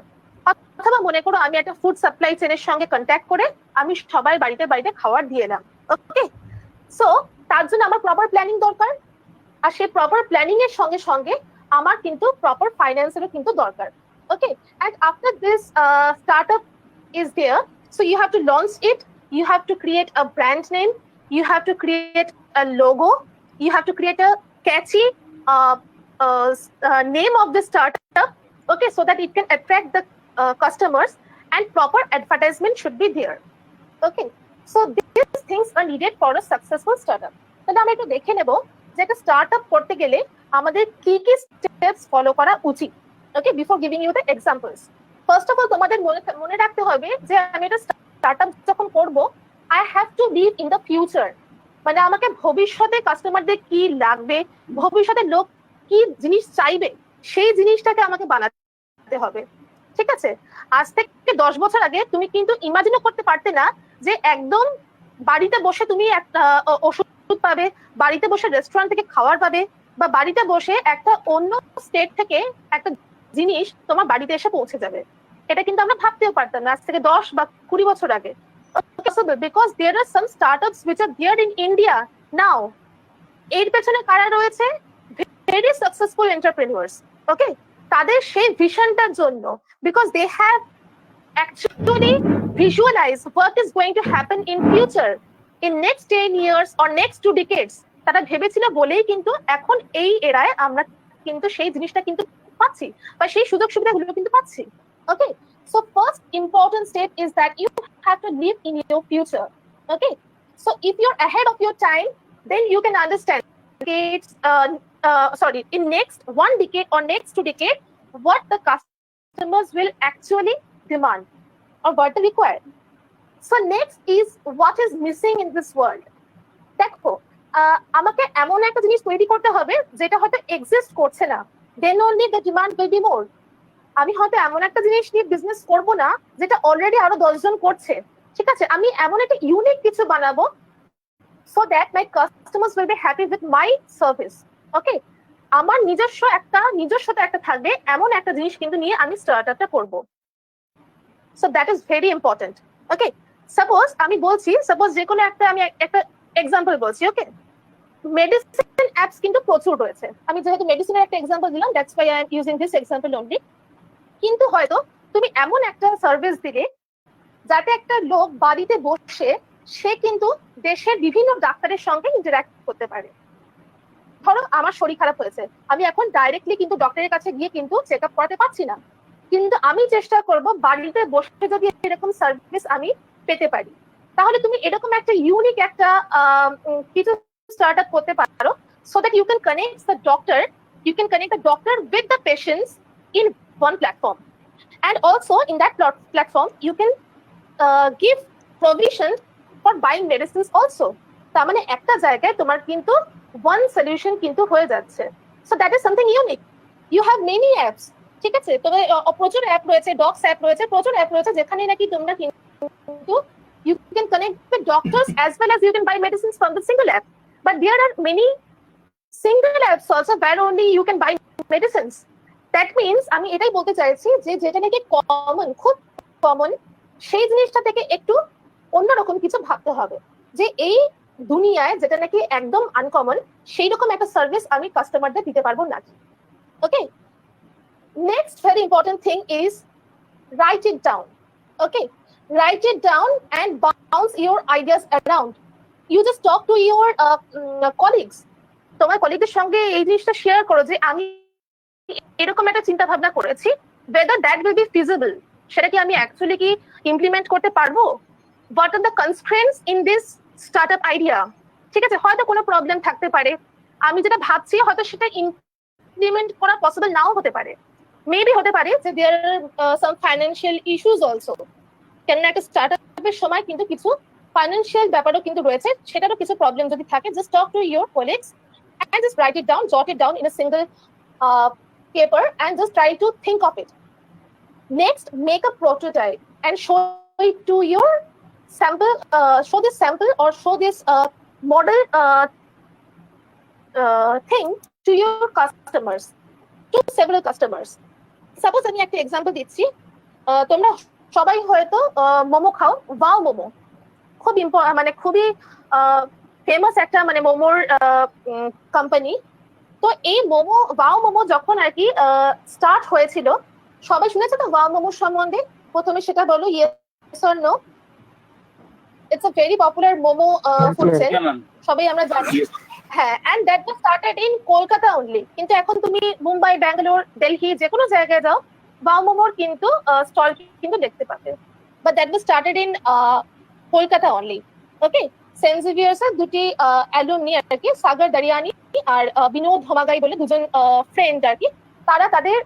অথবা মনে করো আমি একটা ফুড সাপ্লাই চেনের সঙ্গে কন্ট্যাক্ট করে আমি সবাই বাড়িতে বাড়িতে খাবার দিয়ে এলাম। ওকে, সো তার জন্য আমার প্রপার প্ল্যানিং দরকার, আর সেই প্রপার প্ল্যানিং এর সঙ্গে সঙ্গে আমার কিন্তু প্রপার ফাইন্যান্সেরও কিন্তু দরকার। Okay, and after this startup is there, so you have to launch it, you have to create a brand name, you have to create a logo, you have to create a catchy name of the startup, okay, so that it can attract the customers, and proper advertisement should be there. Okay, so these things are needed for a successful startup. তাহলে আমরা একটু দেখে নেব যে একটা startup করতে গেলে আমাদের কি কি স্টেপস ফলো করা উচিত। Okay, before giving you the examples, first of all তোমাদের মনে রাখতে হবে যে আমি একটা স্টার্টআপ যখন করব, I have to live in the future. মানে আমাকে ভবিষ্যতে কাস্টমারদের কি লাগবে, ভবিষ্যতে লোক কি জিনিস চাইবে, সেই জিনিসটাকে আমাকে বানাতে হবে। ঠিক আছে, আজ থেকে 10 বছর আগে তুমি কিন্তু ইমাজিনও করতে পারতে না যে একদম বাড়িতে বসে তুমি একটা ওষুধ পাবে, বাড়িতে বসে রেস্টুরেন্ট থেকে খাবার পাবে, বা বাড়িতে বসে একটা অন্য স্টেট থেকে একটা জিনিস তোমার বাড়িতে এসে পৌঁছে যাবে। এটা কিন্তু আমরা ভাবতেও পারতাম না আজ থেকে 10 বা 20 বছর আগে। Because there are some startups which are there in India now. এর পেছনে কারা রয়েছে? Very successful entrepreneurs. Okay, তাদের সেই ভিশনটার জন্য, because they have actually visualized what is going to happen in future, in next 10 years or next 2 decades. তারা ভেবেছিল বলেই কিন্তু এখন এই এরায় আমরা কিন্তু সেই জিনিসটা কিন্তু পাচ্ছি, বা সেই সুযোগ সুবিধাগুলো কিন্তু পাচ্ছি। Okay, so first important step is that you have to live in your future. Okay, so if you're ahead of your time, then you can understand in next 1 decade or next 2 decades what the customers will actually demand or what they require. So next is what is missing in this world. দেখো, আমাকে এমন একটা জিনিস তৈরি করতে হবে যেটা হয়তো এক্সিস্ট করছে না, then only the demand will be more. আমি হয়তো এমন একটা জিনিস নিয়ে বিজনেস করব না যেটা অলরেডি আরো 10 জন করছে। ঠিক আছে, আমি এমন একটা ইউনিক কিছু বানাবো so that my customers will be happy with my service. ওকে, আমার নিজস্বতা একটা থাকবে, এমন একটা জিনিস কিন্তু নিয়ে আমি স্টার্টআপটা করব। So that is very important. Okay, suppose যে কোনো আমি একটা এক্সাম্পল বলছি। ওকে, মেডিসিন অ্যাপস কিন্তু প্রচুর রয়েছে, আমি যেহেতু মেডিসিনের একটা এক্সাম্পল দিলাম, that's why I am using this example only. কিন্তু হয়তো তুমি এমন একটা সার্ভিস দিলে যাতে একটা লোক বাড়িতে বসে সে কিন্তু দেশের বিভিন্ন ডাক্তারের সঙ্গে ইন্টারঅ্যাক্ট করতে পারে। ধরো আমার শরীর খারাপ হয়েছে, আমি এখন ডাইরেক্টলি কিন্তু ডক্টরের কাছে গিয়ে কিন্তু চেক আপ করাতে পারছি না, কিন্তু আমি চেষ্টা করব বাড়িতে বসে যদি এরকম সার্ভিস আমি পেতে পারি, তাহলে তুমি এরকম একটা ইউনিক একটা কিছু স্টার্ট আপ করতে পারো, so that you can connect the doctor with the patients in one platform. And also in that platform, you can give provision for buying medicines also. তার মানে একটা জায়গায় তোমার কিন্তু one solution কিন্তু হয়ে যাচ্ছে. So that is something unique. You have many apps. ঠিক আছে, তবে প্রচুর অ্যাপ রয়েছে, ডক্স অ্যাপ রয়েছে, প্রচুর অ্যাপ রয়েছে যেখানে নাকি তোমরা কিন্তু you can connect with doctors as well as you can buy medicines from the single app. But there are many single apps also where only you can buy medicines. That means আমি এটাই বলতে চাইছি যে যেটা নাকি common, খুব common, সেই জিনিসটা থেকে একটু অন্যরকম কিছু ভাবতে হবে যে এই দুনিয়ায় যেটা নাকি একদম আনকমন সেই রকম একটা সার্ভিস আমি কাস্টমারদের দিতে পারবো নাকি। Okay, next very important thing is write it down. Okay, write it down and bounce your ideas around. You just talk to your colleagues. তোমার কলিগদের সঙ্গে এই জিনিসটা শেয়ার করো যে আমি এরকম একটা চিন্তা ভাবনা করেছি, whether that will be feasible, সেটা কি আমি অ্যাকচুয়ালি কি ইমপ্লিমেন্ট করতে পারবো, what are the constraints in this startup idea। ঠিক আছে, হয়তো কোনো প্রবলেম থাকতে পারে, আমি যেটা ভাবছি হয়তো সেটা ইমপ্লিমেন্ট করা পসিবল নাও হতে পারে, মেবি হতে পারে যে দেয়ার আর সাম ফাইন্যান্সিয়াল ইস্যুস অলসো। কেননা একটা স্টার্টআপের সময় কিন্তু কিছু ফাইন্যান্সিয়াল ব্যাপারও কিন্তু রয়েছে, সেটারও কিছু প্রবলেম যদি থাকে, just talk to your colleagues and just write it down, jot it down in a single paper and just try to think of it. Next, make a prototype and show it to your sample, show this sample or show this model thing to your customers, to several customers. Suppose আমি একটা example দিচ্ছি, তোমরা সবাই হয়তো মোমো খাও, wow momo, খুব মানে খুবই ফেমাস একটা মানে মোমোর কোম্পানি। তো এই মোমো, ওয়াও মোমো যখন আর কি স্টার্ট হয়েছিল, সবাই শুনেছে তো ওয়াও মোমোর সম্বন্ধে? প্রথমে সেটা বলো, yes or no? It's a very popular momo food chain, সবাই আমরা জানি। হ্যাঁ, and that was started in Kolkata only. কিন্তু এখন তুমি মুম্বাই, ব্যাঙ্গালোর, দিল্লি যে কোনো জায়গায় যাও, ওয়াও মোমোর কিন্তু স্টল কিন্তু দেখতে পাবে। But that was started in Kolkata only. Okay, saint জেভিয়ার্সের দুটি অ্যালুমনি আর কি, সাগর দারিয়ানি আর বিনোদ হোমাগাই বলে দুজন ফ্রেন্ড আর কি, তারা তাদের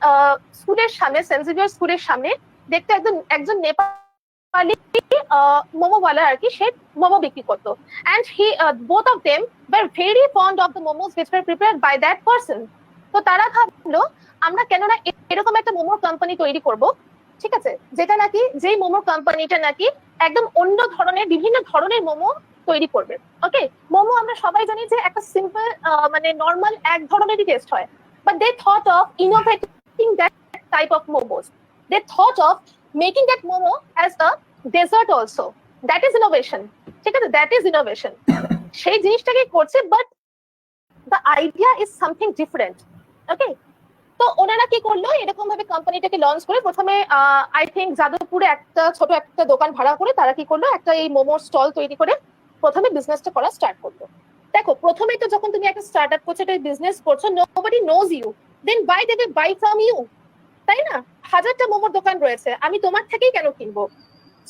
স্কুলের সামনে, সেন্ট জেভিয়ার স্কুলের সামনে দেখতে একজন নেপালি মোমোওয়ালা আর কি, সে মোমো বিক্রি করতো। And he both of them were very fond of the momos which were prepared by that person. তো তারা ভাবলো আমরা কেন না এরকম একটা মোমো কোম্পানি তৈরি করব, ঠিক আছে, যেটা নাকি, যেই মোমো কোম্পানিটা নাকি একদম অন্য ধরনের, বিভিন্ন ধরনের মোমো তৈরি করবে। ওকে, মোমো আমরা সবাই জানি যে একটা সিম্পল মানে নর্মাল এক ধরনেরই টেস্ট হয়, but they thought of innovating that type of momos, they thought of making that momo as a dessert also. That is innovation, ঠিক আছে, দ্যাট ইজ ইনোভেশন। সেই জিনিসটাকে করছে, but the idea is something different. Okay, তো ওনারা কি করলো, এরকম ভাবে কোম্পানিটাকে লঞ্চ করে প্রথমে আই থিঙ্ক যাদবপুরে একটা ছোট একটা দোকান ভাড়া করে তারা কি করলো, একটা এই মোমোর স্টল তৈরি করে প্রথমে বিজনেসটা করা স্টার্ট করলো। দেখো, প্রথমেই তো যখন তুমি একটা স্টার্টআপ করছো, একটা বিজনেস করছো, nobody knows you, then buy they buy from you, তাই না? হাজারটা মোমোর দোকান রয়েছে, আমি তোমার থেকেই কেন কিনবো?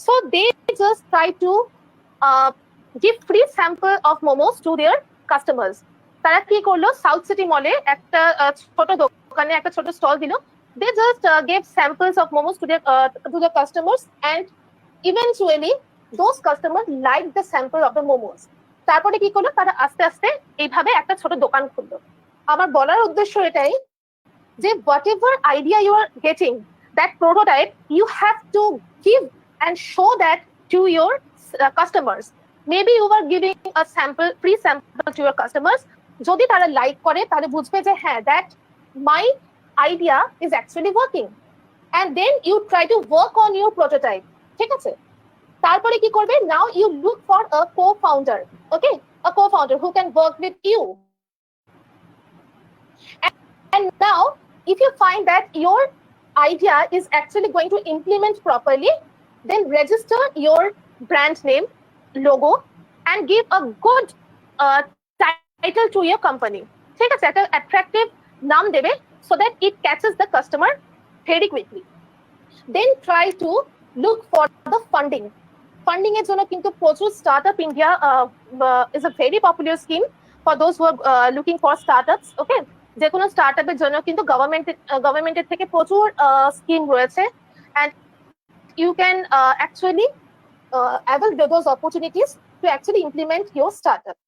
So they just try to give free sample of momos to their customers. তারা কি করলো, সাউথ সিটি মলে একটা ছোট দোকানে একটা ছোট স্টল দিল। They just gave samples of momos to the customers and eventually those customers like the sample of the momos. তারপরে কি করলো, তারা আস্তে আস্তে এইভাবে একটা ছোট দোকান খুললো। আমার বলার উদ্দেশ্য এটাই যে whatever idea you are getting, that prototype you have to give and show that to your customers. Maybe you are giving a sample, free sample to your customers. যদি তারা লাইক করে তাহলে বুঝবে যে হ্যাঁ, that my idea is actually working, and then you try to work on your prototype, ঠিক আছে? তারপরে কি করবে, now you look for a co-founder, okay, a co-founder who can work with you. And now if you find that your idea is actually going to implement properly, then register your brand name, logo and give a good title to your company, ঠিক আছে, একটা attractive নাম দেবে so that it catches the customer very quickly. Then try to look for the funding. Funding এর জন্য কিন্তু প্রচুর startup India is a very popular scheme for those who are looking for startups. Okay, যে কোনো স্টার্টআপের জন্য কিন্তু গভর্নমেন্টের থেকে প্রচুর স্কিম রয়েছে, and you can actually avail those opportunities to actually implement your startup.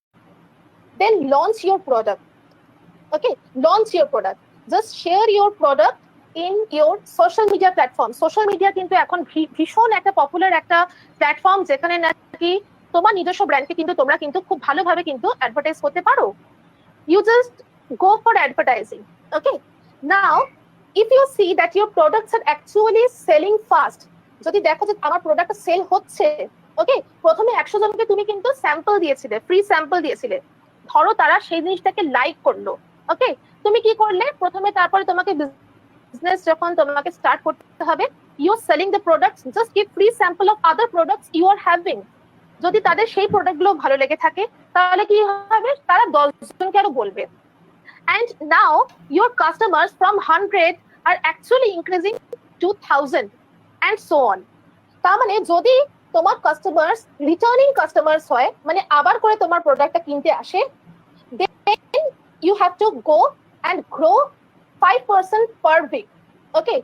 Then launch your product. Okay, launch your product. Just share your product in your social media platform. Social media কিন্তু এখন ভীষণ একটা popular একটা platform, যেখানে নাকি তোমার নিজস্ব ব্র্যান্ডকে কিন্তু তোমরা কিন্তু খুব ভালোভাবে কিন্তু অ্যাডভার্টাইজ করতে পারো। You just go for advertising. Okay, now if you see that your products are actually selling fast, যদি দেখো যে আমার প্রোডাক্ট সেল হচ্ছে, ওকে, প্রথমে 100 জনকে তুমি কিন্তু স্যাম্পল দিয়েছিলে, ফ্রি স্যাম্পল দিয়েছিলে, ধরো তারা সেই জিনিসটাকে লাইক করলো, ওকে, তুমি কি করলে প্রথমে, তারপরে তোমাকে বিজনেস যখন তোমাকে স্টার্ট করতে হবে, you are selling the products, just give free sample of other products you are having. যদি তাদের সেই প্রোডাক্টগুলো ভালো লেগে থাকে, তাহলে কি হবে, তারা 10 জনকে আরো বলবে। And now your customers from 100 are actually increasing to 1000 and so on. তার মানে যদি তোমার কাস্টমার্স রিটার্নিং কাস্টমার্স হয়, মানে আবার করে তোমার প্রোডাক্টটা কিনতে আসে, then you have to go and grow 5% per week. Okay,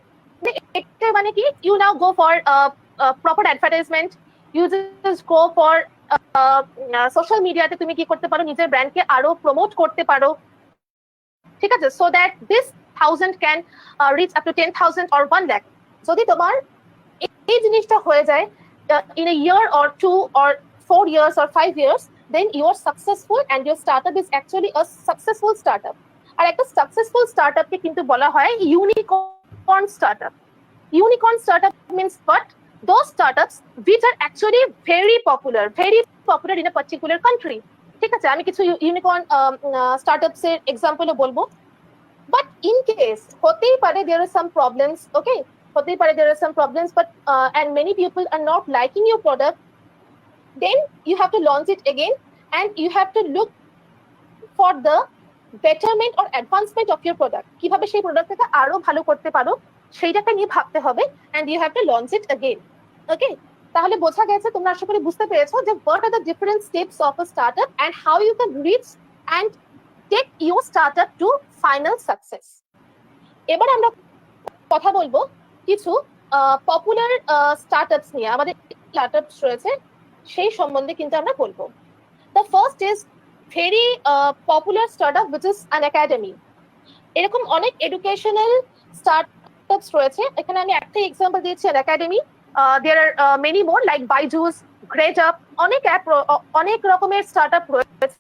এটা মানে কি, you now go for proper advertisement, you just go for social মিডিয়াতে তুমি কি করতে পারো, নিজের ব্র্যান্ডকে আরো প্রমোট করতে পারো, ঠিক আছে, so that this 1000 can reach up to 10,000 or 1 lakh. যদি তোমার এই জিনিসটা হয়ে যায় in a year or 2 or 4 years or 5 years, then you are successful and your startup is actually a successful startup. আর একটা সাকসেসফুল স্টার্টআপকে কিন্তু বলা হয় unicorn startup. Unicorn startup means what? Those startups which are actually very popular in a particular country. ঠিক আছে, আমি কিছু unicorn startups এর এক্সাম্পলও বলবো। বাট ইন কেস হতেই পারে there are some problems, okay, হতেই পারে there are some problems, but and many people are not liking your product, then you have to launch it again and you have to look for the betterment or advancement of your product. কিভাবে সেই প্রোডাক্টটাকে আরো ভালো করতে পারো সেইটাকে নিয়ে ভাবতে হবে, and you have to launch it again. Okay, তাহলে বোঝা গেছে, তোমরা আশা করি বুঝতে পেরেছো যে what are the different steps of a startup and how you can reach and take your startup to final success. এবার আমরা কথা বলবো কিছু পপুলার স্টার্টআপস নিয়ে, আমাদের স্টার্টআপস রয়েছে সেই সম্বন্ধে কিন্তু আমরা বলবো। The first is very popular startup which is an academy. এরকম অনেক এডুকেশনাল স্টার্টআপস রয়েছে, এখানে আমি একটা এক্সাম্পল দিয়েছি, an academy. There are many more like Byju's, GradeUp, অনেক অ্যাপ, অনেক রকমের স্টার্টআপ রয়েছে,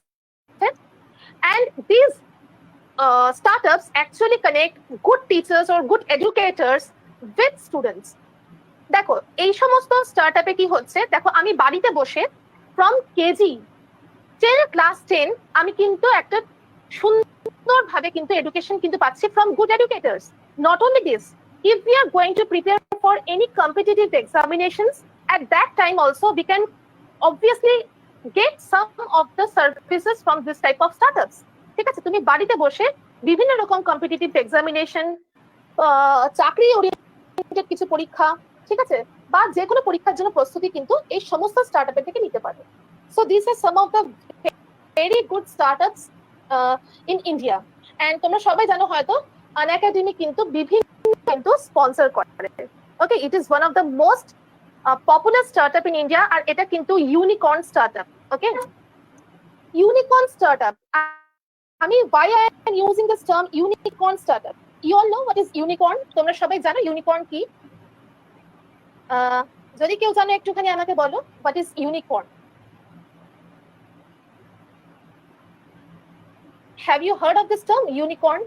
and these startups actually connect good teachers or good educators with students. দেখো এই সমস্ত স্টার্টআপে কি হচ্ছে, দেখো আমি বাড়িতে বসে from KG till class 10 আমি কিন্তু একটা সুন্দরভাবে কিন্তু এডুকেশন কিন্তু পাচ্ছি from good educators. Not only this, if we are going to prepare for any competitive examinations, at that time also we can obviously get some of the services from this type of startups. ঠিক আছে, তুমি বাড়িতে বসে বিভিন্ন রকম competitive examination, চাকরি oriented কিছু পরীক্ষা, ঠিক আছে, বা যে কোনো পরীক্ষার জন্য প্রস্তুতি কিন্তু এই সমস্ত স্টার্টআপের থেকে নিতে পারবে। So this are some of the very good startups in India. And তোমরা সবাই জানো হয়তো আনএকাডেমি কিন্তু বিভিন্ন কিন্তু স্পন্সর করে। Okay, it is one of the most popular startup in India, আর এটা কিন্তু unicorn startup. Okay, unicorn startup, আমি why I am using this term unicorn startup? You all know what is unicorn? তোমরা সবাই জানো unicorn কি? যদি কেউ জানো একটুখানি আমাকে বলো, what is unicorn? Have you heard of this term unicorn?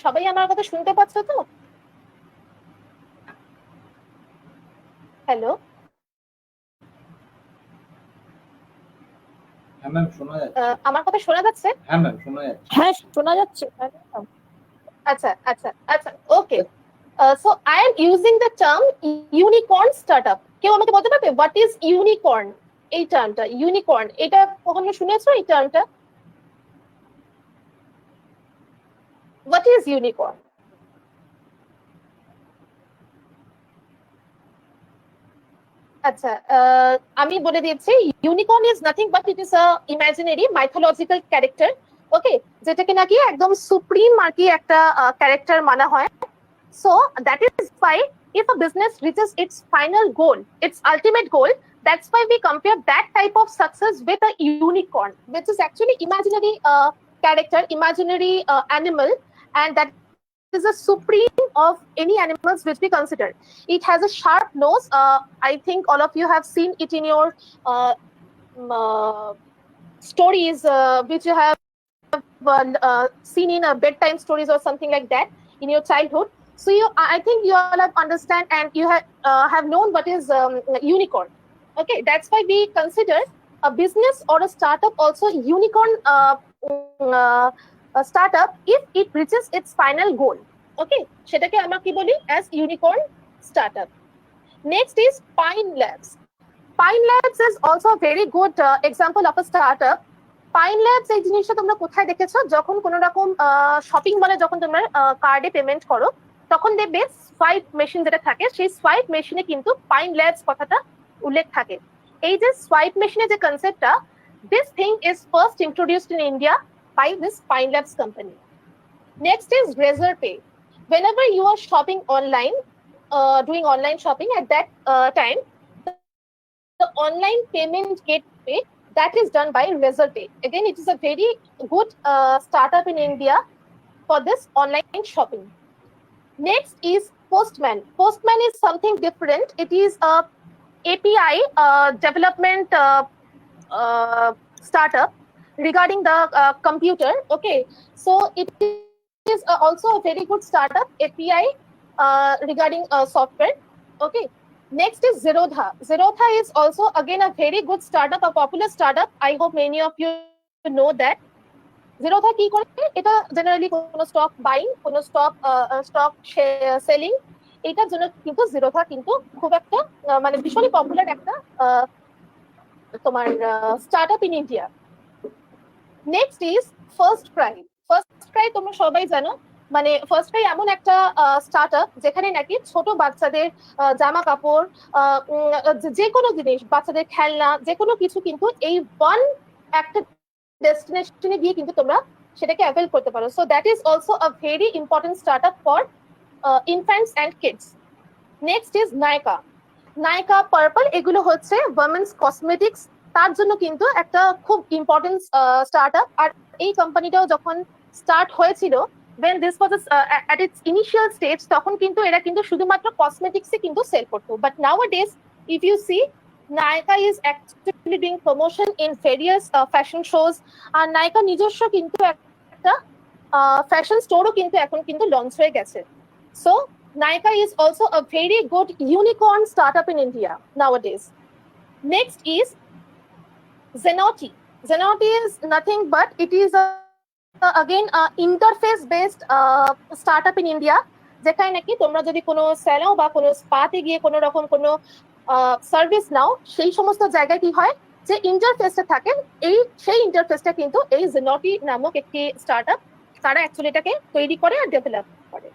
সবাই আমার কথা শুনতে পাচ্ছ তো? হ্যালো, হ্যাঁ ম্যাম শোনা যাচ্ছে। আমার কথা শোনা যাচ্ছে? হ্যাঁ ম্যাম শোনা যাচ্ছে। হ্যাঁ শোনা যাচ্ছে। আচ্ছা আচ্ছা আচ্ছা, okay. So I am using the term unicorn startup. কেউ আমাকে বলতে পারবে হোয়াট ইজ ইউনিকর্ন? এই টার্মটা ইউনিকর্ন, এটা কখনো শুনেছো এই টার্মটা? What is unicorn? আচ্ছা, আমি বলে দিচ্ছি, unicorn is nothing but it is a imaginary mythological character. Okay, যেটাকে নাকি একদম সুপ্রিম আর কি একটা ক্যারেক্টার মানা হয়। So that is why if a business reaches its final goal, its ultimate goal, that's why we compare that type of success with a unicorn, which is actually imaginary character, imaginary animal, and that is a supreme of any animals which we consider. It has a sharp nose. I think all of you have seen it in your stories, which you have seen in bedtime stories or something like that in your childhood. So I think you all have understand and you have known what is unicorn. Okay, that's why we consider a business or a startup also unicorn startup if it reaches its final goal. Okay, সেটাকে আমরা কি বলি as unicorn startup. Next is Pine Labs. Pine Labs is also a very good example of a startup. Pine Labs এই জিনিসটা তোমরা কোথায় দেখেছো? যখন কোনো রকম শপিং মলে যখন তোমরা কার্ডে পেমেন্ট করো, তখন দেখবে সোয়াইপ মেশিন যেটা থাকে, সেই সোয়াইপ মেশিনে কিন্তু পাইন ল্যাবস কথাটা উল্লেখ থাকে। এই যে সোয়াইপ মেশিনের যে কনসেপ্টটা, this thing is first introduced in India by this Pine Labs company. Next is Razorpay. Whenever you are shopping online, doing online shopping, at that time, the online payment gateway that is done by Razorpay. Again, it is a very good startup in India for this online shopping. Next is Postman. Postman is something different. It is a API development startup regarding the computer. Okay, so it is also a very good startup API regarding software. Okay. Next is Zerodha. Zerodha is also again a very good startup, a popular startup. I hope many of you know that. Zerodha কি করে? এটা generally কোনো stock buying, কোনো stock selling, এটার জন্য কিন্তু Zerodha কিন্তু খুব একটা মানে ভীষণই পপুলার একটা তোমার startup in India. Next is first Cry. First Cry তোমরা সবাই জানো, মানে ফার্স্ট ক্রাই এমন একটা স্টার্টআপ যেখানে নাকি ছোট বাচ্চাদের জামা কাপড়, যে কোনো জিনিস, বাচ্চাদের খেলনা, যে কোনো কিছু কিন্তু এই ওয়ান একটা ডেস্টিনেশনে গিয়ে কিন্তু তোমরা সেটাকে অ্যাভেল করতে পারো। So that is also a very important startup for infants and kids. Next is Nykaa. Nykaa, Purplle, এগুলো হচ্ছে ওমেন্স কসমেটিক্স, তার জন্য কিন্তু একটা খুব ইম্পর্টেন্ট স্টার্টআপ। আর এই কোম্পানিটাও যখন স্টার্ট হয়েছিল, when this was at its initial stage, তখন কিন্তু এরা কিন্তু শুধুমাত্র কসমেটিক্সই কিন্তু সেল করতো। But nowadays if you see, Nykaa is actually doing promotion in various fashion shows, আর Nykaa নিজস্ব কিন্তু একটা ফ্যাশন স্টোরও কিন্তু এখন কিন্তু লঞ্চ হয়ে গেছে। So Nykaa is also a very good unicorn startup in India nowadays. Next is Zenoti. Zenoti is nothing but it is again interface based startup in India, যেখানে নাকি তোমরা যদি কোনো স্যালন বা কোনো স্পাতে গিয়ে কোনো রকম কোনো সার্ভিস নাও, সেই সমস্ত জায়গায় কি হয় যে ইন্টারফেসটা থাকে, সেই ইন্টারফেসটা কিন্তু এই Zenoti নামক একটি স্টার্টআপ তারা অ্যাকচুয়ালি এটাকে তৈরি করে আর ডেভেলপ করে।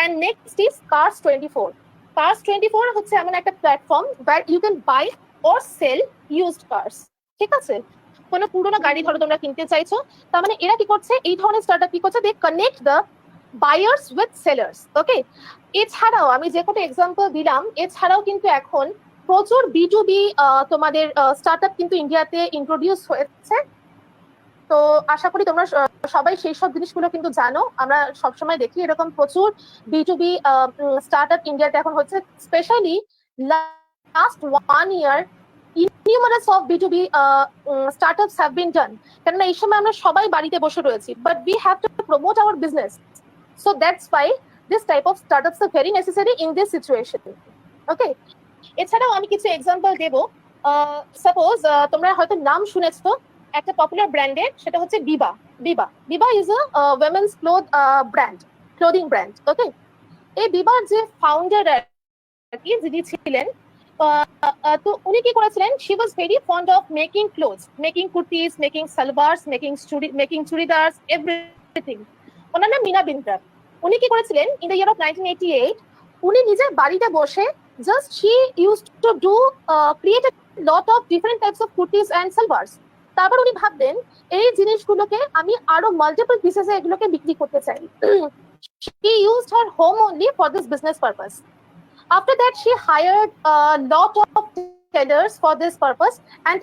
And next is Cars24. Cars24 হচ্ছে এমন একটা platform where you can buy or sell used cars. ঠিক আছে, কোনো পুরোনো গাড়ি ধরো তোমরা কিনতে চাইছো, তার মানে এরা কি করছে, এই ধরনের স্টার্টআপ কি করছে, they connect the buyers with sellers. Okay, এছাড়াও আমি যে কটা এক্সাম্পল দিলাম, এছাড়াও কিন্তু এখন প্রচুর B2B তোমাদের স্টার্টআপ কিন্তু ইন্ডিয়াতে ইন্ট্রোডিউস হয়েছে। তো আশা করি তোমরা সবাই সেই সব জিনিসগুলো কিন্তু জানো। আমরা সবসময় দেখি এরকম প্রচুর B2B স্টার্টআপ ইন্ডিয়াতে এখন হচ্ছে, specially last 1 year numerous of B2B startups have been done. কেননা এই সময় আমরা সবাই বাড়িতে বসে রয়েছি, but we have to promote our business. So that's why this type of startups are very necessary in this situation. Okay, এছাড়াও আমি কিছু এক্সাম্পল দেব। সাপোজ তোমরা হয়তো নাম শুনেছো একটা পপুলার ব্র্যান্ডের, সেটা হচ্ছে Biba. Biba is a women's clothing brand. Okay, এই বিবার যে ফাউন্ডার আর কি যিনি ছিলেন, তো উনি কি করেছিলেন, she was very fond of making clothes, making kurtis, making salwars, making churidars, everything. ওনার নাম মিনা বিন্দ্রা। উনি কি করেছিলেন, ইন দ্য ইয়ার অফ 1988, উনি নিজের বাড়িতে বসে just she used to do create a lot of different types of kurtis and salwars. তারপর উনি ভাবলেন এই জিনিসগুলোকে আমি আরো মাল্টিপল পিসেসে এগুলোকে বিক্রি করতে চাই। She used her home only for this business purpose. After that, she hired a lot of tailors for this purpose, and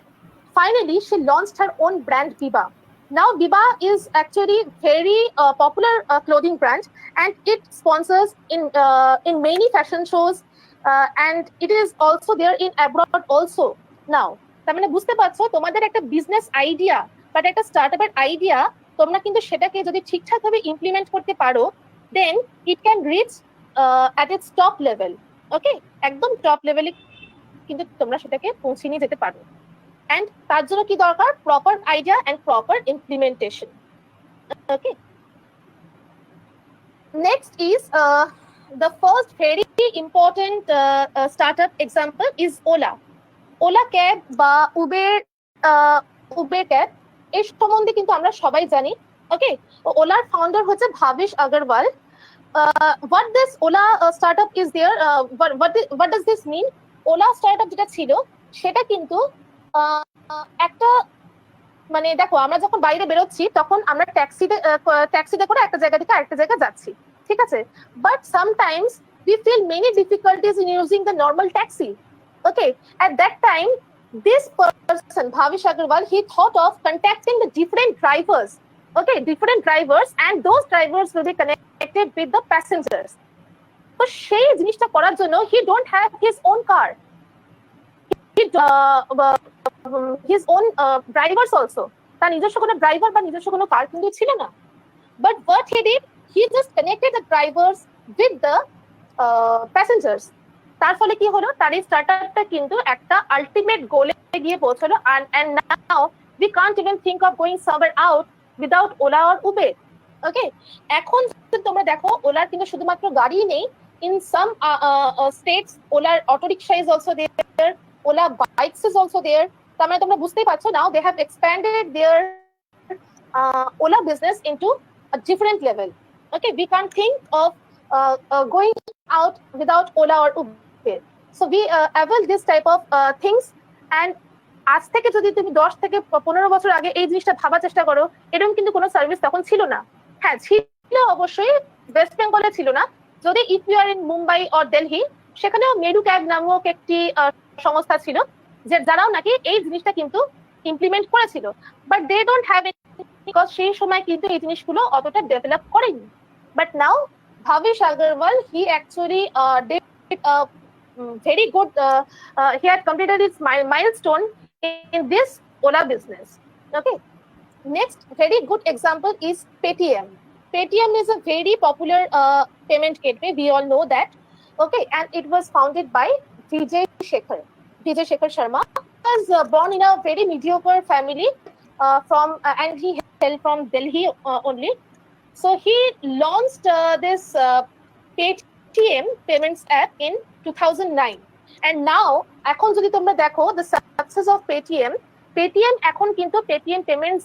finally, she launched her own brand, Biba. Now, Biba is actually very popular clothing brand, and it sponsors in many fashion shows, and it is also there in abroad also now. তার মানে বুঝতে পারছো তোমাদের একটা business idea বা একটা স্টার্টআপের idea তোমরা কিন্তু সেটাকে যদি ঠিকঠাক ভাবে ইমপ্লিমেন্ট করতে পারো, then it can reach at its top level. Okay, একদম টপ লেভেলে কিন্তু তোমরা সেটাকে পৌঁছে নিয়ে যেতে পারো। এন্ড তার জন্য কি দরকার? Proper idea and proper implementation. Okay, next is the first very important startup example is Ola. Ola cab বা উবের ক্যাব এর সম্বন্ধে কিন্তু আমরা সবাই জানি। ওকে, ওলার ফাউন্ডার হচ্ছে Bhavish Agarwal. what this Ola startup is there, what does this mean? Ola startup যেটা ছিল সেটা কিন্তু একটা মানে দেখো আমরা যখন বাইরে বেরোচ্ছি তখন আমরা ট্যাক্সিতে করে একটা জায়গা থেকে আরেকটা জায়গা যাচ্ছি, ঠিক আছে? But sometimes we feel many difficulties in using the normal taxi. Okay, at that time this person Bhavish Agarwal, he thought of contacting the different drivers. Okay, different drivers, and those drivers will be connected with the passengers. So সেই জিনিসটা করার জন্য he don't have his own car, his own drivers also. তার নিজস্ব কোনো driver বা নিজস্ব কোনো কার কিন্তু ছিল না। But what he did, he just connected the drivers with the passengers. তার ফলে কি হলো, তার এই স্টার্টআপটা কিন্তু একটা আলটিমেট গোলে গিয়ে পৌঁছলো। and now we can't even think of going somewhere out without Ola or Uber. ওকে, এখন তোমরা দেখো ওলার কিন্তু শুধুমাত্র গাড়ি নেই, in some states ওলার auto rickshaw is also there, Ola bikes is also there. তার মানে তোমরা বুঝতেই পারছো, now they have expanded their Ola business into a different level. Okay, we can't think of going out without Ola or Uber. So we avail this type of things, and আজ থেকে যদি তুমি 10 থেকে 15 বছর আগে এই জিনিসটা ভাবার চেষ্টা করো, এরকম কিন্তু কোনো সার্ভিস তখন ছিল না। হ্যাঁ ছিল, অবশ্যই ওয়েস্ট বেঙ্গলে ছিল না। যদি if you are in Mumbai or Delhi, সেখানেও মেরু ক্যাব নামক একটি সংস্থা ছিল যে যারাও নাকি এই জিনিসটা কিন্তু ইমপ্লিমেন্ট করেছিল। But they don't have it because সেই সময় কিন্তু এই জিনিসগুলো অতটা ডেভেলপ করেনি। But now Bhavish Agarwal, he actually did very good, he had completed his milestone in this Ola business. Okay, next very good example is Paytm. Paytm is a very popular payment gateway, we all know that. Okay, and it was founded by Vijay Shekhar Sharma. He was born in a very mediocre family and he hailed from Delhi only. So he launched this Paytm payments app in 2009, and now এখন যদি তোমরা দেখো the success of Paytm এখন কিন্তু Paytm payments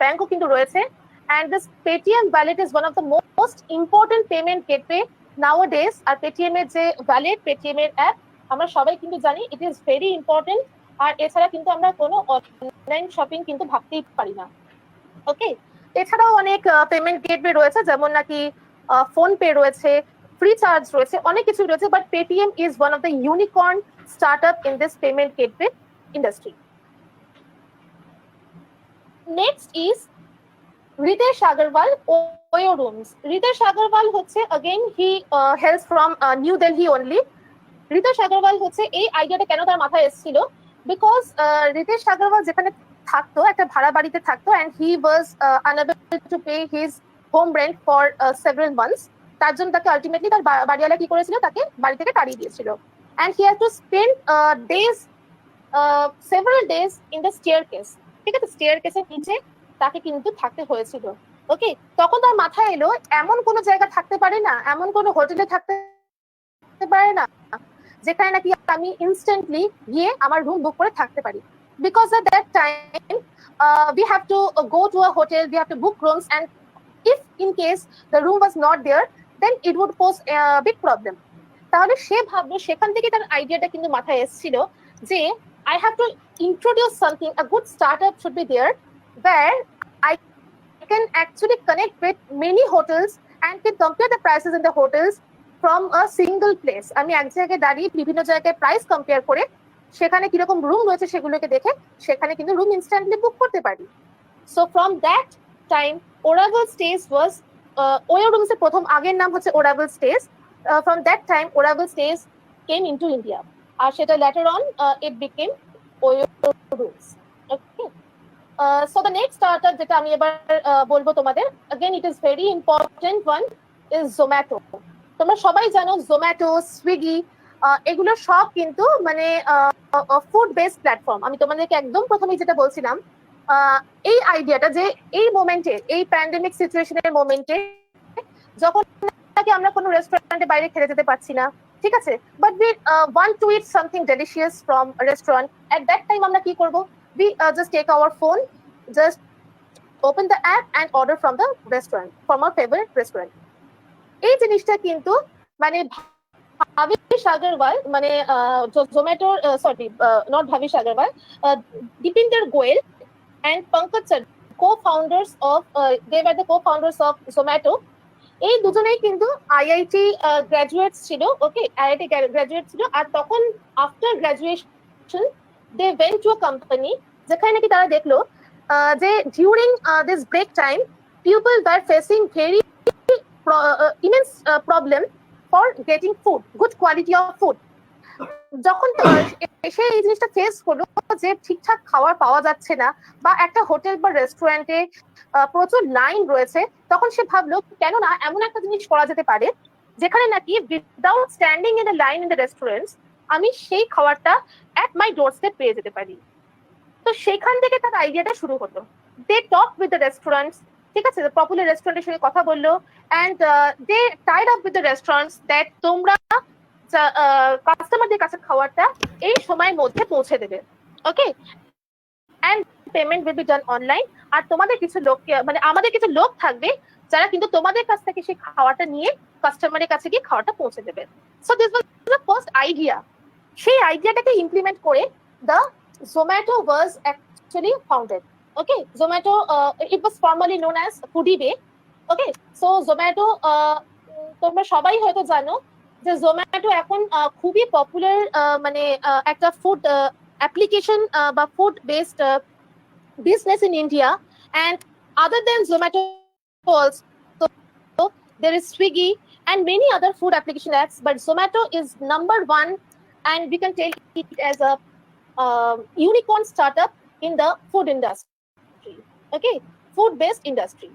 ব্যাংকও কিন্তু রয়েছে, and this Paytm wallet is one of the most important payment gateway nowadays. R Paytm এর যে wallet, Paytm এর app আমরা সবাই কিন্তু জানি it is very important, আর এছাড়া কিন্তু আমরা কোনো অনলাইন শপিং কিন্তু ভাবতেই পারি না। ওকে, এছাড়াও অনেক পেমেন্ট গেটওয়ে রয়েছে, যেমন নাকি ফোন পে রয়েছে, ফ্রি চার্জ রয়েছে, অনেক কিছু রয়েছে, but Paytm is one of the unicorn startup in this payment gateway industry. Next is Ritesh Agarwal, Oyo Rooms. Ritesh Agarwal হচ্ছে again he hails from New Delhi only. Ritesh Agarwal হচ্ছে এই আইডিয়াটা কেন তার মাথায় এসেছিল, বিকজ Ritesh Agarwal যেখানে থাকতো একটা ভাড়া বাড়িতে থাকতো, and he was unable to pay his home rent for several months. তার জন্য তাকে আলটিমেটলি তার বাড়িওয়ালা কি করেছিল, তাকে বাড়ি থেকে তাড়িয়ে দিয়েছিল, and he had to spend several days in the staircase. ঠিক আছে, স্টেয়ারকেসের নিচে তাকে কিন্তু থাকতে হয়েছিল। ওকে, তখন তার মাথায় এলো এমন কোনো জায়গা থাকতে পারে না, এমন কোনো হোটেলে থাকতে পারে না যেখানে নাকি আমি ইনস্ট্যান্টলি গিয়ে আমার রুম বুক করে থাকতে পারি। Because at that time we have to go to a hotel, we have to book rooms, and if in case the room was not there, then it would pose a big problem. তাহলে সে ভাবলো, সেখান থেকে তার আইডিয়াটা কিন্তু মাথায় এসেছিল যে I have to introduce something. A good startup should be there where I can actually connect with many hotels and can compare the prices in the hotels from a single place. আমি এক জায়গায় দাঁড়িয়ে বিভিন্ন জায়গায় price compare করে সেখানে কিরকম room রয়েছে সেগুলোকে দেখে সেখানে কিন্তু রুম ইনস্ট্যান্টলি বুক করতে পারি। সো ফ্রম দ্যাট টাইম ওরাবল স্টেজ ওয়াজ ওয়ো রুমসের প্রথম আগের নাম হচ্ছে ওরাবল স্টেজ। ফ্রম দ্যাট টাইম ওরাবল স্টেজ কেম ইনটু ইন্ডিয়া, আর সেটা later on it became OYO Rooms. Okay, so the next startup যেটা আমি এবার বলবো তোমাদের, again it is very important one is Zomato. তোমরা সবাই জানো জোম্যাটো, সুইগি এগুলো সব কিন্তু মানে ফুড বেসড প্ল্যাটফর্ম। আমি তোমাদেরকে একদম প্রথমেই যেটা বলছিলাম, এই আইডিয়াটা যে এই মোমেন্টে, এই প্যান্ডেমিক সিচুয়েশনের মোমেন্টে যখন নাকি আমরা কোনো রেস্টুরেন্টে বাইরে খেতে যেতে পারছি না, ঠিক আছে, but we want to it something delicious from restaurant, at that time আমরা কি করবো, we just take our phone, just open the app and order from the restaurant, from our favorite restaurant. এই জিনিসটা কিন্তু মানে ভাবিশ আগরওয়াল, মানে জোম্যাটোর sorry not Bhavish Aggarwal, Deepinder Goyal and Pankaj Chadha, co-founders of they were the co-founders of Zomato. এই দুজনেই কিন্তু IIT graduates ছিল। ওকে, আইআইটি গ্রাজুয়েট ছিল, আর তখন after graduation they went to a company যেখানে নাকি তারা দেখলো যে during this break time people were facing very immense problem for getting food, good quality of food. যখন সে এই জিনিসটা ফেস করলো যে ঠিকঠাক খাবার পাওয়া যাচ্ছে না বা একটা হোটেল বা রেস্টুরেন্টে প্রচুর লাইন রয়েছে, তখন সে ভাবলো কেন না এমন একটা জিনিস করা যেতে পারে যেখানে নাকি without standing in the line in the restaurants আমি সেই খাবারটা অ্যাট মাই ডোরস্টেপ পেয়ে যেতে পারি। তো সেখান থেকে তার আইডিয়াটা শুরু হলো। They talk with the restaurants, ঠিক আছে, পপুলার রেস্টুরেন্টের সঙ্গে কথা বললো, and they tied up with the restaurants that তোমরা কাস্টমারদের কাছে খাবারটা এই সময়ের মধ্যে পৌঁছে দেবে। Okay, and payment will be done online. আর তোমাদের কিছু লোক, মানে আমাদের কিছু লোক থাকবে যারা কিন্তু তোমাদের কাছ থেকে সেই খাবারটা নিয়ে কাস্টমারের কাছে গিয়ে খাবারটা পৌঁছে দেবে। So this was the first idea. সেই আইডিয়াটাকে ইমপ্লিমেন্ট করে the Zomato was actually founded. Okay, Zomato, it was formerly known as Foodiebay. Okay, so Zomato, তোমরা সবাই হয়তো জানো যে Zomato এখন খুবই পপুলার, মানে একটা ফুড অ্যাপ্লিকেশন বা food based business in India. And other than Zomato also there is Swiggy and many other food application apps, but Zomato is number one, and we can take it as a unicorn startup in the food industry. Okay, food-based industry.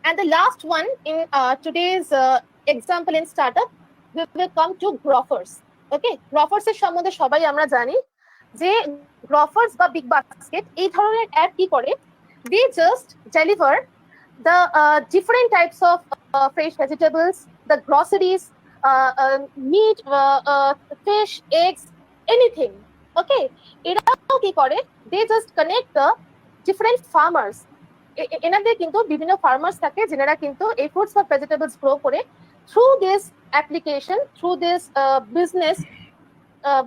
And the last one in today's example in startup, we will come to Grofers. Okay, Grofers এর সম্বন্ধে সবাই আমরা জানি যে Grofers বা big basket এই ধরনের app কি করে, they just deliver the different types of fresh vegetables, the groceries, meat, fish, eggs, anything. Okay, এরাও কি করে, they just connect the different farmers. এনাদের কিন্তু বিভিন্ন ফার্মার্স থাকে যারা কিন্তু এই ফ্রুটস বা ভেজিটেবলস গ্রো করে through this application, through this business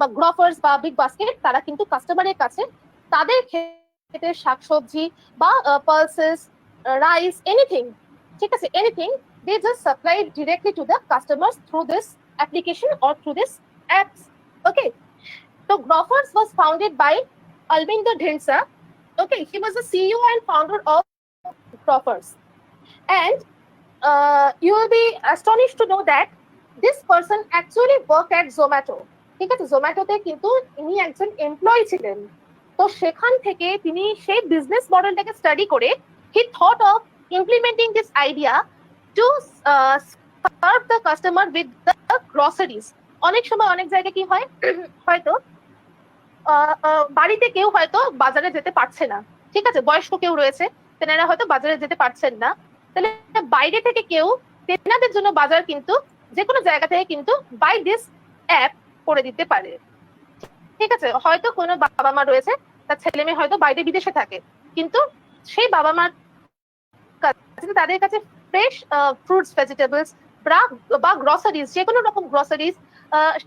বা গ্রফার্স বা বিগ বাস্কেট, তারা কিন্তু কাস্টমারের কাছে তাদের ক্ষেতের শাকসবজি বা পালসেস, রাইস, এনিথিং, ঠিক আছে, anything, they just supply directly to the customers through this application or through this apps. Okay, so Grofers was founded by Albinder Dhindsa. Okay, he was the CEO and founder of Grofers, and you will be astonished to know that this person actually worked at Zomato. ঠিক আছে, জোম্যাটোতে কিন্তু ইনি একজন employee ছিলেন। তো সেখান থেকে তিনি সেই বিজনেস মডেলটাকে স্টাডি করে he thought of implementing this idea to serve the customer with the groceries. অনেক সময় অনেক জায়গায় কি হয়, হয়তো বাড়িতে কেউ হয়তো বাজারে যেতে পারছে না, ঠিক আছে, বয়স্ক কেউ রয়েছে, তেনারা হয়তো বাজারে যেতে পারছেন না, তাহলে বাইরে থেকে কেউ তেনাদের জন্য বাজার কিন্তু যে কোনো জায়গা থেকে কিন্তু বাই দিস অ্যাপ করে দিতে পারে। ঠিক আছে, হয়তো কোনো বাবা মা রয়েছে, তার ছেলে মেয়ে হয়তো বাইরে বিদেশে থাকে, কিন্তু সেই বাবা মার কাছে তাদের কাছে ফ্রেশ ফ্রুটস, ভেজিটেবলস বা গ্রসারিজ, যে কোনো রকম গ্রসারিজ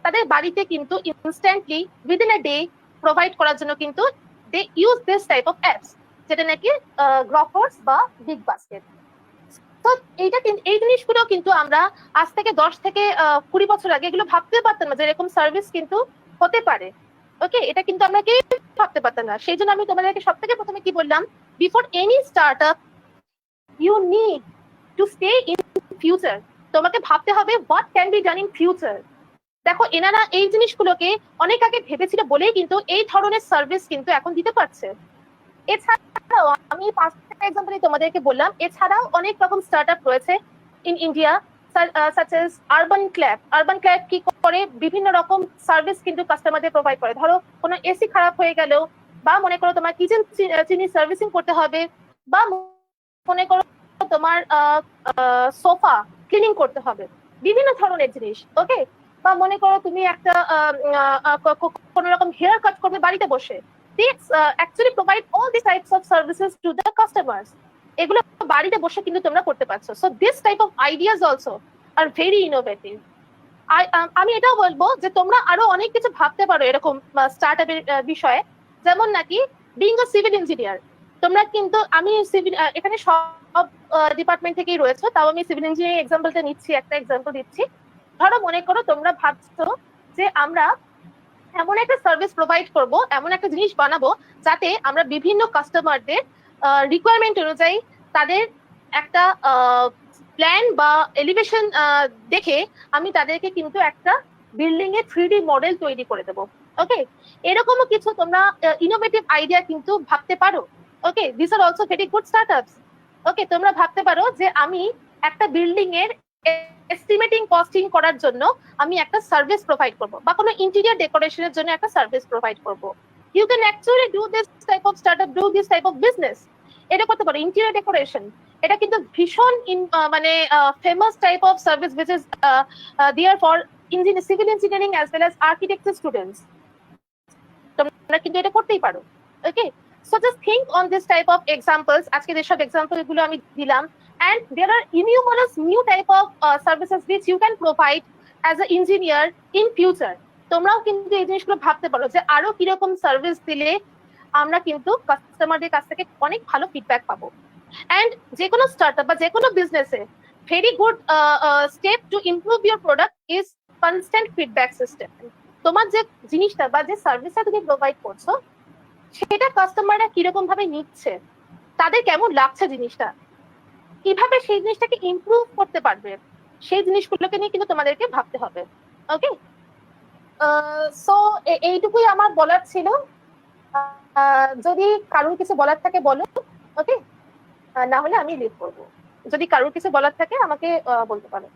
তাদের বাড়িতে কিন্তু instantly within a day provide করার জন্য কিন্তু they use this type of apps, যেটা নাকি গ্রফার্স বা বিগ বাস্কেট। তো এইটা কিন্তু এই জিনিসগুলো কিন্তু আমরা আজ থেকে 10 থেকে 20 বছর আগে এগুলো ভাবতে পারতাম না যে এরকম সার্ভিস কিন্তু হতে পারে। ওকে, এটা কিন্তু আমরা কেউ ভাবতে পারতাম না। সেই জন্য আমি তোমাদেরকে সব থেকে প্রথমে কি বললাম, before any start you need to stay in future. তোমাকে ভাবতে হবে what can be done in future. দেখো, এনারা এই জিনিসগুলোকে অনেক আগে ভেবেছিল বলেই কিন্তু এই ধরনের সার্ভিস কিন্তু এখন দিতে পারছে। এছাড়াও আমি 5টা এক্সাম্পলই তোমাদেরকে বললাম, এছাড়াও অনেক রকম স্টার্টআপ রয়েছে in India such as urban club. Urban club কি করে, বিভিন্ন রকম সার্ভিস কিন্তু কাস্টমারদের প্রোভাইড করে। ধরো কোনো এসি খারাপ হয়ে গেল, বা মনে করো তোমার কিচেন চিনি সার্ভিসিং করতে হবে, বা মনে করো তোমার সোফা ক্লিনিং করতে হবে, বিভিন্ন ধরনের জিনিস। ওকে, বা মনে করো তুমি একটা কোনো রকম হেয়ার কাট করবে বাড়িতে বসে। They actually provide all these types of services to the customers. এগুলো বাড়িতে বসে কিন্তু তোমরা করতে পারছো। So this type of ideas also are very innovative. আমি এটাও বলবো যে তোমরা আরো অনেক কিছু ভাবতে পারো এরকম স্টার্টআপের বিষয়ে, যেমন নাকি বিং আ সিভিল ইঞ্জিনিয়ার। তোমরা কিন্তু, আমি সিভিল এখানে সব ডিপার্টমেন্ট থেকেই রয়েছে, তাও আমি সিভিল ইঞ্জিনিয়ারিং এক্সাম্পলটা নিচ্ছি, একটা এক্সাম্পল দিচ্ছি। ধরো মনে করো তোমরা ভাবছো যে আমরা এমন একটা সার্ভিস প্রোভাইড করব, এমন একটা জিনিস বানাবো যাতে আমরা বিভিন্ন কাস্টমারদের রিকোয়ারমেন্ট অনুযায়ী তাদের একটা প্ল্যান বা এলিভেশন দেখে আমি তাদেরকে কিন্তু একটা বিল্ডিং এর 3D মডেল তৈরি করে দেবো। ওকে, এরকমও কিছু তোমরা ইনোভেটিভ আইডিয়া কিন্তু ভাবতে পারো। Okay, this are also very good startups. Okay, তোমরা ভাবতে পারো যে আমি একটা বিল্ডিং এর এস্টিমেটিং কস্টিং করার জন্য আমি একটা সার্ভিস প্রোভাইড করব, বা কোনো ইন্টেরিয়র ডেকোরেশনের জন্য একটা সার্ভিস প্রোভাইড করব। You can actually do this type of startup, do this type of business. এটা করতে পারো। ইন্টেরিয়র ডেকোরেশন, এটা কিন্তু ভীষণ মানে famous type of service which is there for civil engineering as well as architecture students. তোমরা কিন্তু এটা করতেই পারো। Okay, so just think on this type of examples. আজকে যেসব এক্সাম্পল গুলো আমি দিলাম, and there are numerous new type of services which you can provide as an engineer in future. তোমরাও কিন্তু এই জিনিসগুলো ভাবতে পারো যে আরো কিরকম সার্ভিস দিলে আমরা কিন্তু কাস্টমারদের কাছ থেকে অনেক ভালো ফিডব্যাক পাবো। এন্ড যে কোনো স্টার্টআপ বা যে কোনো বিজনেসে very good step to improve your product is constant feedback system. তোমার যে জিনিসটা বা যে সার্ভিসটা তুমি প্রোভাইড করছো, সেটা কাস্টমাররা কিরকম ভাবে নিচ্ছে, তাদের কেমন লাগছে জিনিসটা, কিভাবে সেই জিনিসটাকে ইমপ্রুভ করতে পারবে, সেই জিনিসগুলোকে নিয়ে কিন্তু তোমাদেরকে ভাবতে হবে। ওকে, সো এইটুকুই আমার বলার ছিল। যদি কারোর কিছু বলার থাকে বলো। ওকে, না হলে আমি লিভ করবো। যদি কারোর কিছু বলার থাকে আমাকে বলতে পারো।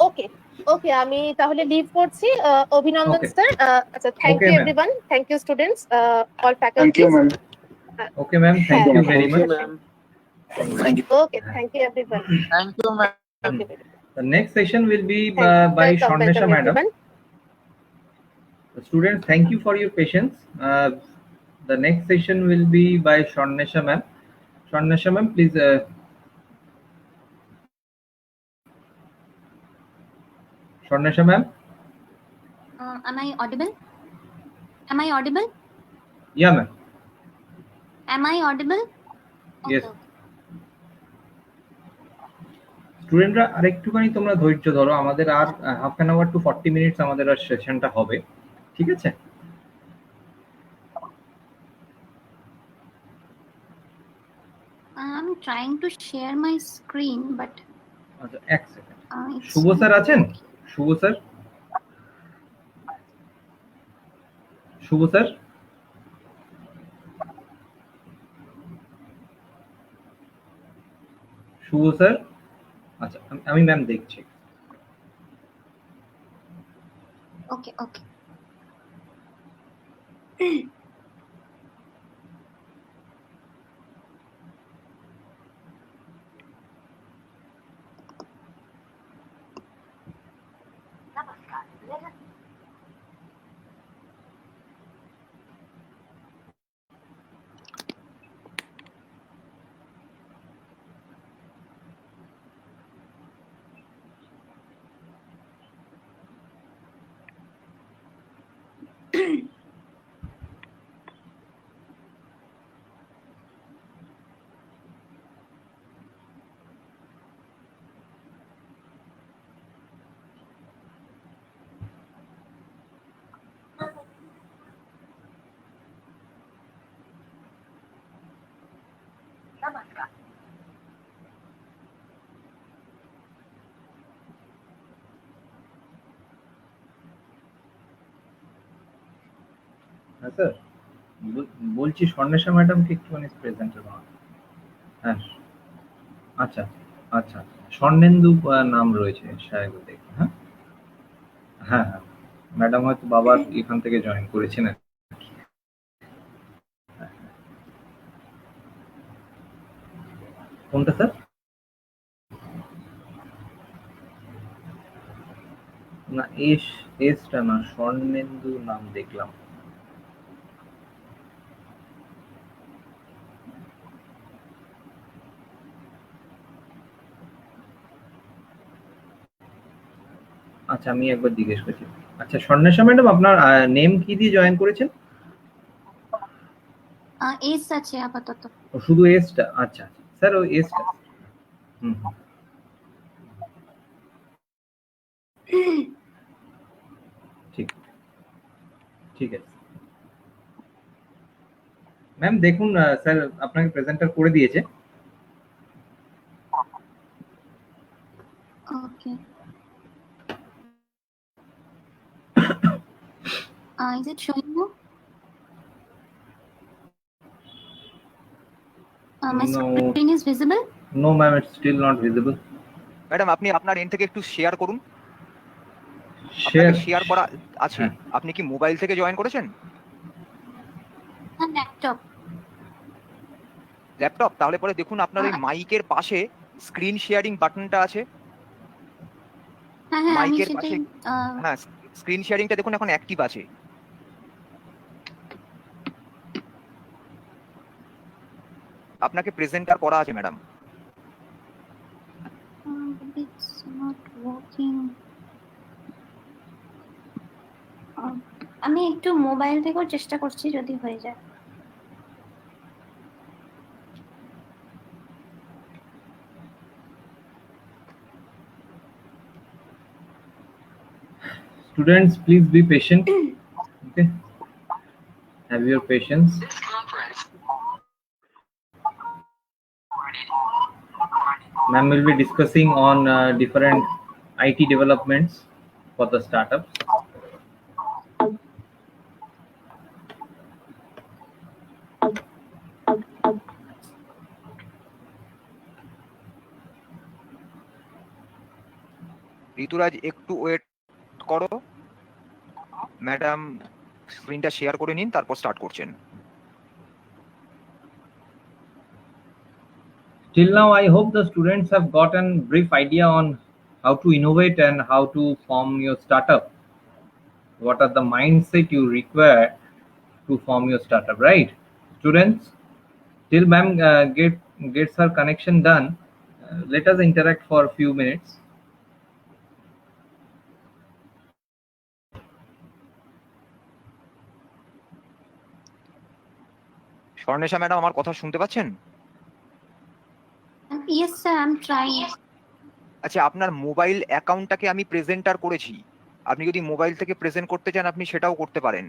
ওকে ওকে, আমি তাহলে লিভ করছি। অভিনন্দন Okay. স্যার। আচ্ছা, thank Okay, you ma'am. Everyone, thank you students, all Thank faculty. you, ma'am. Okay, ma'am. Thank you very Thank you, much. ma'am. Okay, thank you everyone. Thank you ma'am. Thank you very much. The next session will be by Welcome, Swarnesha welcome madam. everyone. Students, thank you for your patience. The next session will be by Swarnesha ma'am. Swarnesha ma'am, please. Swarnesha ma'am. Am I audible? Am I audible? Yeah, ma'am. Am I audible? Yes. স্টুডেন্টরা আরেকটুখানি তোমরা ধৈর্য ধরো, আমাদের আর half an hour to 40 minutes আমাদের আর সেশনটা হবে, ঠিক আছে? I'm trying to share my screen, but আচ্ছা, এক সেকেন্ড। it's শুভ স্যার আছেন? শুভ স্যার, শুভ স্যার, শুভ স্যার। আচ্ছা, আমি ম্যাম দেখছি। okay. Okay. হ্যাঁ স্যার, বলছি স্বর্ণেশা ম্যাডামকে একটুখানি প্রেজেন্টের বানাতে। হ্যাঁ, আচ্ছা আচ্ছা, স্বর্ণেন্দু নাম রয়েছে সাহেব দেখি। হ্যাঁ হ্যাঁ হ্যাঁ, ম্যাডাম হয়তো বাবার এখান থেকে জয়েন করেছেন আর কি। কোনটা স্যার? না, এসটা না, স্বর্ণেন্দু নাম দেখলাম। আচ্ছা, আমি একবার জিজ্ঞেস করছি। আচ্ছা স্বর্ণেশা ম্যাডাম, আপনার নেম কি দিয়ে জয়েন করেছেন? এস আছে আপাতত। ও শুধু এসটা? আচ্ছা আচ্ছা স্যার, ওই এসটা। হুম হুম। ঠিক ঠিক আছে ম্যাম, দেখুন স্যার আপনাকে প্রেজেন্টার করে দিয়েছে। Okay. Is it showing now? My No. screen is visible? No ma'am, it's still not visible. Madam আপনি আপনার এন্ড থেকে একটু শেয়ার করুন। Share. শেয়ার করা আছে? হ্যাঁ। আপনি কি মোবাইল থেকে জয়েন করেছেন? ল্যাপটপ। ল্যাপটপ? তাহলে পরে দেখুন আপনার ওই মাইকের পাশে স্ক্রিন শেয়ারিং বাটনটা আছে। হ্যাঁ হ্যাঁ, আমি মাইকের সেটাই পাশে, হ্যাঁ স্ক্রিন শেয়ারিংটা দেখুন এখন অ্যাক্টিভ আছে। আপনাকে প্রেজেন্টার করা আছে ম্যাডাম। it's not working. আমি একটু মোবাইল থেকেও চেষ্টা করছি, যদি হয়ে যায়। Students, please be patient. Okay, have your patience. Ma'am will be discussing on different IT developments for the startups. ঋতুরাজ একটু ওয়েট করো, ম্যাডাম স্ক্রিনটা শেয়ার করে নিন, তারপর স্টার্ট করছেন। Till now, I hope the students have gotten brief idea on how to innovate and how to form your startup. What are the mindset you require to form your startup, right? Students, till ma'am gets her connection done, let us interact for a few minutes. Swarnesha madam আমার কথা শুনতে পাচ্ছেন? Yes sir, I'm trying. আচ্ছা, আপনার mobile অ্যাকাউন্টটাকে আমি presenter করেছি। আপনি যদি মোবাইল থেকে প্রেজেন্ট করতে চান আপনি সেটাও করতে পারেন।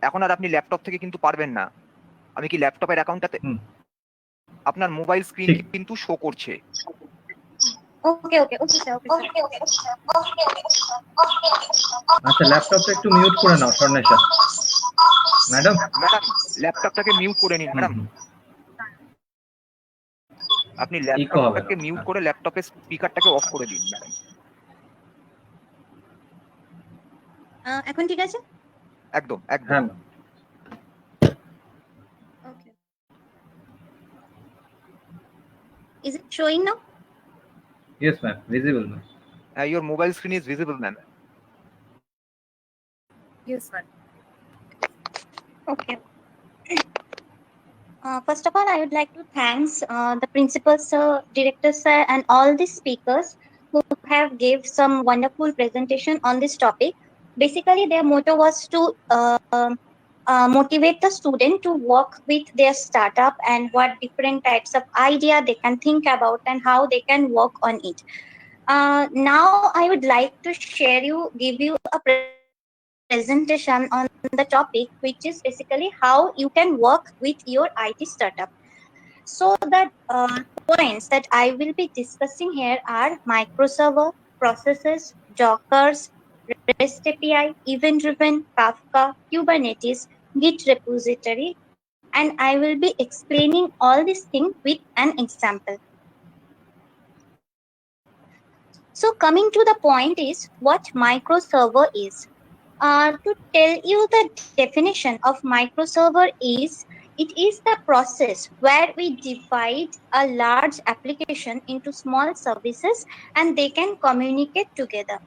এখন আর আপনি ল্যাপটপ থেকে কিন্তু পারবেন না। আমি কি ল্যাপটপের অ্যাকাউন্টটাতে আপনার মোবাইল স্ক্রিন কিন্তু শো করছে। Okay sir, আচ্ছা, ল্যাপটপটা একটু মিউট করে নাও স্বর্ণেশা ম্যাডাম। ম্যাডাম ল্যাপটপটাকে মিউট করে নিন ম্যাডাম। আপনি ল্যাপটপটাকে মিউট করে ল্যাপটপের স্পিকারটাকে অফ করে দিন ম্যাডাম। এখন ঠিক আছে? একদম একদম। হ্যাঁ। Okay. Is it showing now? Yes ma'am, visible ma'am. Your mobile screen is visible ma'am. Yes, ma'am. Okay. First of all, I would like to thank the principal sir, director sir, and all the speakers who have gave some wonderful presentation on this topic. Basically, their motto was to motivate the student to work with their startup and what different types of idea they can think about and how they can work on it. Now, I would like to give you a presentation on the topic, which is basically how you can work with your IT startup. So the points that I will be discussing here are microserver, processes, Dockers, REST API, event-driven, Kafka, Kubernetes, Git repository, and I will be explaining all these things with an example. So coming to the point is what microserver is. To tell you the definition of microserver is, it is the process where we divide a large application into small services and they can communicate together.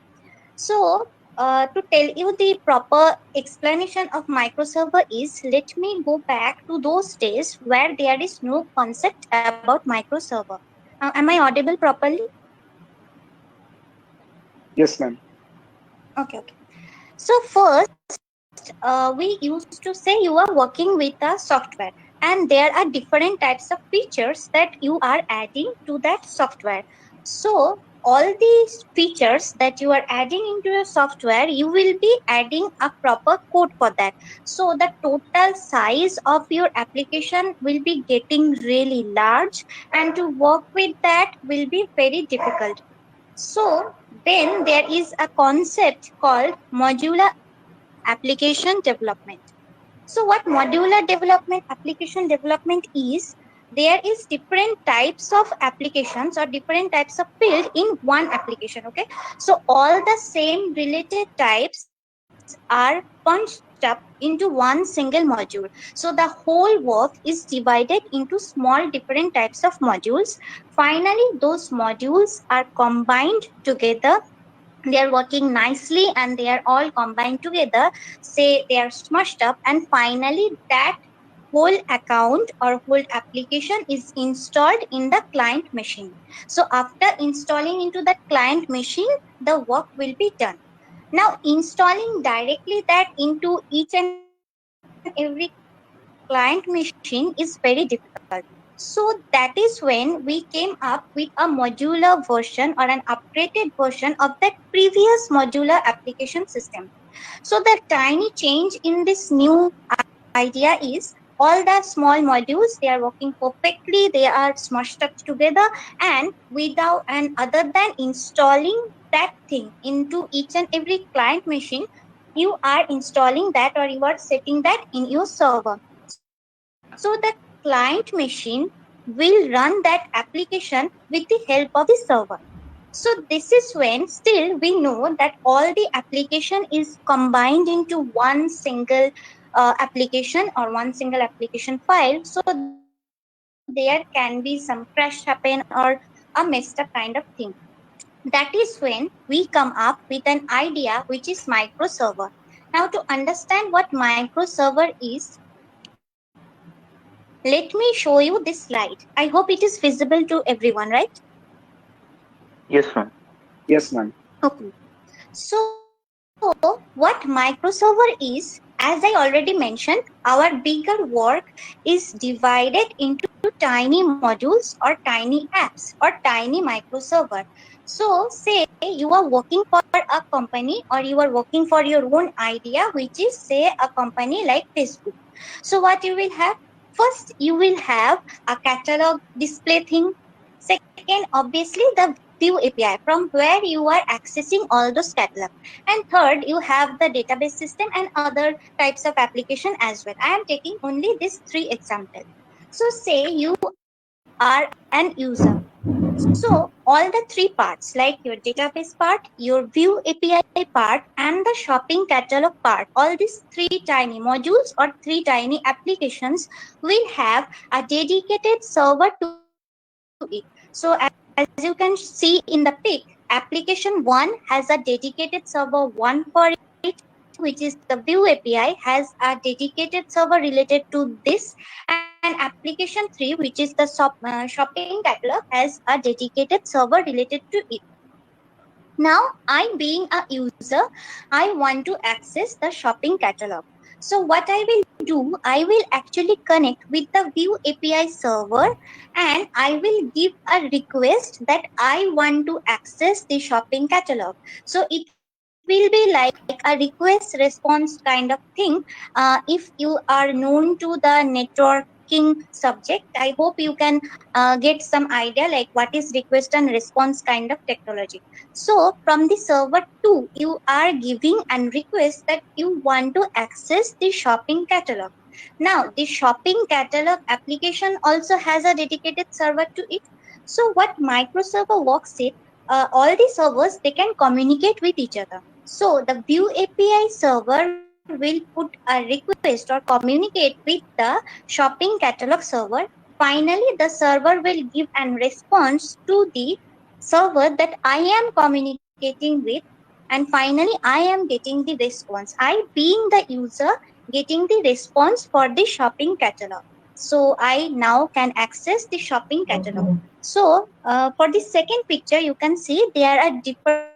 So to tell you the proper explanation of microserver is, let me go back to those days where there is no concept about microserver. Am I audible properly? Yes, ma'am. Okay. So first, we used to say you are working with a software and there are different types of features that you are adding to that software. So all these features that you are adding into your software, you will be adding a proper code for that. So the total size of your application will be getting really large, and to work with that will be very difficult. So then there is a concept called modular application development. So what modular development, application development is, there is different types of applications or different types of field in one application. Okay, so all the same related types are punched up into one single module. So the whole work is divided into small different types of modules. Finally, those modules are combined together, they are working nicely and they are all combined together, say they are smushed up, and finally that whole account or whole application is installed in the client machine. So after installing into that client machine, the work will be done. Now installing directly that into each and every client machine is very difficult. So that is when we came up with a modular version or an upgraded version of that previous modular application system. So the tiny change in this new idea is, all the small modules, they are working perfectly, they are smushed up together, and without, and other than installing that thing into each and every client machine, you are installing that or you are setting that in your server. So the client machine will run that application with the help of the server. So this is when still we know that all the application is combined into one single application or one single application file. So there can be some crash happen or a messed up kind of thing. That is when we come up with an idea which is microserver. Now to understand what microserver is, let me show you this slide. I hope it is visible to everyone, right? Yes, ma'am. Yes, ma'am. Okay. So what microserver is, as I already mentioned, our bigger work is divided into tiny modules or tiny apps or tiny microserver. So say you are working for a company or you are working for your own idea, which is say a company like Facebook. So what you will have? First, you will have a catalog display thing. Second, obviously the view API from where you are accessing all those catalog. And third, you have the database system and other types of application as well. I am taking only these three examples. So say you are an user. So all the three parts, like your database part, your view API part, and the shopping catalog part, all these three tiny modules or three tiny applications will have a dedicated server to it. So as you can see in the pic, application 1 has a dedicated server 1 for it, which is the view API has a dedicated server related to this, and application 3, which is the shopping catalog, has a dedicated server related to it. Now, I being a user, I want to access the shopping catalog. So what I will do, I will actually connect with the View API server, and I will give a request that I want to access the shopping catalog. So it will be like a request response kind of thing. If you are known to the networking subject, I hope you can get some idea like what is request and response kind of technology. So from the server 2, you are giving and request that you want to access the shopping catalog. Now, the shopping catalog application also has a dedicated server to it. So what microserver works is, all the servers, they can communicate with each other. So the View API server will put a request or communicate with the shopping catalog server. Finally, the server will give an response to the server that I am communicating with, and finally I am getting the response. I being the user getting the response for the shopping catalog. So I now can access the shopping catalog. So for the second picture, you can see there are different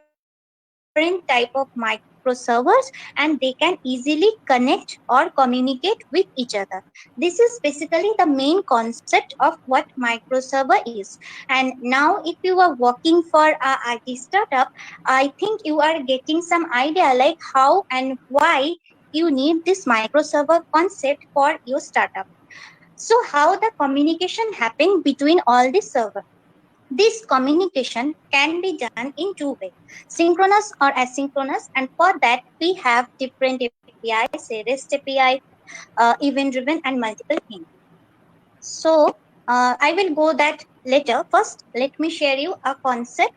type of microservers, and they can easily connect or communicate with each other. This is basically the main concept of what microserver is. And now if you are working for a IT startup, I think you are getting some idea like how and why you need this microserver concept for your startup. So how the communication happen between all the servers? This communication can be done in two ways, synchronous or asynchronous, and for that we have different APIs, say REST API, event driven, and multiple things. So I will go that later. First, let me share you a concept.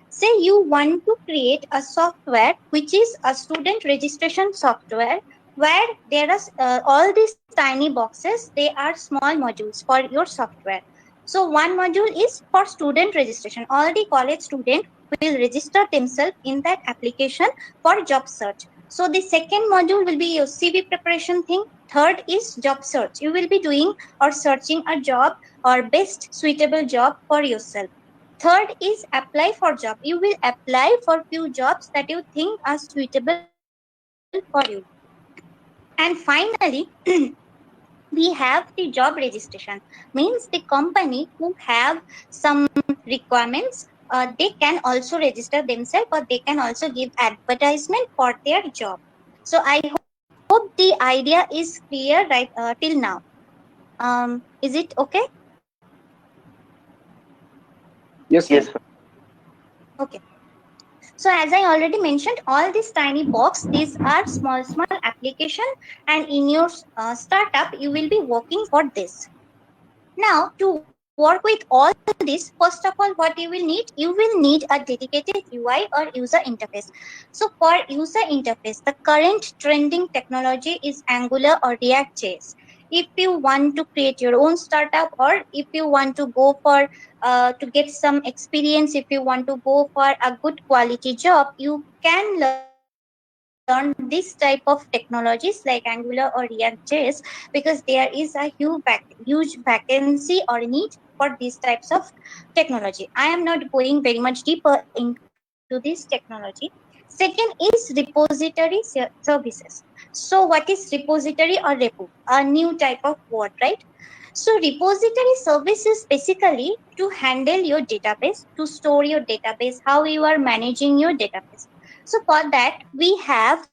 Say you want to create a software which is a student registration software, where there are all these tiny boxes, they are small modules for your software. So one module is for student registration. All the college students will register themselves in that application for job search. So the second module will be your CV preparation thing. Third is job search. You will be doing or searching a job or best suitable job for yourself. Third is apply for job. You will apply for few jobs that you think are suitable for you. And finally, we have the job registration. Means the company who have some requirements, they can also register themselves, or they can also give advertisement for their job. So I hope the idea is clear right till now. Is it okay? Yes, Yes, ma'am. Okay. So as I already mentioned, all these tiny box, these are small application, and in your startup, you will be working for this. Now, to work with all this, first of all, what you will need? You will need a dedicated UI or user interface. So for user interface, the current trending technology is Angular or React.js. If you want to create your own startup, or if you want to go for to get some experience, if you want to go for a good quality job, you can learn this type of technologies like Angular or React.js, because there is a huge vacancy or need for these types of technology. I am not going very much deeper into this technology. Second is repository services. So what is repository or repo? A new type of word, right? So repository service is basically to handle your database, to store your database, how you are managing your database. So for that, we have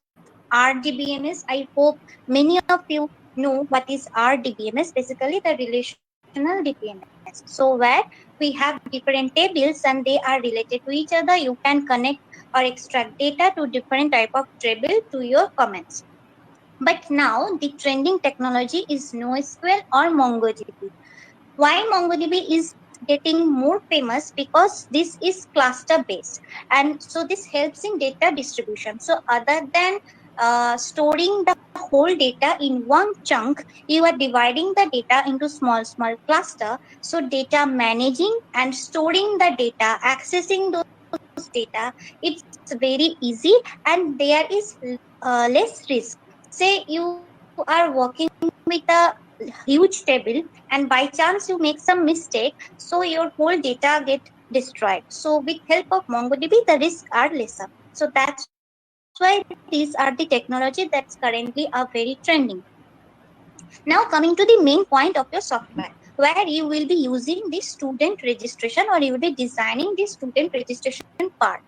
RDBMS. I hope many of you know what is RDBMS, basically the relational DBMS. So where we have different tables and they are related to each other, you can connect or extract data to different type of table to your comments. But now the trending technology is NoSQL or MongoDB. Why MongoDB is getting more famous? Because this is cluster based, and so this helps in data distribution. So other than storing the whole data in one chunk, you are dividing the data into small cluster. So data managing and storing the data, accessing those data, it's very easy, and there is less risk. Say you are working with a huge table, and by chance you make some mistake, so your whole data get destroyed. So with help of MongoDB, the risks are lesser. So that's why these are the technology that's currently are very trending. Now coming to the main point of your software, where you will be using the student registration, or you will be designing the student registration part.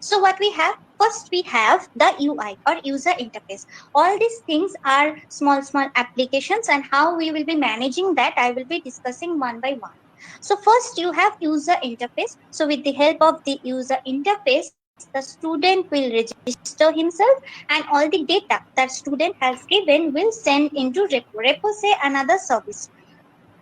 So what we have, first we have the UI or user interface. All these things are small applications, and how we will be managing that I will be discussing one by one. So first you have user interface. So with the help of the user interface, the student will register himself, and all the data that student has given will send into repo. Repo say another service.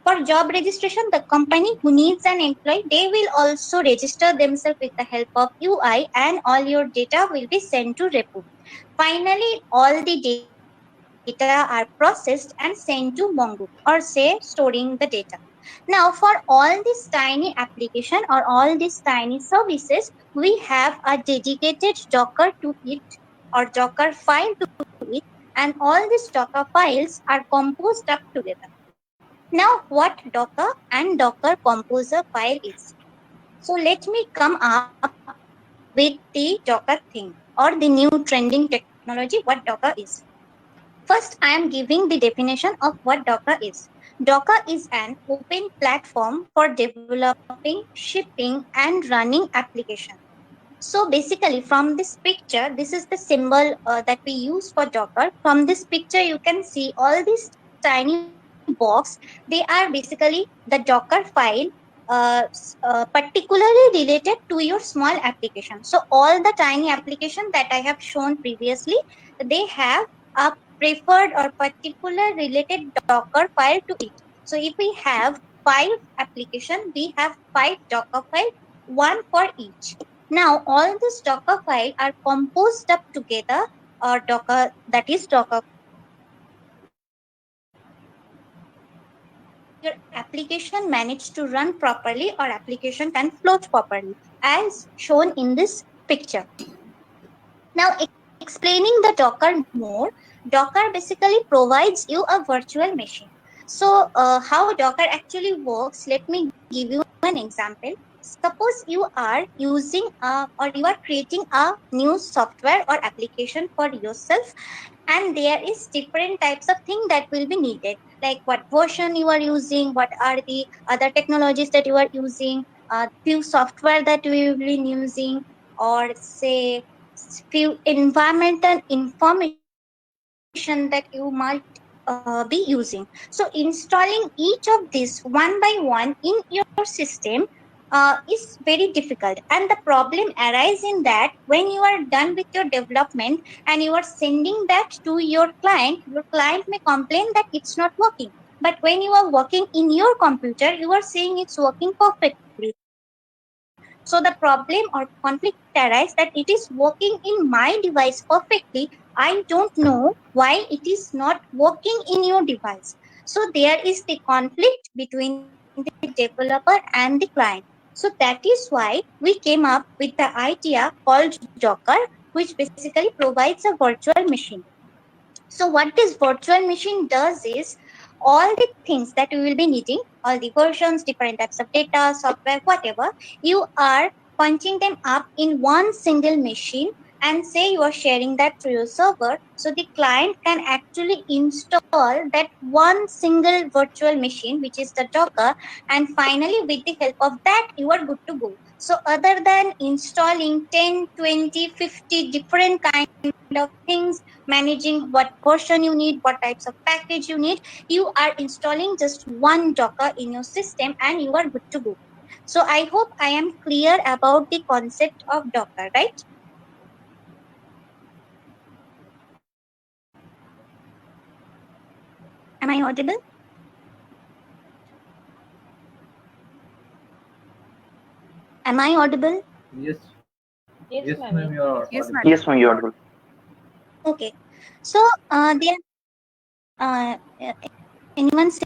For job registration, the company who needs an employee, they will also register themselves with the help of UI, and all your data will be sent to repo. Finally, all the data are processed and sent to Mongo, or say storing the data. Now, for all these tiny application or all these tiny services, we have a dedicated Docker to it, or Docker file to it, and all these Docker files are composed up together. Now, what Docker and Docker Composer file is? So let me come up with the Docker thing, or the new trending technology, what Docker is. First, I am giving the definition of what Docker is. Docker is an open platform for developing, shipping, and running applications. So basically, from this picture, this is the symbol that we use for Docker. From this picture, you can see all these tiny box. They are basically the Docker file, particularly related to your small application. So all the tiny application that I have shown previously, they have a preferred or particular related Docker file to it. So if we have 5 application, we have 5 Docker file, one for each. Now, all these Docker files are composed up together, or Docker, that is Docker your application managed to run properly, or application can float properly, as shown in this picture. Now, explaining the Docker more, Docker basically provides you a virtual machine. So, how Docker actually works, let me give you an example. Suppose you are using or you are creating a new software or application for yourself, and there is different types of things that will be needed, like what version you are using, what are the other technologies that you are using, few software that we will be using, or say few environmental information that you might be using. So installing each of these one by one in your system is very difficult, and the problem arises in that when you are done with your development and you are sending that to your client may complain that it's not working. But when you are working in your computer, you are saying it's working perfectly. So the problem or conflict arises that it is working in my device perfectly. I don't know why it is not working in your device. So there is the conflict between the developer and the client. So that is why we came up with the idea called Docker, which basically provides a virtual machine. So what this virtual machine does is, all the things that we will be needing, all the versions, different types of data, software, whatever, you are punching them up in one single machine, and say you are sharing that to your server. So the client can actually install that one single virtual machine, which is the Docker, and finally with the help of that, you are good to go. So other than installing 10, 20, 50 different kind of things, managing what version you need, what types of package you need, you are installing just one Docker in your system and you are good to go. So I hope I am clear about the concept of Docker, right? Am I audible? Am I audible? Yes, Yes, yes, ma'am. ma'am, you are Yes, audible. madam. Yes, ma'am, you're audible. Okay. So there anyone say?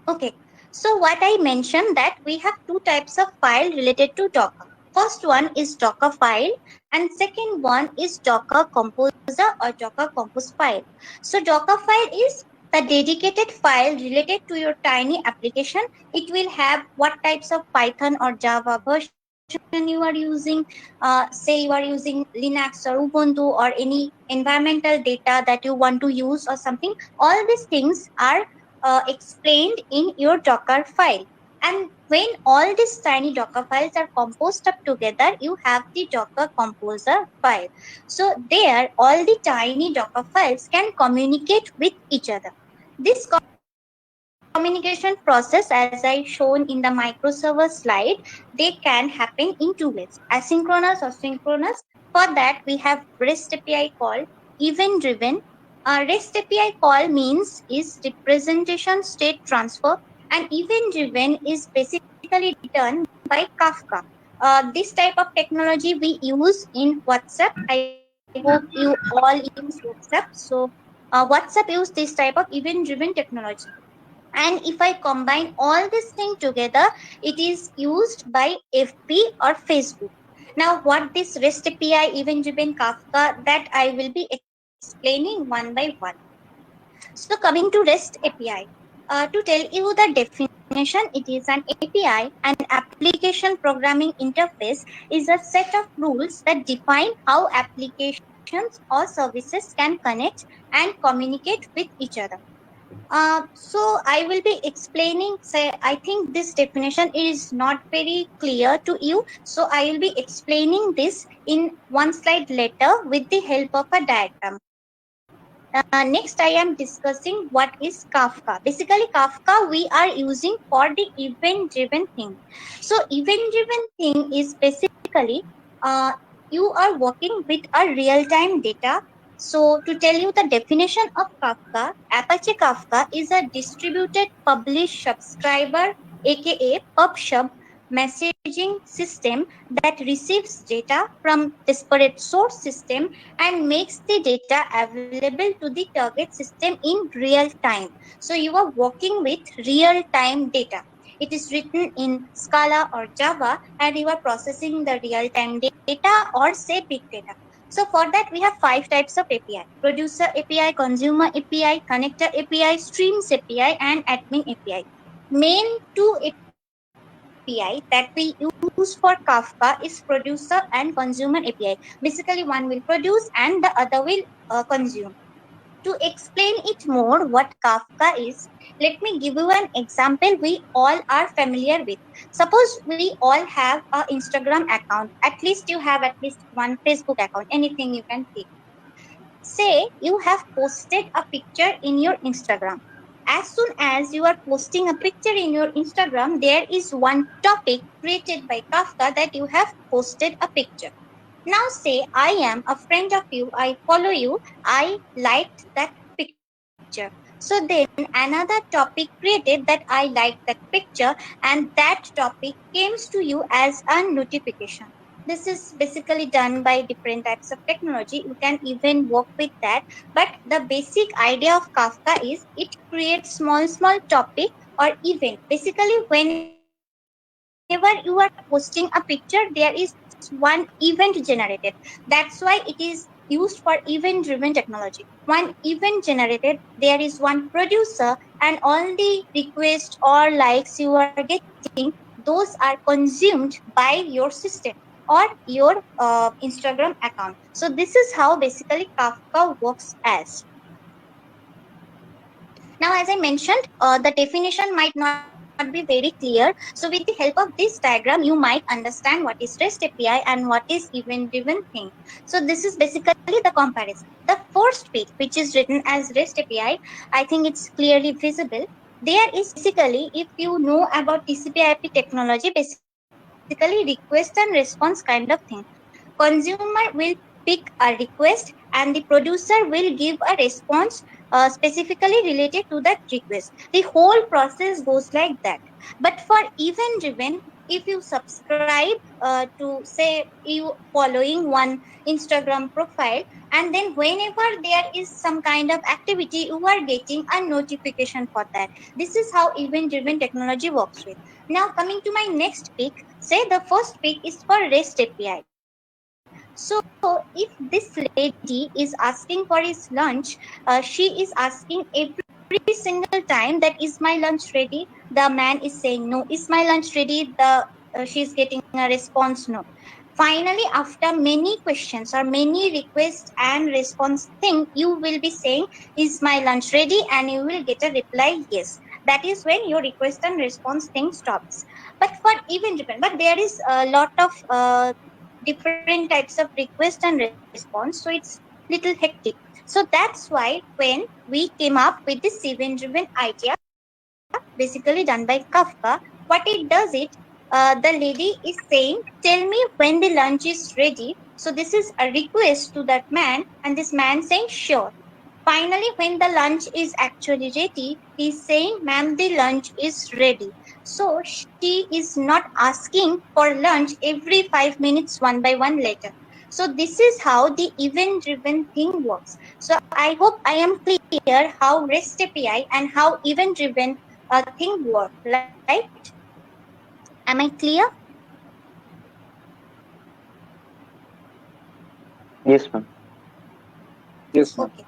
Okay. So what I mentioned, that we have two types of file related to Docker. First one is Docker file, and second one is Docker Composer or Docker Compose file. So Docker file is the dedicated file related to your tiny application. It will have what types of Python or Java version you are using. Say you are using Linux or Ubuntu or any environmental data that you want to use or something. All these things are explained in your Docker file. And when all these tiny Docker files are composed up together, you have the Docker Composer file. So there, all the tiny Docker files can communicate with each other. This communication process, as I shown in the microserver slide, they can happen in two ways: asynchronous or synchronous. For that, we have REST API called event-driven. REST API call means is representation state transfer, and event-driven is basically done by Kafka. This type of technology we use in WhatsApp. I hope you all use WhatsApp. So WhatsApp use this type of event-driven technology. And if I combine all this thing together, it is used by FB or Facebook. Now, what this REST API, event-driven Kafka, that I will be explaining one by one. So coming to REST API, to tell you the definition, it is an API, an application programming interface, is a set of rules that define how applications or services can connect and communicate with each other. So I will be explaining, say, I think this definition is not very clear to you. So I will be explaining this in one slide later with the help of a diagram. Next, I am discussing what is Kafka. Basically, Kafka we are using for the event-driven thing. So event-driven thing is basically you are working with a real-time data. So to tell you the definition of Kafka, Apache Kafka is a distributed publish subscriber, aka PubSub, messaging system that receives data from disparate source system and makes the data available to the target system in real time. So you are working with real time data. It is written in Scala or Java, and you are processing the real time data or say big data. So for that, we have 5 types of API: producer API, consumer API, connector API, streams API, and admin API. Main 2 API that we use for Kafka is producer and consumer API. Basically, one will produce and the other will consume. To explain it more, what Kafka is, let me give you an example we all are familiar with. Suppose we all have an Instagram account. At least you have at least one Facebook account, anything you can pick. Say you have posted a picture in your Instagram. As soon as you are posting a picture in your Instagram, there is one topic created by Kafka that you have posted a picture. Now say I am a friend of you, I follow you, I liked that picture. So then another topic created that I liked that picture, and that topic comes to you as a notification. This is basically done by different types of technology. You can even work with that. But the basic idea of Kafka is it creates small topic or event. Basically, whenever you are posting a picture, there is one event generated. That's why it is used for event-driven technology. One event generated, there is one producer, and all the requests or likes you are getting, those are consumed by your system or your Instagram account. So this is how basically Kafka works as. Now, as I mentioned, the definition might not be very clear. So with the help of this diagram, you might understand what is REST API and what is event-driven thing. So this is basically the comparison. The first page, which is written as REST API, I think it's clearly visible. There is basically, if you know about TCP/IP technology, basically request and response kind of thing. Consumer will pick a request and the producer will give a response specifically related to that request. The whole process goes like that. But for event driven, if you subscribe to say you following one Instagram profile, and then whenever there is some kind of activity, you are getting a notification for that. This is how event driven technology works with. Now coming to my next pick, say the first pick is for REST API. So if this lady is asking for his lunch, she is asking every every single time that is my lunch ready, the man is saying no. Is my lunch ready? She's getting a response no. Finally, after many questions or many requests and response thing, you will be saying, is my lunch ready? And you will get a reply yes. That is when your request and response thing stops. But for event driven, but there is a lot of different types of request and response, so it's little hectic. So that's why when we came up with this event driven idea, basically done by Kafka, what it does the lady is saying, tell me when the lunch is ready. So this is a request to that man, and this man saying sure. Finally, when the lunch is actually ready, he's saying, ma'am, the lunch is ready. So she is not asking for lunch every 5 minutes one by one later. So this is how the event driven thing works. So I hope I am clear how REST API and how event driven thing work, right? Am I clear? Yes, ma'am. Yes, ma'am. Okay.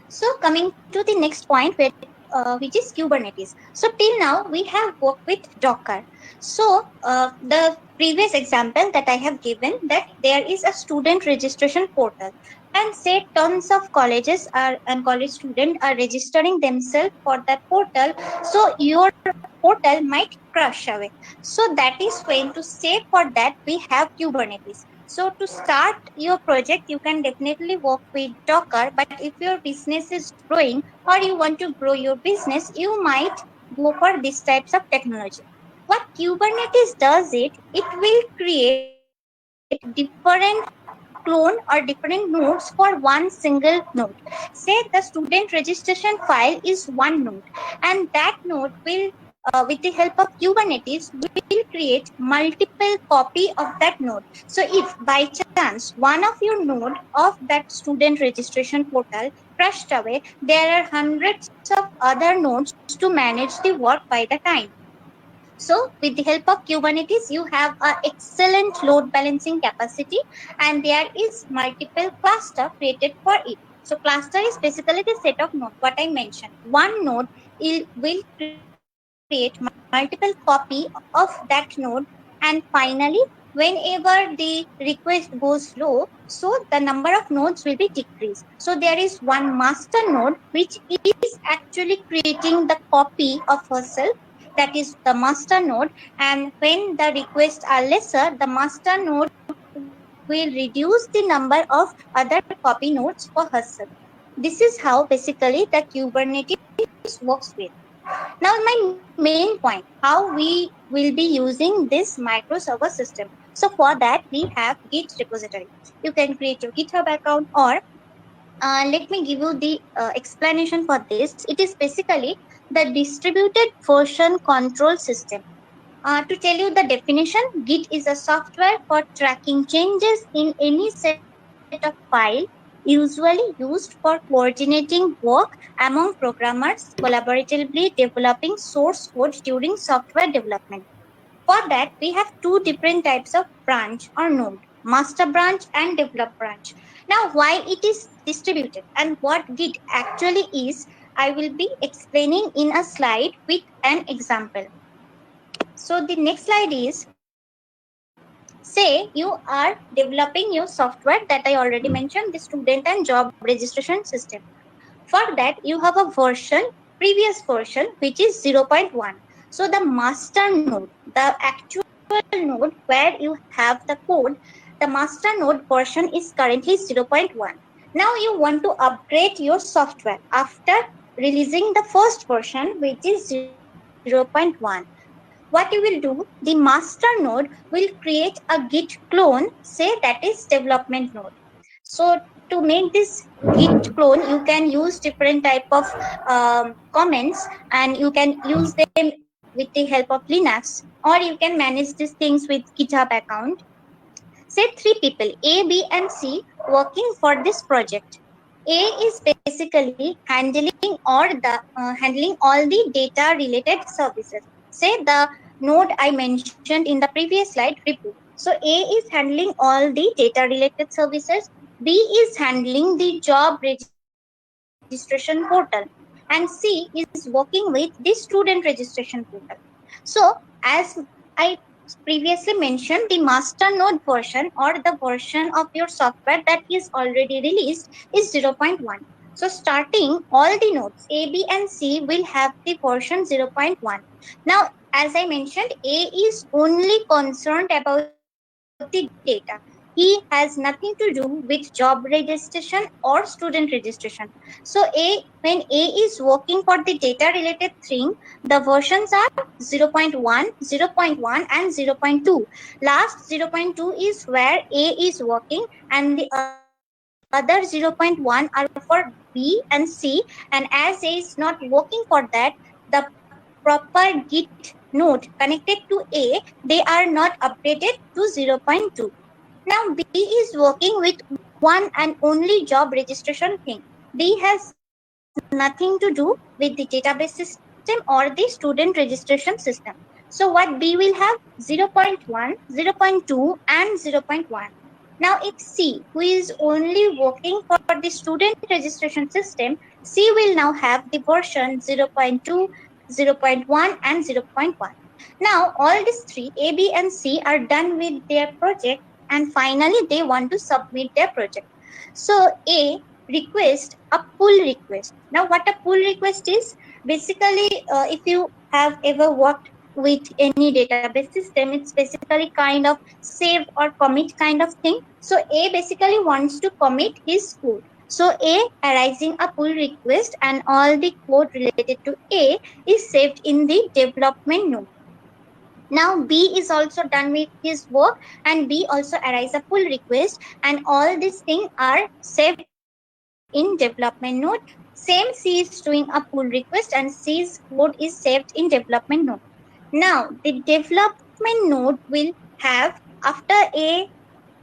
So coming to the next point, which is Kubernetes. So till now we have worked with Docker. So the previous example that I have given, that there is a student registration portal, and say tons of colleges and college students are registering themselves for that portal. So your portal might crash away. So that is when, to save for that, we have Kubernetes. So to start your project, you can definitely work with Docker, but if your business is growing or you want to grow your business, you might go for these types of technology. What Kubernetes does, it will create different clone or different nodes for one single node. Say the student registration file is one node, and that node will, with the help of Kubernetes, will create multiple copy of that node. So if by chance one of your node of that student registration portal crashed away, there are hundreds of other nodes to manage the work by the time. So with the help of Kubernetes, you have an excellent load balancing capacity, and there is multiple cluster created for it. So cluster is basically the set of nodes, what I mentioned. One node will create multiple copy of that node, and finally, whenever the request goes low, so the number of nodes will be decreased. So there is one master node which is actually creating the copy of herself, that is the master node, and when the requests are lesser, the master node will reduce the number of other copy nodes for herself. This is how basically the Kubernetes works with. Now my main point, how we will be using this microserver system. So for that, we have Git repository. You can create your GitHub account, or let me give you the explanation for this. It is basically the distributed version control system. To tell you the definition, Git is a software for tracking changes in any set of file, usually used for coordinating work among programmers collaboratively developing source code during software development. For that, we have two different types of branch or node, master branch and develop branch. Now, why it is distributed and what Git actually is, I will be explaining in a slide with an example. So the next slide is, say you are developing your software that I already mentioned, the student and job registration system. For that, you have a version, previous version, which is 0.1. So the master node, the actual node where you have the code, the master node version is currently 0.1. Now you want to upgrade your software after releasing the first version, which is 0.1. What you will do, the master node will create a Git clone, say that is development node. So to make this Git clone, you can use different type of comments, and you can use them with the help of Linux, or you can manage these things with GitHub account. Say three people, A, B, and C, working for this project. A is basically handling all the data related services. Say the node I mentioned in the previous slide, Ripu. So A is handling all the data related services. B is handling the job registration portal, and C is working with the student registration portal. So as I previously mentioned, the master node version or the version of your software that is already released is 0.1. So starting all the nodes A, B and C will have the version 0.1. Now, as I mentioned, A is only concerned about the data. He has nothing to do with job registration or student registration. So when A is working for the data related thing, the versions are 0.1, 0.1 and 0.2. Last 0.2 is where A is working, and the other 0.1 are for B and C. And as A is not working for that, the proper Git node connected to A, they are not updated to 0.2. Now B is working with one and only job registration thing. B has nothing to do with the database system or the student registration system. So what B will have 0.1, 0.2 and 0.1. Now if C, who is only working for the student registration system, C will now have the version 0.2, 0.1 and 0.1. Now all these three, A, B and C, are done with their project, and finally they want to submit their project. So A request a pull request. Now what a pull request is, basically if you have ever worked with any database system, it's basically kind of save or commit kind of thing. So A basically wants to commit his code. So A arising a pull request, and all the code related to A is saved in the development node. Now B is also done with his work, and B also arise a pull request, and all these things are saved in development node. Same, C is doing a pull request, and C's code is saved in development node. Now the development node will have, after A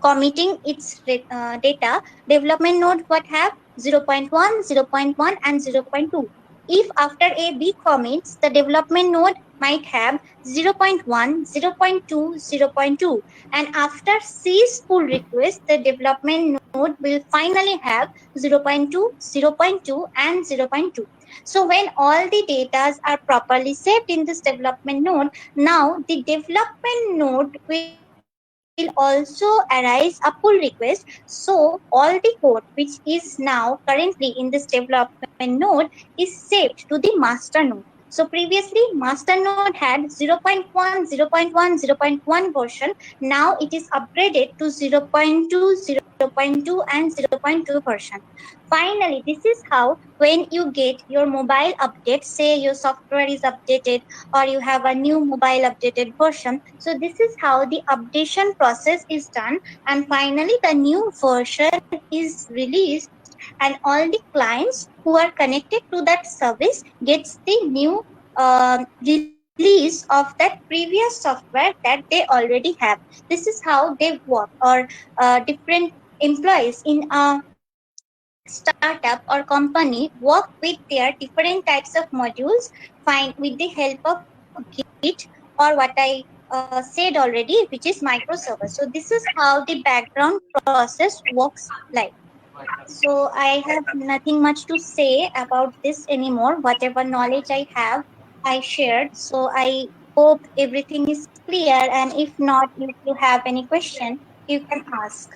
committing its data, development node what have 0.1, 0.1 and 0.2. If after A B commits, the development node might have 0.1, 0.2, 0.2, and after C's pull request, the development node will finally have 0.2, 0.2 and 0.2. So when all the data are properly saved in this development node, now the development node will also arise a pull request. So all the code which is now currently in this development node is saved to the master node. So previously master node had 0.1, 0.1, 0.1 version. Now it is upgraded to 0.2, 0.2 and 0.2 version. Finally, this is how when you get your mobile update, say your software is updated or you have a new mobile updated version. So this is how the updation process is done, and finally the new version is released, and all the clients who are connected to that service gets the new release of that previous software that they already have. This is how they work, or different employees in a startup or company work with their different types of modules, find with the help of Git, or what I said already, which is microservice. So this is how the background process works like. So I have nothing much to say about this anymore. Whatever knowledge I have, I shared. So I hope everything is clear, and if not, if you have any question, you can ask.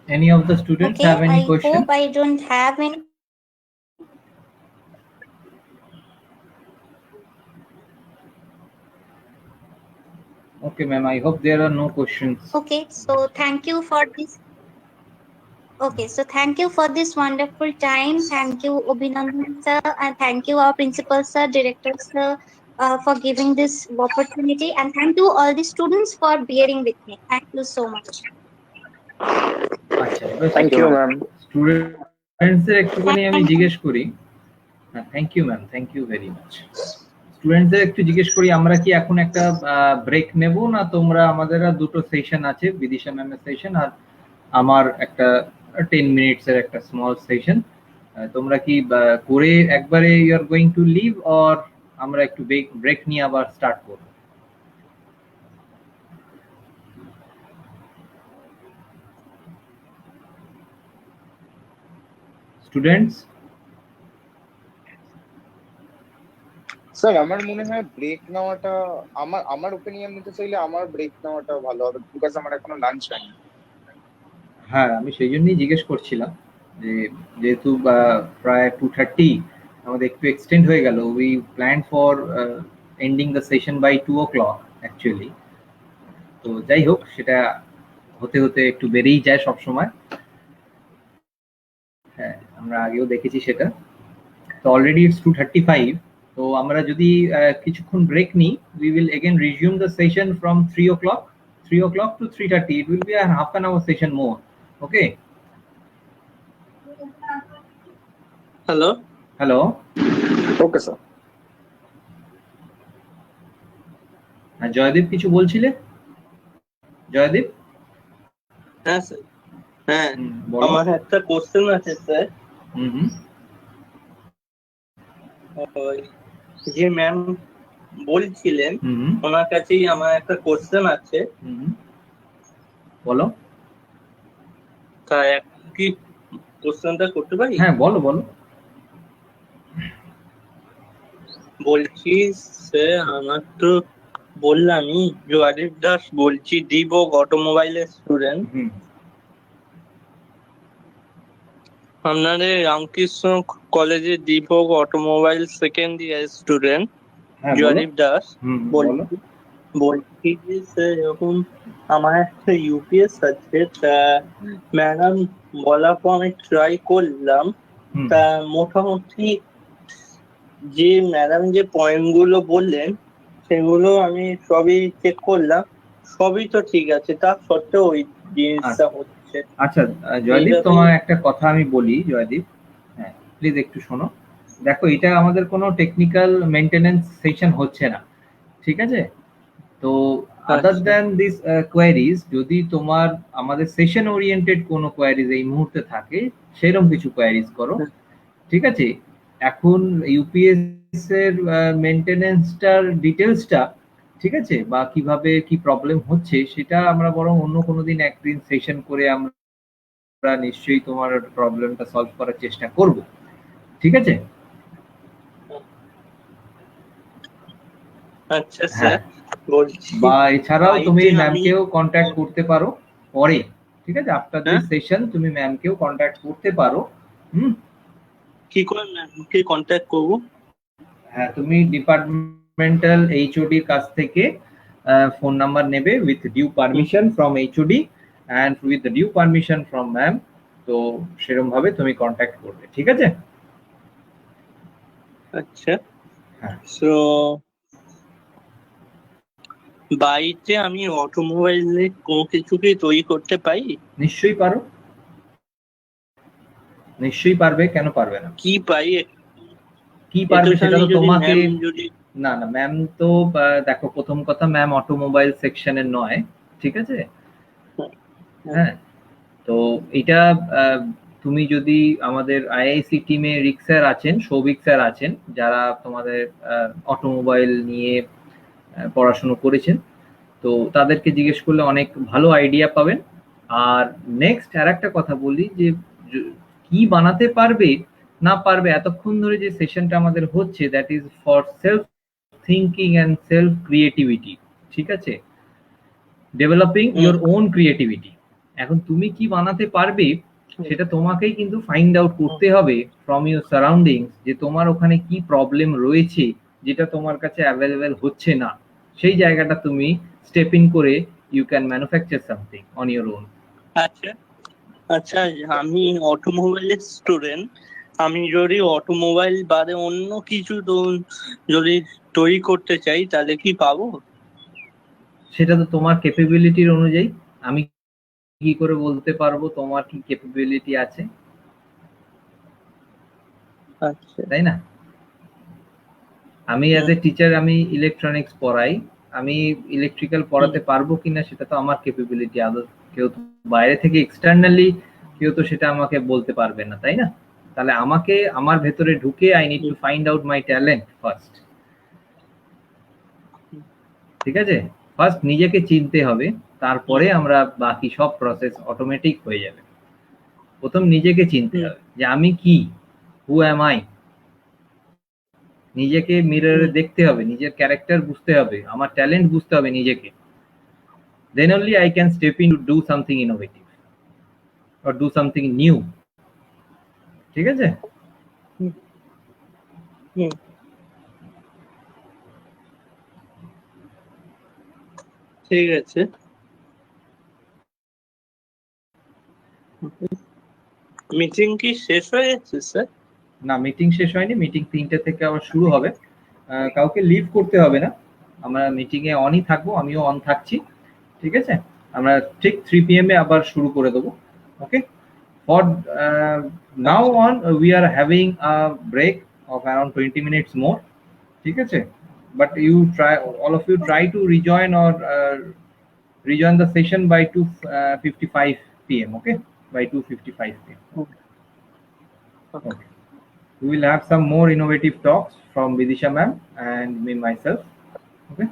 Any of the students Okay, have any I question? hope I don't have any. Okay, ma'am. I hope there are no questions. Okay, so thank you for this. Okay, so thank you for this wonderful time. Thank you, Abhinandan sir, and thank you, our principal sir, director sir, for giving this opportunity. And thank you all the students for bearing with me. Thank you so much. আচ্ছা, এবার Thank you, ma'am. স্টুডেন্টসদের একটুখানি আমি জিজ্ঞেস করি। Thank you ma'am, thank you very much. স্টুডেন্টসদের একটু জিজ্ঞেস করি, আমরা কি এখন একটা ব্রেক নেব, না তোমরা আমাদের দুটো সেশন আছে, বিদিশা ম্যামের সেশন আর আমার একটা 10 মিনিটসের একটা স্মল সেশন, তোমরা কি করে একবারে you are going to leave, or আমরা একটু ব্রেক নিয়ে আবার স্টার্ট করব? স্টুডেন্টস? স্যার আমার মনে হয় ব্রেক নেওয়াটা, আমার ওপিনিয়ন নিতে চাইলে আমার ব্রেক নেওয়াটা ভালো হবে, বিকজ আমার এখনো লাঞ্চ হয়নি। হ্যাঁ, আমি সেই জন্যই জিজ্ঞেস করছিলাম যে যেহেতু প্রায় 2:30 আমাদের একটু এক্সটেন্ড হয়ে গেল, we plan for ending the session by 2 o'clock actually. তো যাই হোক, সেটা হতে হতে একটু বেড়েই যায় সব সময়। হ্যাঁ, আমরা আগেও দেখেছি সেটা। তো অলরেডি ইটস 2:35। তো আমরা যদি কিছুক্ষণ ব্রেক নিই, we will again resume the session from 3 o'clock to 3:30. It will be a half an hour session more. Okay? Hello Hello? Okay sir. Joydeep কিছু বলছিলে? জয়দীপ? হ্যাঁ স্যার, হ্যাঁ বলো। আমার একটা কোশ্চেন আছে স্যার। হুম। ওই যে ম্যাম বলছিলেন ওনার কাছেই আমার একটা কোশ্চেন আছে। বলো। তা কি কোশ্চেনটা করতে পারি? হ্যাঁ, বলো বলো। বলছি স্যার, আমার তো বললামই, জয়দীপ দাস বলছি, দীপক অটোমোবাইলের স্টুডেন্ট। আপনাদের রামকৃষ্ণ কলেজে Deepak automobile second year student Joydeep Das বলছি যে স্যার, এরকম আমার একটা ইউপিএস আছে, তা ম্যাডাম বলার পর আমি ট্রাই করলাম, তা মোটামুটি যে ম্যাডাম যে পয়েন্ট গুলো বললেন সেগুলো আমি সবই চেক করলাম, সবই তো ঠিক আছে, তা সত্ত্বেও ওই জিনিসটা হচ্ছে। আচ্ছা জয়দীপ, তোমার একটা কথা আমি বলি জয়দীপ, হ্যাঁ প্লিজ একটু শোনো। দেখো, এটা আমাদের কোনো টেকনিক্যাল মেইনটেনেন্স সেশন হচ্ছে না, ঠিক আছে? তো আদার দ্যান দিস কোয়ারিজ, যদি তোমার আমাদের সেশন ওরিয়েন্টেড কোনো কোয়ারিজ এই মুহূর্তে থাকে, সেরকম কিছু কোয়ারিজ করো, ঠিক আছে? এখন ইউপিএস এর মেইনটেনেন্সটার ডিটেলসটা, ঠিক আছে, বা কিভাবে কি প্রবলেম হচ্ছে, সেটা আমরা বরং অন্য কোনো দিন একদিন সেশন করে আমরা নিশ্চয়ই তোমার প্রবলেমটা সলভ করার চেষ্টা করব, ঠিক আছে? আচ্ছা স্যার, বলছি বা এছাড়াও তুমি ম্যামকেও কন্ট্যাক্ট করতে পারো পরে, ঠিক আছে? আফটার দিস সেশন তুমি ম্যামকেও কন্ট্যাক্ট করতে পারো। কি করে ম্যামকে কন্ট্যাক্ট করব? হ্যাঁ, তুমি ডিপার্টমেন্টাল এইচওডি কাছ থেকে ফোন নাম্বার নেবে with due permission from HOD and with the due permission from ma'am. তো সেরকম ভাবে তুমি কন্ট্যাক্ট করবে, ঠিক আছে? আচ্ছা, সো বাড়িতে আমি অটোমোবাইলে কোনো কিছু কি তৈরি করতে পারি? নিশ্চয়ই পারো, নিশ্চয়ই পারবে, কেন পারবে না? কি পাই? কি পারবে সেটা তো তোমাকে, না না ম্যাম তো দেখো, প্রথম কথা ম্যাম অটোমোবাইল সেকশনের নয়, ঠিক আছে? হ্যাঁ, তো এটা তুমি যদি আমাদের আইআইসি টিমে রিক স্যার আছেন, সৌভিক স্যার আছেন, যারা তোমাদের অটোমোবাইল নিয়ে পড়াশোনা করেছেন, তো তাদেরকে জিজ্ঞেস করলে অনেক ভালো আইডিয়া পাবেন। আর নেক্সট আর একটা কথা বলি, যে কি বানাতে পারবে না পারবে, এতক্ষণ ধরে যে সেশনটা আমাদের হচ্ছে, that is for self thinking and self creativity, ঠিক আছে? Developing your own creativity. এখন তুমি কি বানাতে পারবে সেটা তোমাকেই কিন্তু ফাইন্ড আউট করতে হবে ফ্রম ইউর সারাউন্ডিংস, যে তোমার ওখানে কি প্রবলেম রয়েছে যেটা তোমার কাছে অ্যাভেলেবেল হচ্ছে না, সেই জায়গাটা তুমি স্টেপ ইন করে you can manufacture something on your own. আচ্ছা আচ্ছা, আমি অটোমোবাইলের স্টুডেন্ট, আমি যদি অটোমোবাইল বাদে অন্য কিছু যদি তৈরি করতে চাই তাহলে কি পাবো? সেটা তো তোমার ক্যাপাবিলিটির অনুযায়ী, আমি কি করে বলতে পারবো তোমার কি ক্যাপাবিলিটি আছে, তাই না? আমি অ্যাজ এ টিচার আমি ইলেকট্রনিক্স পড়াই, আমি ইলেকট্রিক্যাল পড়াতে পারবো কিনা সেটা তো আমার ক্যাপাবিলিটি, কেউ বাইরে থেকে এক্সটার্নালি কেউ তো সেটা আমাকে বলতে পারবে না, তাই না? তাহলে আমাকে আমার ভেতরে ঢুকে I need to find out my talent first, ঠিক আছে? ফার্স্ট নিজেকে চিনতে হবে, তারপরে আমরা বাকি সব প্রসেস অটোমেটিক হয়ে যাবে। প্রথম নিজেকে চিনতে হবে যে আমি কি, হু অ্যাম আই। নিজেকে মিররে দেখতে হবে, নিজের ক্যারেক্টার বুঝতে হবে, আমার ট্যালেন্ট বুঝতে হবে নিজেকে। Then only I can step in to do something innovative or do something new. ঠিক আছে? ঠিক আছে। মিটিং কি শেষ হয়ে গেছে স্যার? না, মিটিং শেষ হয়নি, মিটিং 3টে থেকে আবার শুরু হবে। কাউকে লিভ করতে হবে না, আমরা মিটিং এ অনই থাকবো, আমিও অন থাকছি। ঠিক আছে, আমরা ঠিক 3 PM এ আবার শুরু করে দেবো। ওকে, for now on we are having a break of around 20 minutes more. ঠিক আছে, but you try, all of you try to rejoin or rejoin the session by 2:55 PM. Okay, by 2:55 PM. Okay. We will have some more innovative talks from Vidisha ma'am and me myself. Okay.